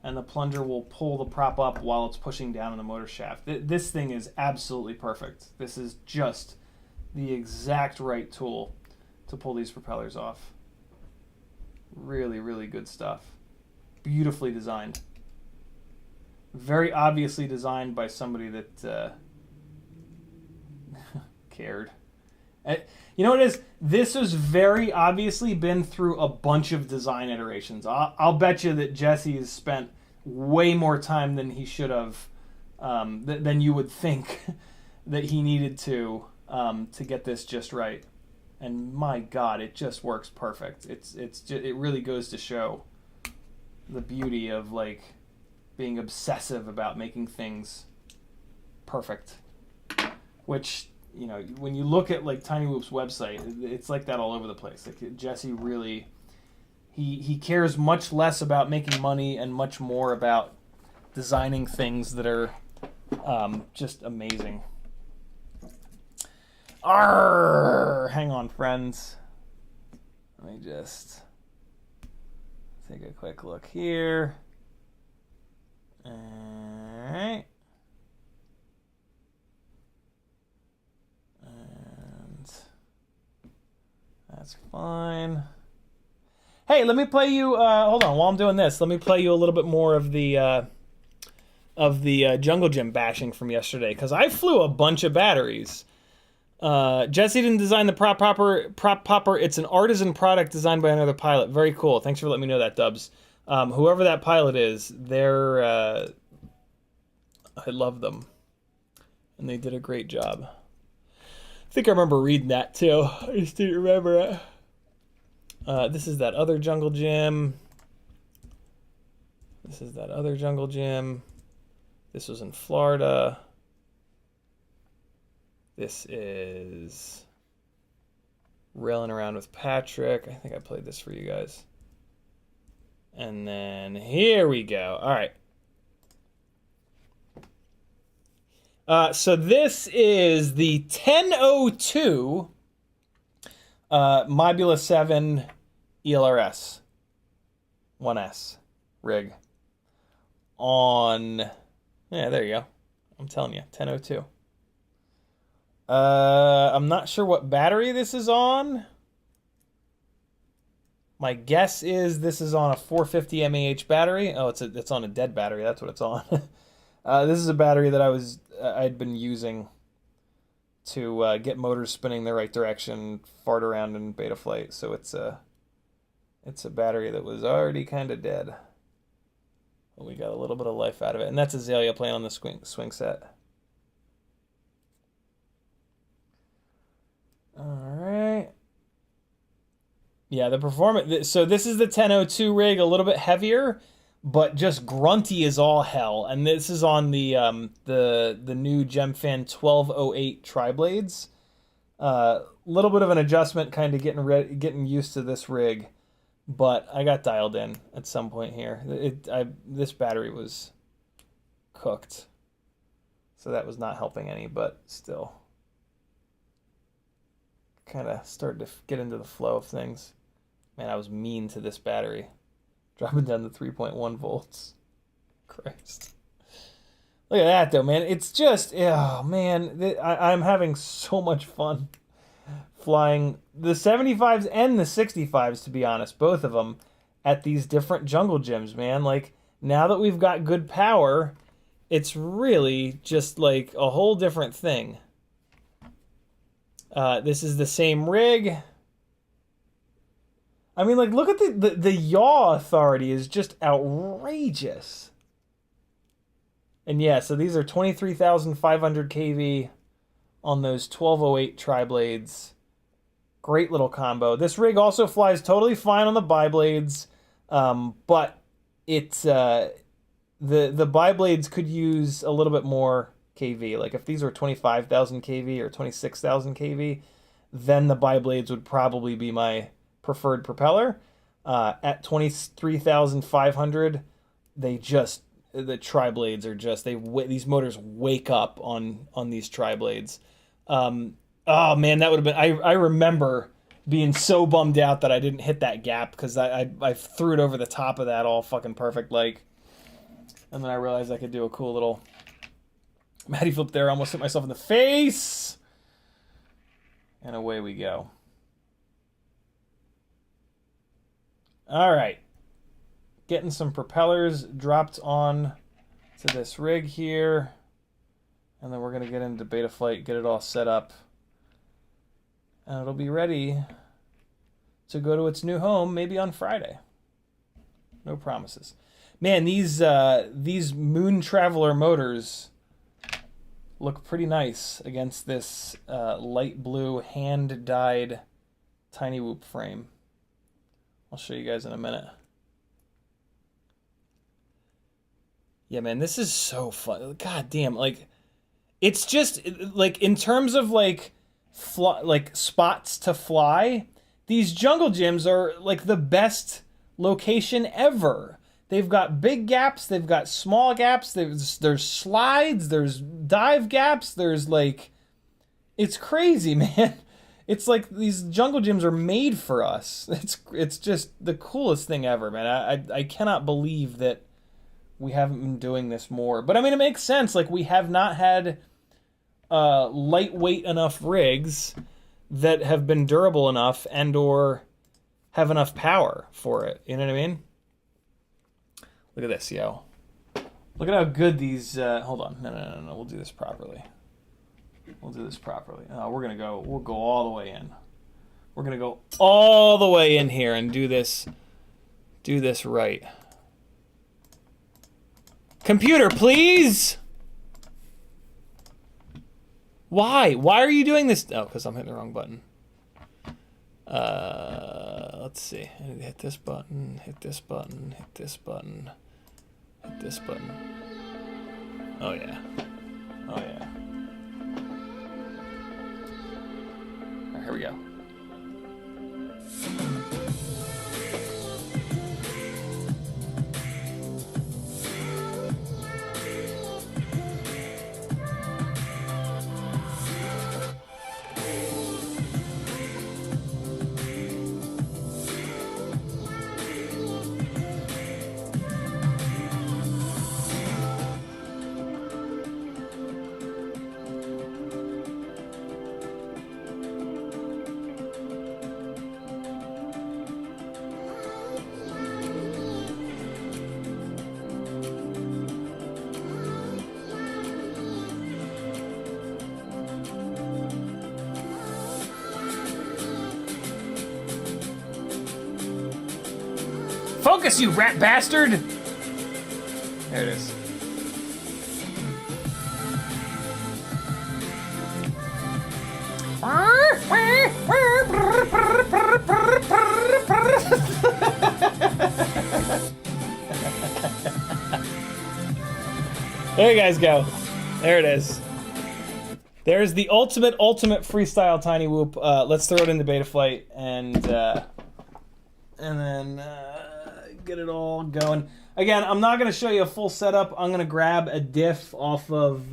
And the plunger will pull the prop up while it's pushing down on the motor shaft. This thing is absolutely perfect. This is just the exact right tool to pull these propellers off. Really, really good stuff. Beautifully designed. Very obviously designed by somebody that cared. You know what it is? This has very obviously been through a bunch of design iterations. I'll bet you that Jesse has spent way more time than he should have, than you would think that he needed to get this just right. And my God, it just works perfect. It really goes to show the beauty of like being obsessive about making things perfect. Which, you know, when you look at like Tiny Whoop's website, it's like that all over the place. Like Jesse really, he cares much less about making money and much more about designing things that are just amazing. Arrgh! Hang on, friends. Let me just take a quick look here. All right. And that's fine. Hey, let me play you, hold on, while I'm doing this, let me play you a little bit more of the jungle gym bashing from yesterday, because I flew a bunch of batteries. Jesse didn't design the prop popper. It's an artisan product designed by another pilot. Very cool. Thanks for letting me know that, Dubs. Whoever that pilot is, I love them. And they did a great job. I think I remember reading that too. I just didn't remember it. This is that other jungle gym. This is that other jungle gym. This was in Florida. This is Railing Around with Patrick. I think I played this for you guys. And then here we go. All right. So this is the 1002 Mobula 7 ELRS 1S rig on, yeah, there you go. I'm telling you, 1002. I'm not sure what battery this is on. My guess is this is on a 450 mAh battery. Oh, it's on a dead battery. That's what it's on. This is a battery that I'd been using to get motors spinning the right direction, fart around in Betaflight. So it's a battery that was already kind of dead. But we got a little bit of life out of it, and that's Azalea playing on the swing set. All right. Yeah, the performance. So this is the 1002 rig, a little bit heavier, but just grunty as all hell. And this is on the new Gemfan 1208 tri-blades. Little bit of an adjustment, kind of getting used to this rig, but I got dialed in at some point here. This battery was cooked, so that was not helping any, but still. Kind of started to get into the flow of things. Man, I was mean to this battery. Dropping down to 3.1 volts. Christ. Look at that, though, man. It's just, oh, man. I'm having so much fun flying the 75s and the 65s, to be honest. Both of them at these different jungle gyms, man. Like, now that we've got good power, it's really just like a whole different thing. This is the same rig. I mean, like, look at the yaw authority is just outrageous. And yeah, so these are 23,500 kV on those 1208 tri-blades. Great little combo. This rig also flies totally fine on the bi-blades, but it's the bi-blades could use a little bit more kV. Like if these were 25,000 kV or 26,000 kV, then the bi-blades would probably be my preferred propeller. At 23,500, the tri-blades are just, these motors wake up on these tri-blades. Oh man, that would have been, I remember being so bummed out that I didn't hit that gap, because I threw it over the top of that all fucking perfect, like, and then I realized I could do a cool little Matty flip there, almost hit myself in the face, and away we go. All right, getting some propellers dropped on to this rig here, and then we're going to get into Betaflight, get it all set up, and it'll be ready to go to its new home maybe on Friday. No promises. Man, these Moon Traveler motors look pretty nice against this light blue hand-dyed Tiny Whoop frame. I'll show you guys in a minute. Yeah, man, this is so fun. God damn, like, it's just, like, in terms of, like, spots to fly, these jungle gyms are, like, the best location ever. They've got big gaps, they've got small gaps, there's slides, there's dive gaps, there's, like, it's crazy, man. It's like these jungle gyms are made for us. It's just the coolest thing ever, man. I cannot believe that we haven't been doing this more. But I mean, it makes sense. Like, we have not had lightweight enough rigs that have been durable enough and or have enough power for it. You know what I mean? Look at this, yo. Look at how good these... hold on. No. We'll do this properly. We'll go all the way in. We're going to go all the way in here and do this right. Computer, please! Why? Why are you doing this? Oh, because I'm hitting the wrong button. Let's see. Hit this button, hit this button, hit this button, hit this button. Oh, yeah. Oh, yeah. All right, here we go. Focus, you rat bastard! There it is. There you guys go. There it is. There's the ultimate freestyle tiny whoop. Let's throw it into Betaflight and then get it all going. Again, I'm not going to show you a full setup. I'm going to grab a diff off of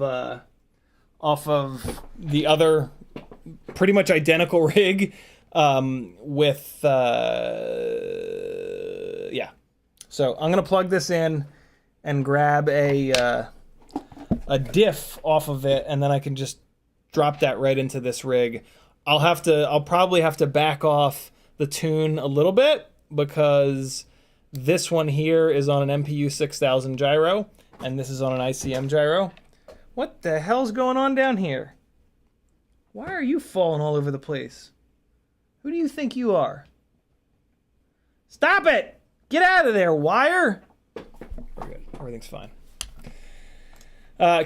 the other pretty much identical rig with yeah. So I'm going to plug this in and grab a diff off of it, and then I can just drop that right into this rig. I'll probably have to back off the tune a little bit because this one here is on an MPU 6000 gyro, and this is on an ICM gyro. What the hell's going on down here? Why are you falling all over the place? Who do you think you are? Stop it! Get out of there, wire! We're good. Everything's fine.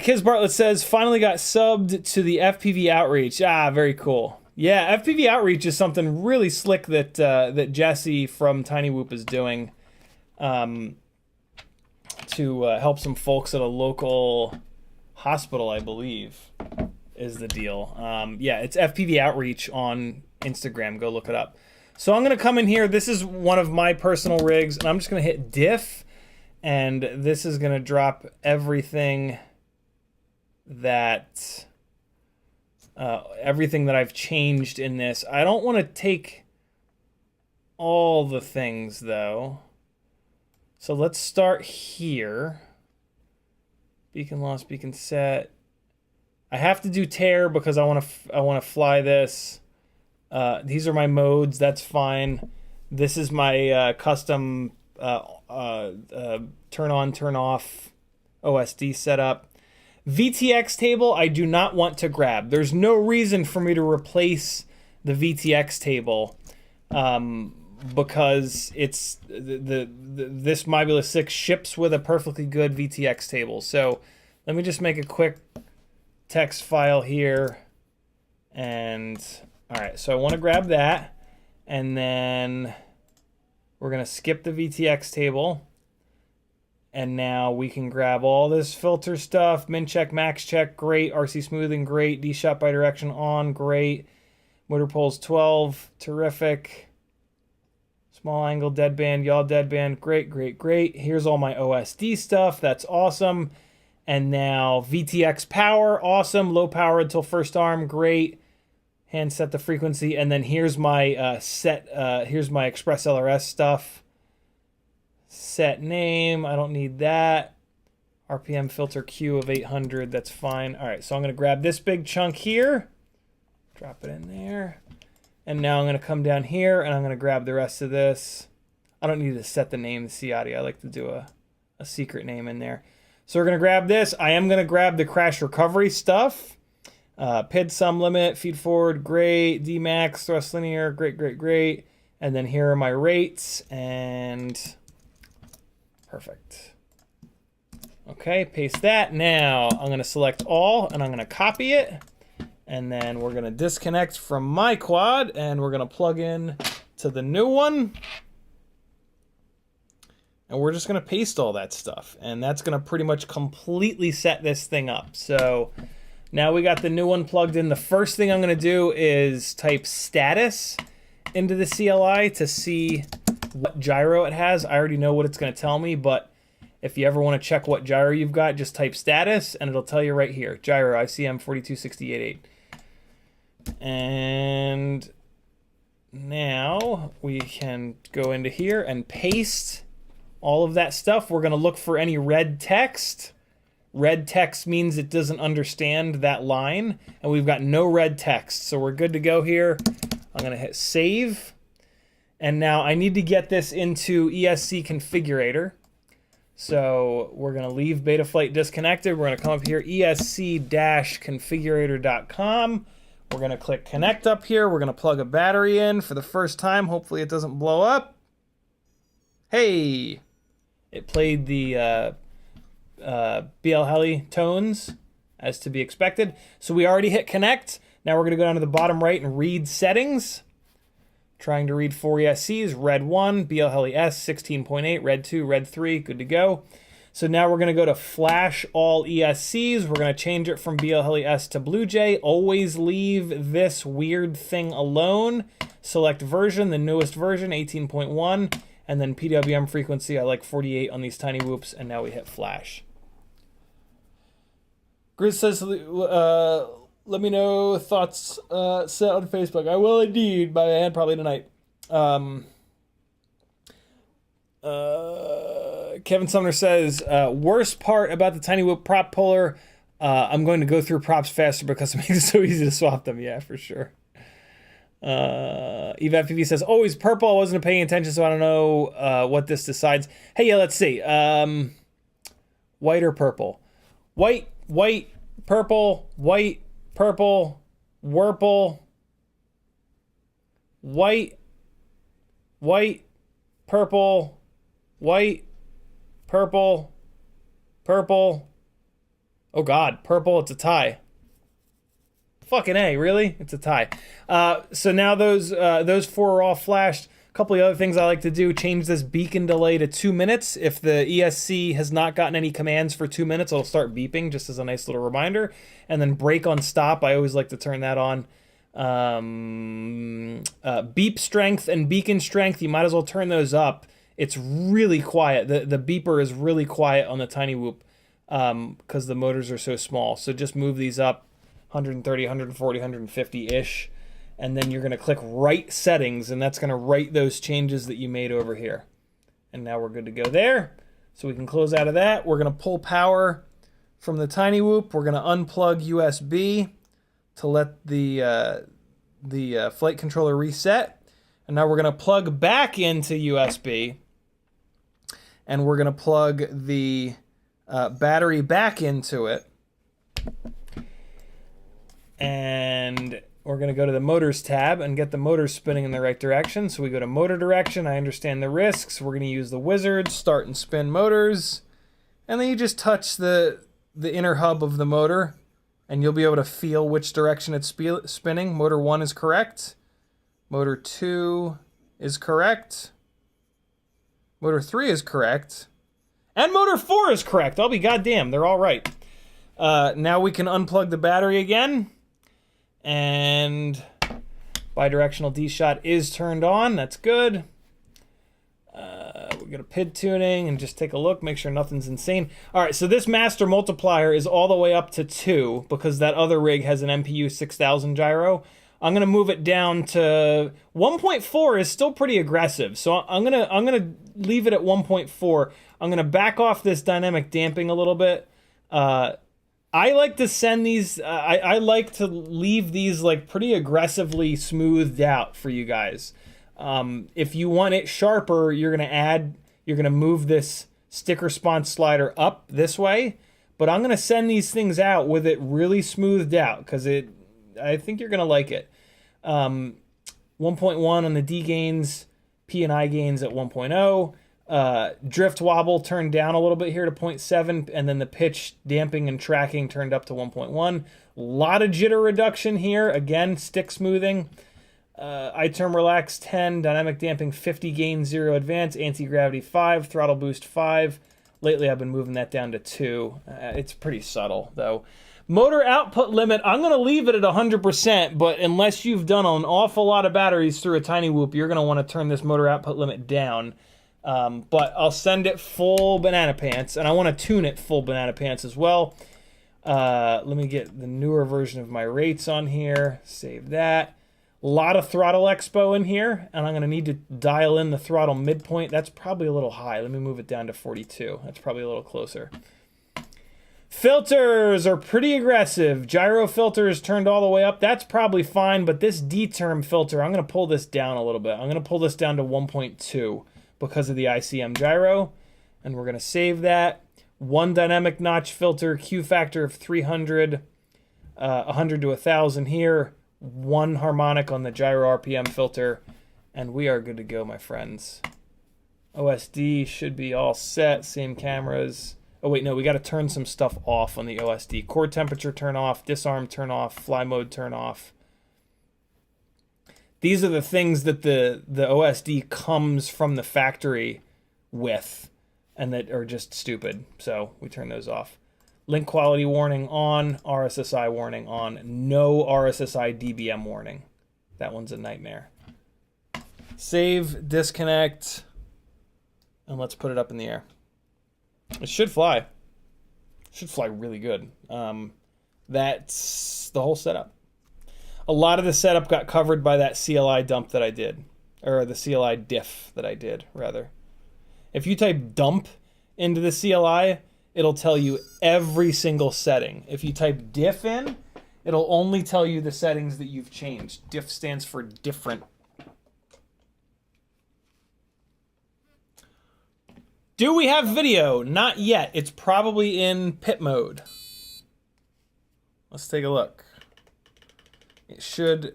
Kiz Bartlett says, finally got subbed to the FPV Outreach. Ah, very cool. Yeah, FPV Outreach is something really slick that that Jesse from Tiny Whoop is doing to help some folks at a local hospital, I believe, is the deal. Yeah, it's FPV Outreach on Instagram. Go look it up. So I'm going to come in here. This is one of my personal rigs, and I'm just going to hit diff, and this is going to drop everything that I've changed in this. I don't want to take all the things though. So let's start here. Beacon lost, beacon set. I have to do tear because I want to fly this. These are my modes. That's fine. This is my custom turn on, turn off OSD setup. VTX table, I do not want to grab. There's no reason for me to replace the VTX table because it's this Mobula 6 ships with a perfectly good VTX table. So let me just make a quick text file here. And all right, so I want to grab that, and then we're going to skip the VTX table. And now we can grab all this filter stuff. Min check, max check, great. RC smoothing, great. D-shot bidirection on, great. Motor poles 12, terrific. Small angle, deadband, yaw deadband, great, great, great. Here's all my OSD stuff, that's awesome. And now VTX power, awesome. Low power until first arm, great. Hand set the frequency, and then here's my here's my Express LRS stuff. Set name, I don't need that. RPM filter Q of 800, that's fine. All right, so I'm gonna grab this big chunk here, drop it in there, and now I'm gonna come down here and I'm gonna grab the rest of this. I don't need to set the name Ciotti. I like to do a secret name in there. So we're gonna grab this. I am gonna grab the crash recovery stuff. PID sum limit, feed forward, great. D-max, thrust linear, great, great, great. And then here are my rates, and perfect. Okay, paste that. Now I'm going to select all, and I'm going to copy it. And then we're going to disconnect from my quad, and we're going to plug in to the new one. And we're just going to paste all that stuff. And that's going to pretty much completely set this thing up. So now we got the new one plugged in. The first thing I'm going to do is type status into the CLI to see what gyro it has. I already know what it's going to tell me, but if you ever want to check what gyro you've got, just type status and it'll tell you right here. Gyro ICM 42688. And now we can go into here and paste all of that stuff. We're going to look for any red text. Red text means it doesn't understand that line, and we've got no red text, so we're good to go here. I'm going to hit save. And now I need to get this into ESC configurator. So we're going to leave Betaflight disconnected. We're going to come up here, esc-configurator.com. We're going to click connect up here. We're going to plug a battery in for the first time. Hopefully it doesn't blow up. Hey! It played the BL Heli tones, as to be expected. So we already hit connect. Now we're going to go down to the bottom right and read settings. Trying to read 4 ESCs, red 1, BL Heli S 16.8, red 2, red 3, good to go. So now we're going to go to flash all ESCs. We're going to change it from BL Heli S to Bluejay. Always leave this weird thing alone. Select version, the newest version, 18.1, and then PWM frequency. I like 48 on these tiny whoops, and now we hit flash. Grizz says, let me know thoughts set on Facebook. I will indeed, by hand probably tonight. Kevin Sumner says, worst part about the Tiny Whoop prop puller, I'm going to go through props faster because it makes it so easy to swap them. Yeah, for sure. EVFPV says, always purple. I wasn't paying attention, so I don't know what this decides. Hey, yeah, let's see. White or purple? White, purple, white, purple, Wurple, white, purple, white, purple, purple. Oh God, purple, it's a tie. Fucking A, really? It's a tie. So now those 4 are all flashed. A couple of other things I like to do, change this beacon delay to 2 minutes. If the ESC has not gotten any commands for 2 minutes, it'll start beeping, just as a nice little reminder. And then brake on stop, I always like to turn that on. Beep strength and beacon strength, you might as well turn those up. It's really quiet. The beeper is really quiet on the Tiny Whoop because the motors are so small. So just move these up 130, 140, 150-ish. And then you're going to click write settings, and that's going to write those changes that you made over here. And now we're good to go there. So we can close out of that. We're going to pull power from the Tiny Whoop. We're going to unplug USB to let the flight controller reset. And now we're going to plug back into USB. And we're going to plug the battery back into it. And we're going to go to the motors tab and get the motors spinning in the right direction. So we go to motor direction. I understand the risks. We're going to use the wizard, start and spin motors. And then you just touch the inner hub of the motor and you'll be able to feel which direction it's spinning. Motor 1 is correct. Motor 2 is correct. Motor 3 is correct. And motor 4 is correct. I'll be goddamn. They're all right. Now we can unplug the battery again. And bidirectional D-shot is turned on. That's good. We're going to PID tuning and just take a look, make sure nothing's insane. All right, so this master multiplier is all the way up to 2 because that other rig has an MPU 6000 gyro. I'm going to move it down to 1.4 is still pretty aggressive. So I'm going to leave it at 1.4. I'm going to back off this dynamic damping a little bit. I like to send these, I like to leave these like pretty aggressively smoothed out for you guys. If you want it sharper, you're going to move this stick response slider up this way. But I'm going to send these things out with it really smoothed out because I think you're going to like it. 1.1 on the D gains, P and I gains at 1.0. Drift wobble turned down a little bit here to 0.7, and then the pitch damping and tracking turned up to 1.1. A lot of jitter reduction here. Again, stick smoothing. iTerm relax 10, dynamic damping 50, gain 0 advance, anti-gravity 5, throttle boost 5. Lately I've been moving that down to 2. It's pretty subtle though. Motor output limit, I'm going to leave it at 100%, but unless you've done an awful lot of batteries through a Tiny Whoop, you're going to want to turn this motor output limit down. But I'll send it full banana pants, and I want to tune it full banana pants as well. Let me get the newer version of my rates on here. Save that. A lot of throttle expo in here, and I'm going to need to dial in the throttle midpoint. That's probably a little high. Let me move it down to 42. That's probably a little closer. Filters are pretty aggressive. Gyro filter is turned all the way up. That's probably fine, but this D-term filter, I'm going to pull this down a little bit. I'm going to pull this down to 1.2 because of the ICM gyro, and we're going to save that. One dynamic notch filter, Q factor of 300, 100 to 1,000 here. One harmonic on the gyro RPM filter, and we are good to go, my friends. OSD should be all set. Same cameras. Oh wait, no, we got to turn some stuff off on the OSD. Core temperature turn off, disarm turn off, fly mode turn off. These are the things that the OSD comes from the factory with and that are just stupid. So we turn those off. Link quality warning on, RSSI warning on, no RSSI DBM warning. That one's a nightmare. Save, disconnect, and let's put it up in the air. It should fly. It should fly really good. That's the whole setup. A lot of the setup got covered by that CLI dump that I did. Or the CLI diff that I did, rather. If you type dump into the CLI, it'll tell you every single setting. If you type diff in, it'll only tell you the settings that you've changed. Diff stands for different. Do we have video? Not yet. It's probably in pit mode. Let's take a look. It should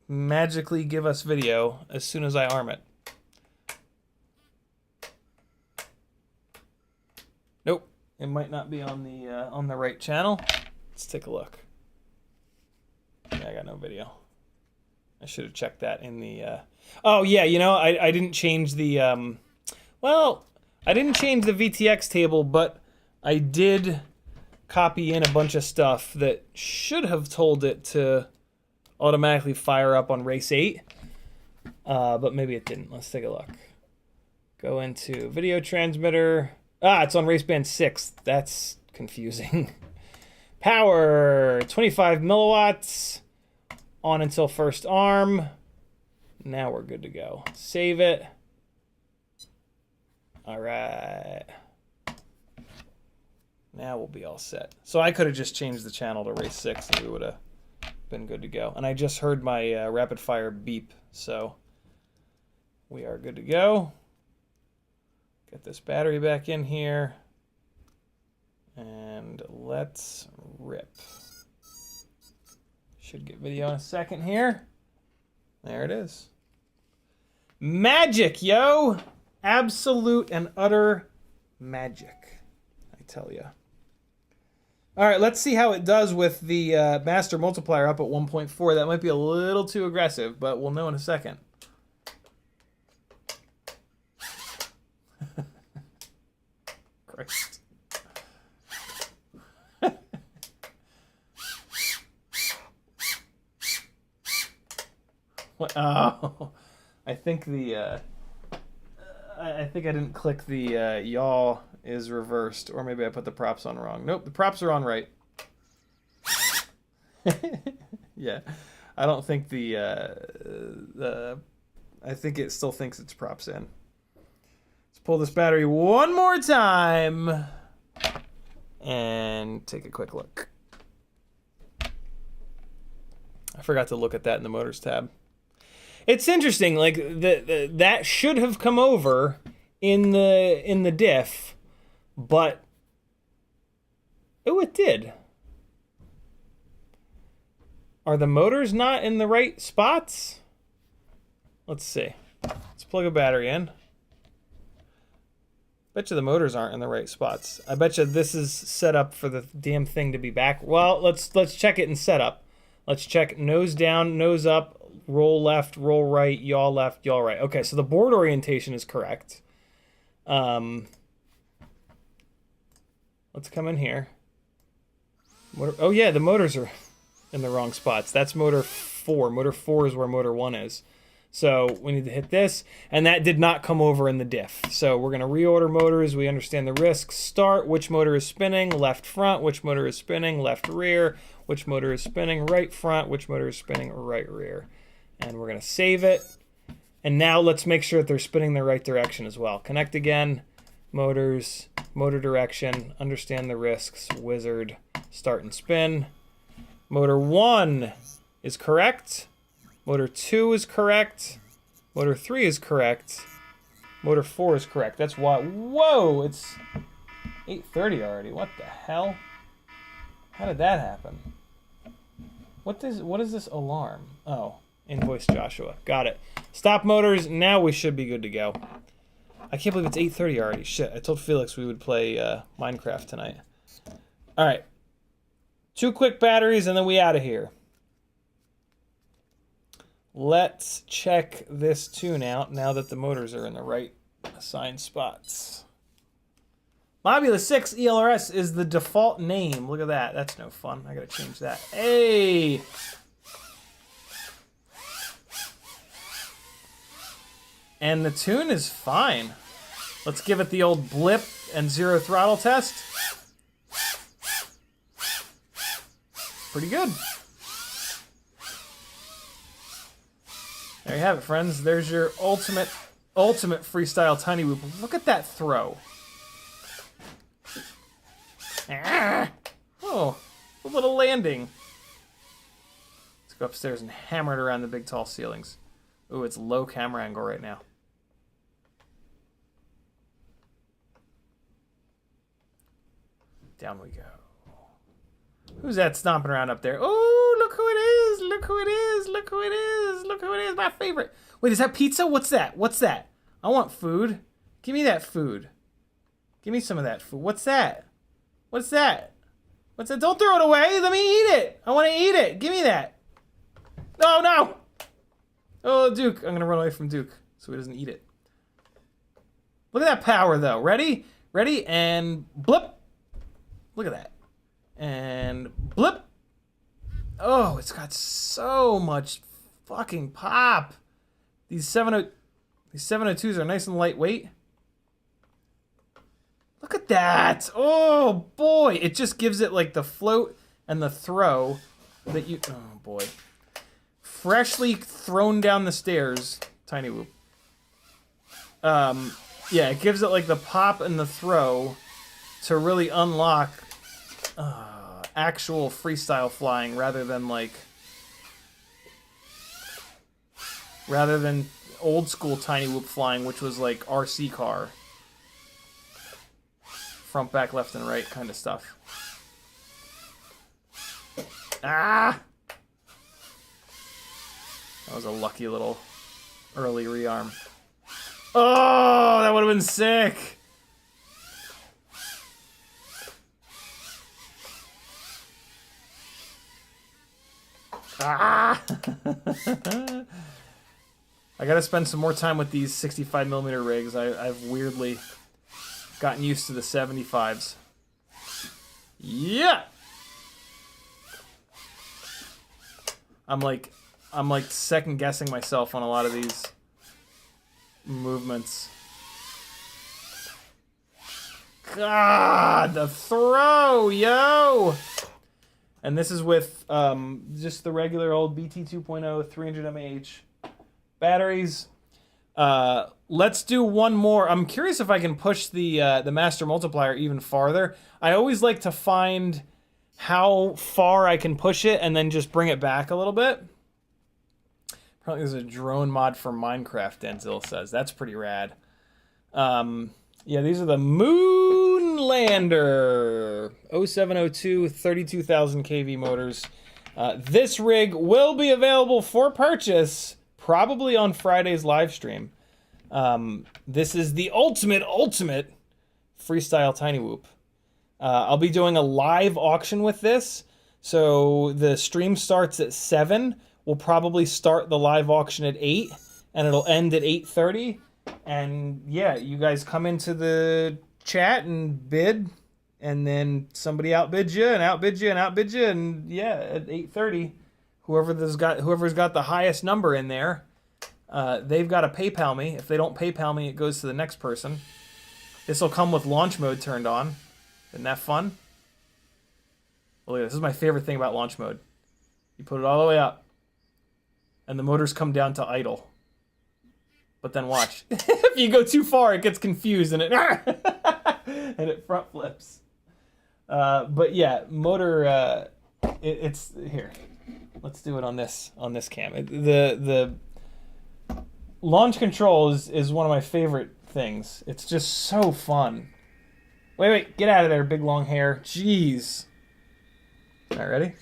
magically give us video as soon as I arm it. Nope. It might not be on the right channel. Let's take a look. Yeah, I got no video. I should have checked that in the... Oh, yeah, you know, I didn't change the... Well, I didn't change the VTX table, but I did copy in a bunch of stuff that should have told it to automatically fire up on race 8. But maybe it didn't. Let's take a look. Go into video transmitter. Ah, it's on race band 6. That's confusing. Power, 25 milliwatts. On until first arm. Now we're good to go. Save it. All right. Now we'll be all set. So I could have just changed the channel to race 6 and we would have been good to go. And I just heard my rapid fire beep, so we are good to go. Get this battery back in here. And let's rip. Should get video in a second here. There it is. Magic, yo! Absolute and utter magic, I tell you. All right, let's see how it does with the master multiplier up at 1.4. That might be a little too aggressive, but we'll know in a second. Christ. What? Oh, I think the I think I didn't click the yaw is reversed, or maybe I put the props on wrong. Nope, the props are on right. Yeah, I don't think I think it still thinks it's props in. Let's pull this battery one more time and take a quick look. I forgot to look at that in the motors tab. It's interesting, like that should have come over in the diff, but oh, it did. Are the motors not in the right spots? Let's see. Let's plug a battery in. Bet you the motors aren't in the right spots. I bet you this is set up for the damn thing to be back. Well, let's check it in setup. Let's check nose down, nose up. Roll left, roll right, yaw left, yaw right. Okay, so the board orientation is correct. Let's come in here. Oh yeah, the motors are in the wrong spots. That's motor 4. Motor 4 is where motor 1 is. So we need to hit this, and that did not come over in the diff. So we're going to reorder motors. We understand the risks. Start, which motor is spinning, left front, which motor is spinning, left rear, which motor is spinning, right front, which motor is spinning, right rear. And we're going to save it. And now let's make sure that they're spinning the right direction as well. Connect again. Motors, motor direction, understand the risks, wizard, start and spin. Motor 1 is correct. Motor 2 is correct. Motor 3 is correct. Motor 4 is correct. That's why. Whoa, it's 8:30 already. What the hell? How did that happen? What is this alarm? Oh. Invoice Joshua. Got it. Stop motors. Now we should be good to go. I can't believe it's 8:30 already. Shit, I told Felix we would play Minecraft tonight. All right. 2 quick batteries and then we out of here. Let's check this tune out now that the motors are in the right assigned spots. Mobula 6 ELRS is the default name. Look at that. That's no fun. I gotta change that. Hey! And the tune is fine. Let's give it the old blip and 0 throttle test. Pretty good. There you have it, friends. There's your ultimate freestyle tiny whoop. Look at that throw. Ah! Oh, a little landing. Let's go upstairs and hammer it around the big tall ceilings. Ooh, it's low camera angle right now. Down we go. Who's that stomping around up there? Oh, look who it is! Look who it is! Look who it is! Look who it is! My favorite. Wait, is that pizza? What's that? What's that? I want food. Give me that food. Give me some of that food. What's that? What's that? What's that? Don't throw it away. Let me eat it. I want to eat it. Give me that. Oh, no. Oh, Duke. I'm going to run away from Duke so he doesn't eat it. Look at that power, though. Ready? Ready? And blip. Look at that. And blip. Oh, it's got so much fucking pop. These 702s are nice and lightweight. Look at that. Oh, boy. It just gives it like the float and the throw that you... Oh, boy. Freshly thrown down the stairs. Tiny whoop. Yeah, it gives it like the pop and the throw to really unlock actual freestyle flying rather than like... Rather than old school tiny whoop flying, which was like RC car. Front, back, left, and right kind of stuff. Ah! That was a lucky little early rearm. Oh, that would have been sick! Ah! I gotta spend some more time with these 65mm rigs. I've weirdly gotten used to the 75s. Yeah! I'm like second guessing myself on a lot of these movements. God, the throw, yo! And this is with just the regular old BT 2.0 300 mAh batteries. Let's do one more. I'm curious if I can push the master multiplier even farther. I always like to find how far I can push it and then just bring it back a little bit. Probably there's a drone mod for Minecraft, Denzil says. That's pretty rad. Yeah, these are the Moonlander 0702 32,000 kV motors. This rig will be available for purchase probably on Friday's live stream. This is the ultimate freestyle tiny whoop. I'll be doing a live auction with this. So the stream starts at 7. We'll probably start the live auction at 8 and it'll end at 8:30. And yeah, you guys come into the chat and bid, and then somebody outbids you and outbids you and outbids you, and yeah, at 8:30, whoever's got the highest number in there, they've got to PayPal me. If they don't PayPal me, it goes to the next person. This will come with launch mode turned on. Isn't that fun? Well, look at this. This is my favorite thing about launch mode. You put it all the way up, and the motors come down to idle. But then watch. If you go too far, it gets confused and it and it front flips. But yeah, motor. It's here. Let's do it on this cam. The launch control is one of my favorite things. It's just so fun. Wait, get out of there, big long hair. Jeez. All right, ready?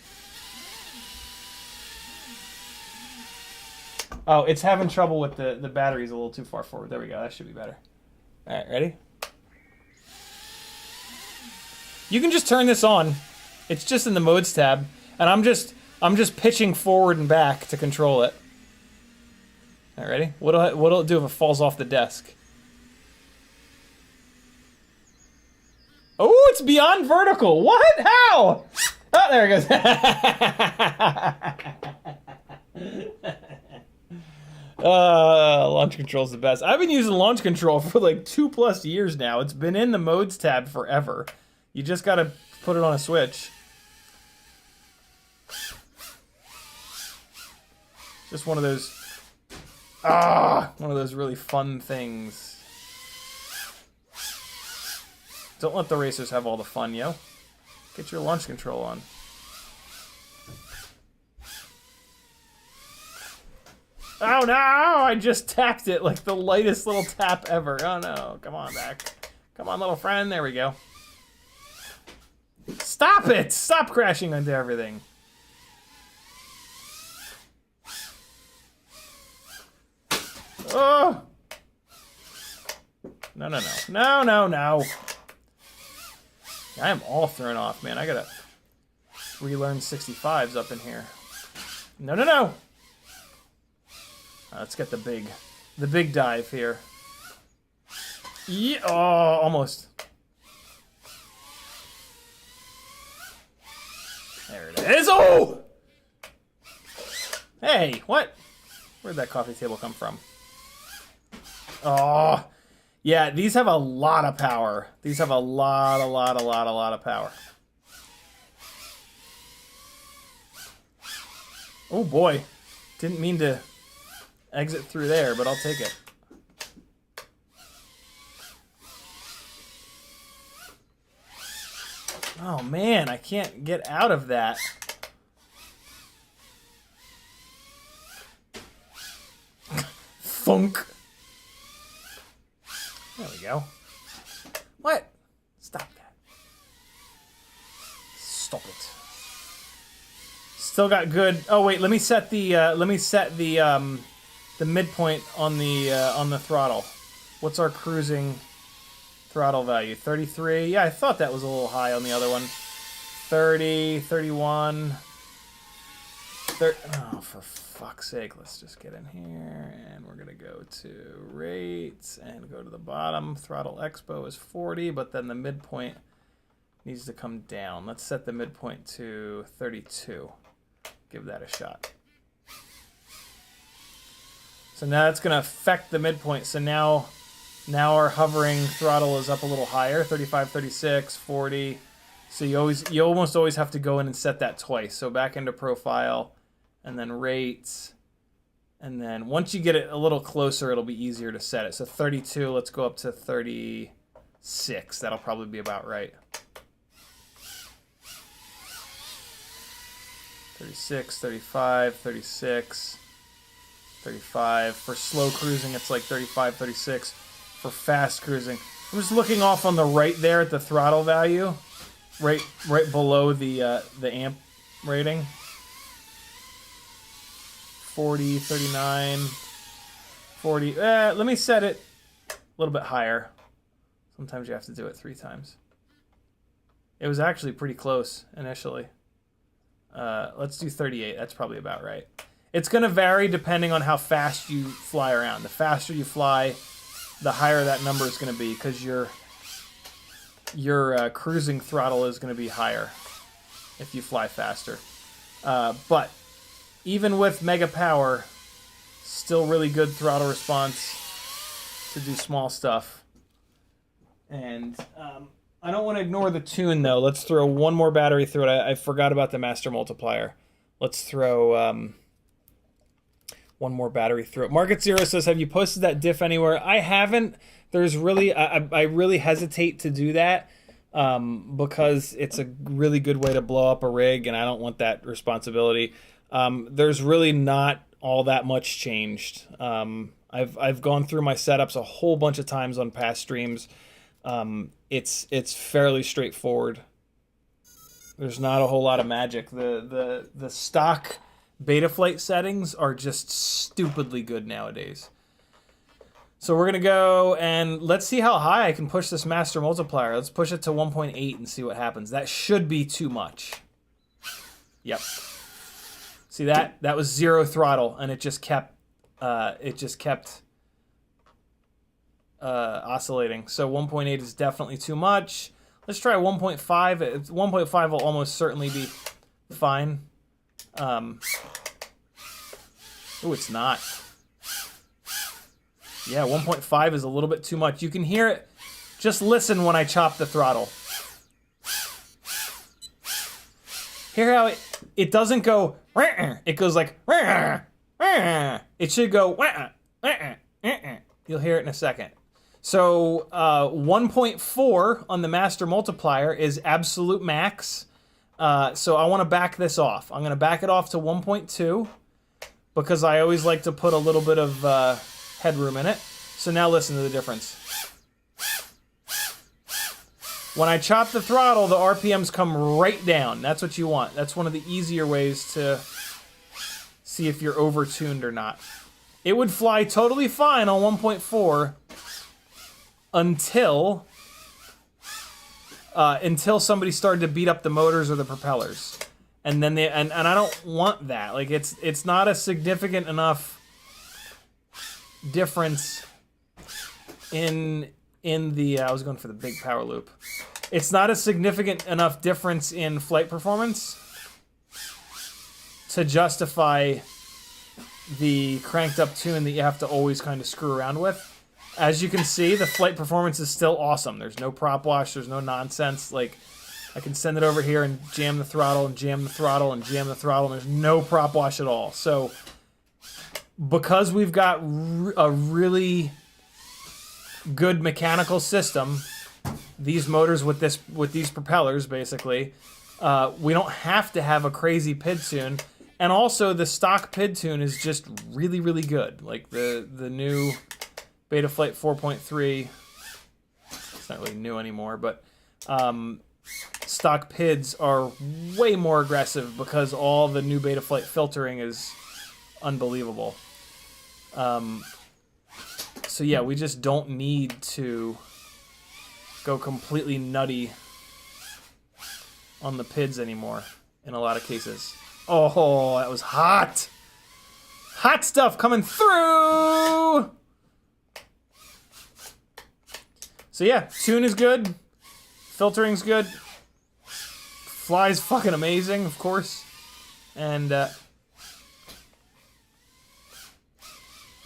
Oh, it's having trouble with the batteries a little too far forward. There we go. That should be better. All right, ready? You can just turn this on. It's just in the modes tab, and I'm just pitching forward and back to control it. All right, ready? What'll it do if it falls off the desk? Oh, it's beyond vertical. What? How? Oh, there it goes. Launch control's the best. I've been using launch control for like 2+ years now. It's been in the modes tab forever. You just gotta put it on a switch. Just one of those, one of those really fun things. Don't let the racers have all the fun, yo. Get your launch control on. Oh no! I just tapped it like the lightest little tap ever. Oh no, come on back. Come on, little friend, there we go. Stop it! Stop crashing into everything. Oh! No, no, no. No, no, no. I am all thrown off, man. I gotta relearn 65s up in here. No, no, no! Let's get the big dive here. Yeah, oh, almost. There it is. Oh! Hey, what? Where'd that coffee table come from? Oh, yeah, these have a lot of power. These have a lot of power. Oh boy, didn't mean to exit through there, but I'll take it. Oh man, I can't get out of that. Thunk. There we go. What? Stop that. Stop it. Still got good. Oh wait, let me set the midpoint on the throttle. What's our cruising throttle value? 33. Yeah, I thought that was a little high on the other one. 30, 31. 30. Oh, for fuck's sake, let's just get in here and we're gonna go to rates and go to the bottom. Throttle expo is 40, but then the midpoint needs to come down. Let's set the midpoint to 32. Give that a shot. So now that's gonna affect the midpoint. So now our hovering throttle is up a little higher, 35, 36, 40. So you almost always have to go in and set that twice. So back into profile, and then rates, and then once you get it a little closer, it'll be easier to set it. So 32, let's go up to 36. That'll probably be about right. 36, 35, 36, 35. For slow cruising, it's like 35, 36. For fast cruising, I'm just looking off on the right there at the throttle value, right below the amp rating. 40, 39, 40. Let me set it a little bit higher. Sometimes you have to do it 3 times. It was actually pretty close initially. Let's do 38. That's probably about right. It's going to vary depending on how fast you fly around. The faster you fly, the higher that number is going to be, because your cruising throttle is going to be higher if you fly faster. But even with mega power, still really good throttle response to do small stuff. And I don't want to ignore the tune, though. Let's throw one more battery through it. I forgot about the master multiplier. Let's throw one more battery through it. Market Zero says, have you posted that diff anywhere? I haven't. There's really, I really hesitate to do that because it's a really good way to blow up a rig, and I don't want that responsibility. There's really not all that much changed. I've gone through my setups a whole bunch of times on past streams. It's fairly straightforward. There's not a whole lot of magic. The stock Betaflight settings are just stupidly good nowadays. So we're gonna go and let's see how high I can push this master multiplier. Let's push it to 1.8 and see what happens. That should be too much. Yep. See that? That was 0 throttle, and it just kept oscillating. So 1.8 is definitely too much. Let's try 1.5. 1.5 will almost certainly be fine. Oh, it's not. Yeah, 1.5 is a little bit too much. You can hear it. Just listen when I chop the throttle. Hear how it doesn't go, it goes like, it should go, you'll hear it in a second. So 1.4 on the master multiplier is absolute max. So I want to back this off. I'm going to back it off to 1.2 because I always like to put a little bit of headroom in it. So now listen to the difference. When I chop the throttle, the RPMs come right down. That's what you want. That's one of the easier ways to see if you're over-tuned or not. It would fly totally fine on 1.4 until somebody started to beat up the motors or the propellers. And then and I don't want that. Like it's not a significant enough difference in the I was going for the big power loop. It's not a significant enough difference in flight performance to justify the cranked up tune that you have to always kind of screw around with. As you can see, the flight performance is still awesome. There's no prop wash, there's no nonsense. Like, I can send it over here and jam the throttle and jam the throttle and jam the throttle, and there's no prop wash at all. So, because we've got a really good mechanical system, these motors with these propellers, basically, we don't have to have a crazy PID tune. And also, the stock PID tune is just really, really good. Like, the new Betaflight 4.3, it's not really new anymore, but stock PIDs are way more aggressive because all the new Betaflight filtering is unbelievable. So yeah, we just don't need to go completely nutty on the PIDs anymore in a lot of cases. Oh, that was hot! Hot stuff coming through! So yeah, tune is good, filtering's good, fly's fucking amazing, of course, and I'm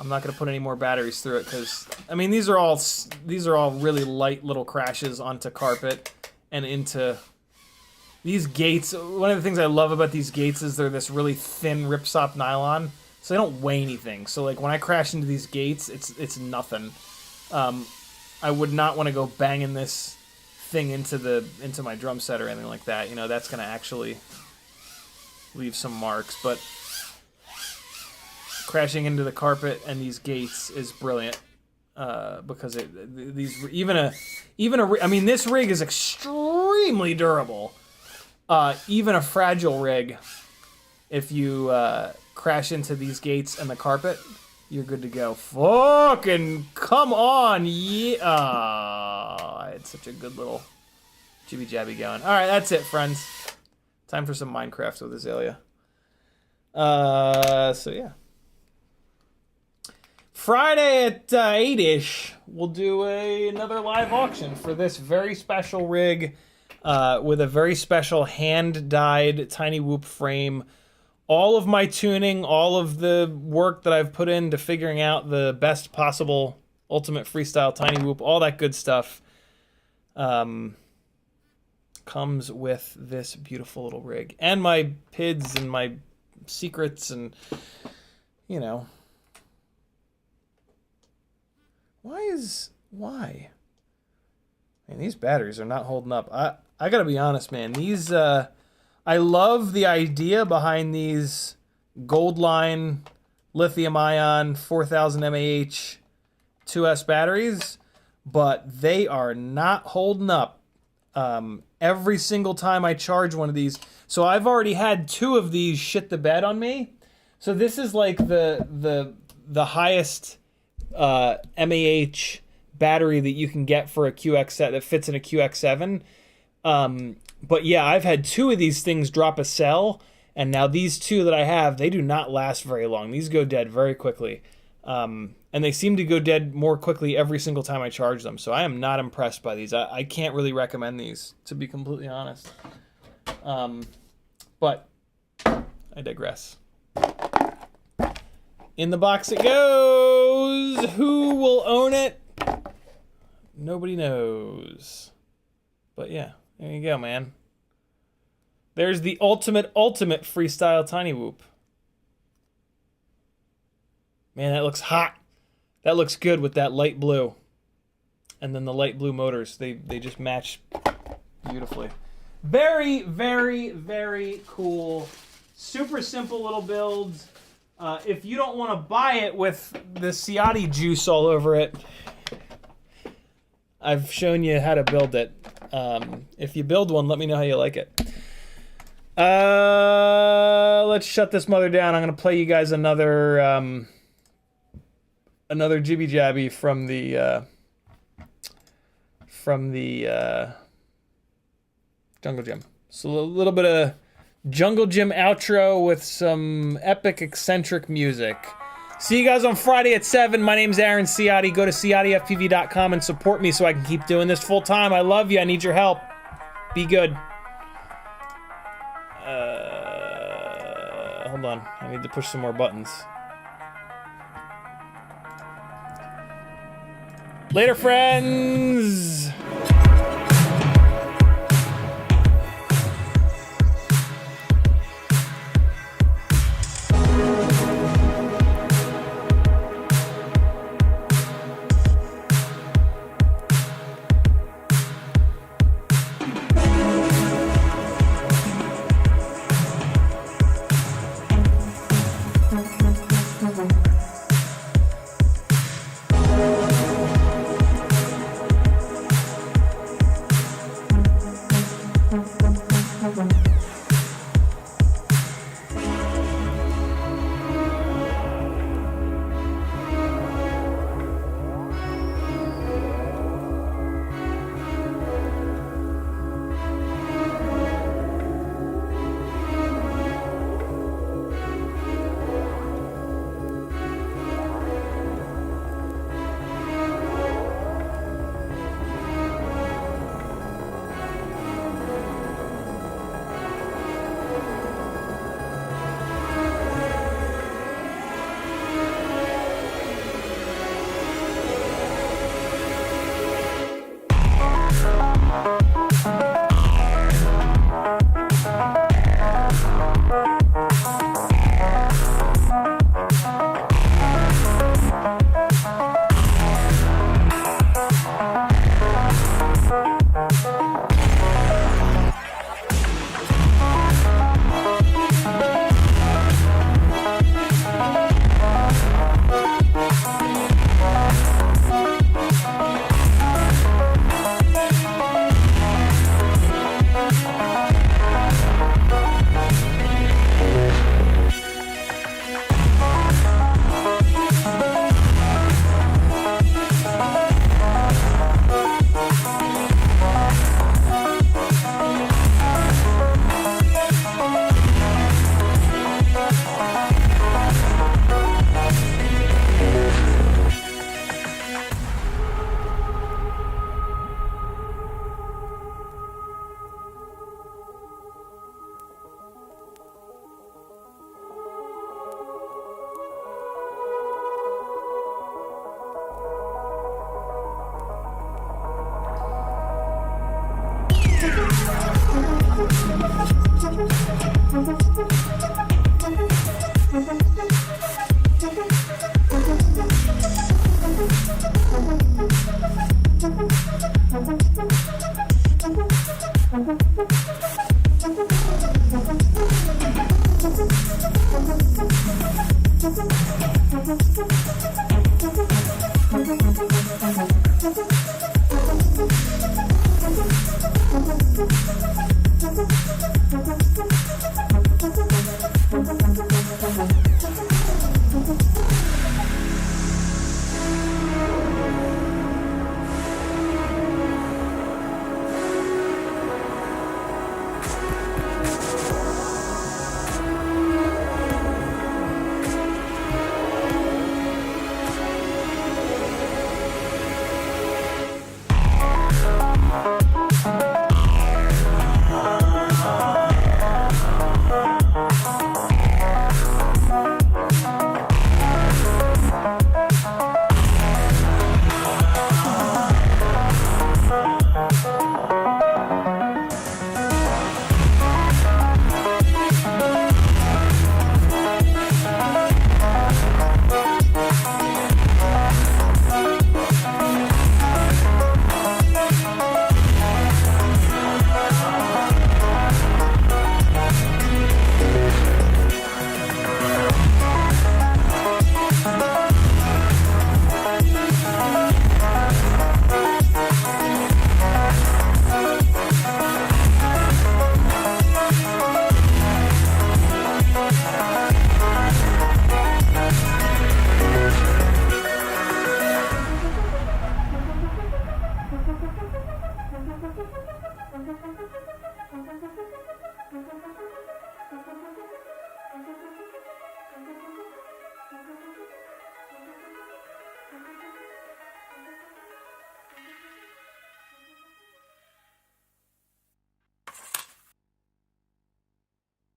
not gonna put any more batteries through it because I mean these are all really light little crashes onto carpet and into these gates. One of the things I love about these gates is they're this really thin ripstop nylon, so they don't weigh anything. So like when I crash into these gates, it's nothing. I would not want to go banging this thing into my drum set or anything like that. You know, that's gonna actually leave some marks, but crashing into the carpet and these gates is brilliant because I mean this rig is extremely durable. Even a fragile rig, if you crash into these gates and the carpet, you're good to go. Fucking come on, yeah! I had such a good little jibby jabby going. All right, that's it, friends. Time for some Minecraft with Azalea. So yeah. Friday at 8-ish, we'll do another live auction for this very special rig with a very special hand-dyed Tiny Whoop frame. All of my tuning, all of the work that I've put into figuring out the best possible ultimate freestyle Tiny Whoop, all that good stuff comes with this beautiful little rig. And my PIDs and my secrets and, you know... Why? Man, these batteries are not holding up. I gotta be honest, man. These, I love the idea behind these gold line lithium ion 4000 mAh 2S batteries, but they are not holding up. Every single time I charge one of these. So I've already had 2 of these shit the bed on me. So this is like the highest mAh battery that you can get for a QX set that fits in a QX7. But yeah, I've had 2 of these things drop a cell, and now these 2 that I have, they do not last very long. These go dead very quickly. And they seem to go dead more quickly every single time I charge them. So I am not impressed by these. I can't really recommend these, to be completely honest. But I digress. In the box it goes. Who will own it? Nobody knows. But yeah, there you go, man. There's the ultimate Freestyle Tiny Whoop. Man, that looks hot. That looks good with that light blue. And then the light blue motors, they just match beautifully. Very, very, very cool. Super simple little builds. If you don't want to buy it with the Ciotti juice all over it, I've shown you how to build it. If you build one, let me know how you like it. Let's shut this mother down. I'm going to play you guys another jibby jabby from the Jungle Gym. So a little bit of Jungle Gym outro with some epic eccentric music. See you guys on Friday at 7. My name's Aaron Ciotti. Go to CiottiFPV.com and support me so I can keep doing this full time. I love you. I need your help. Be good. Hold on. I need to push some more buttons. Later, friends.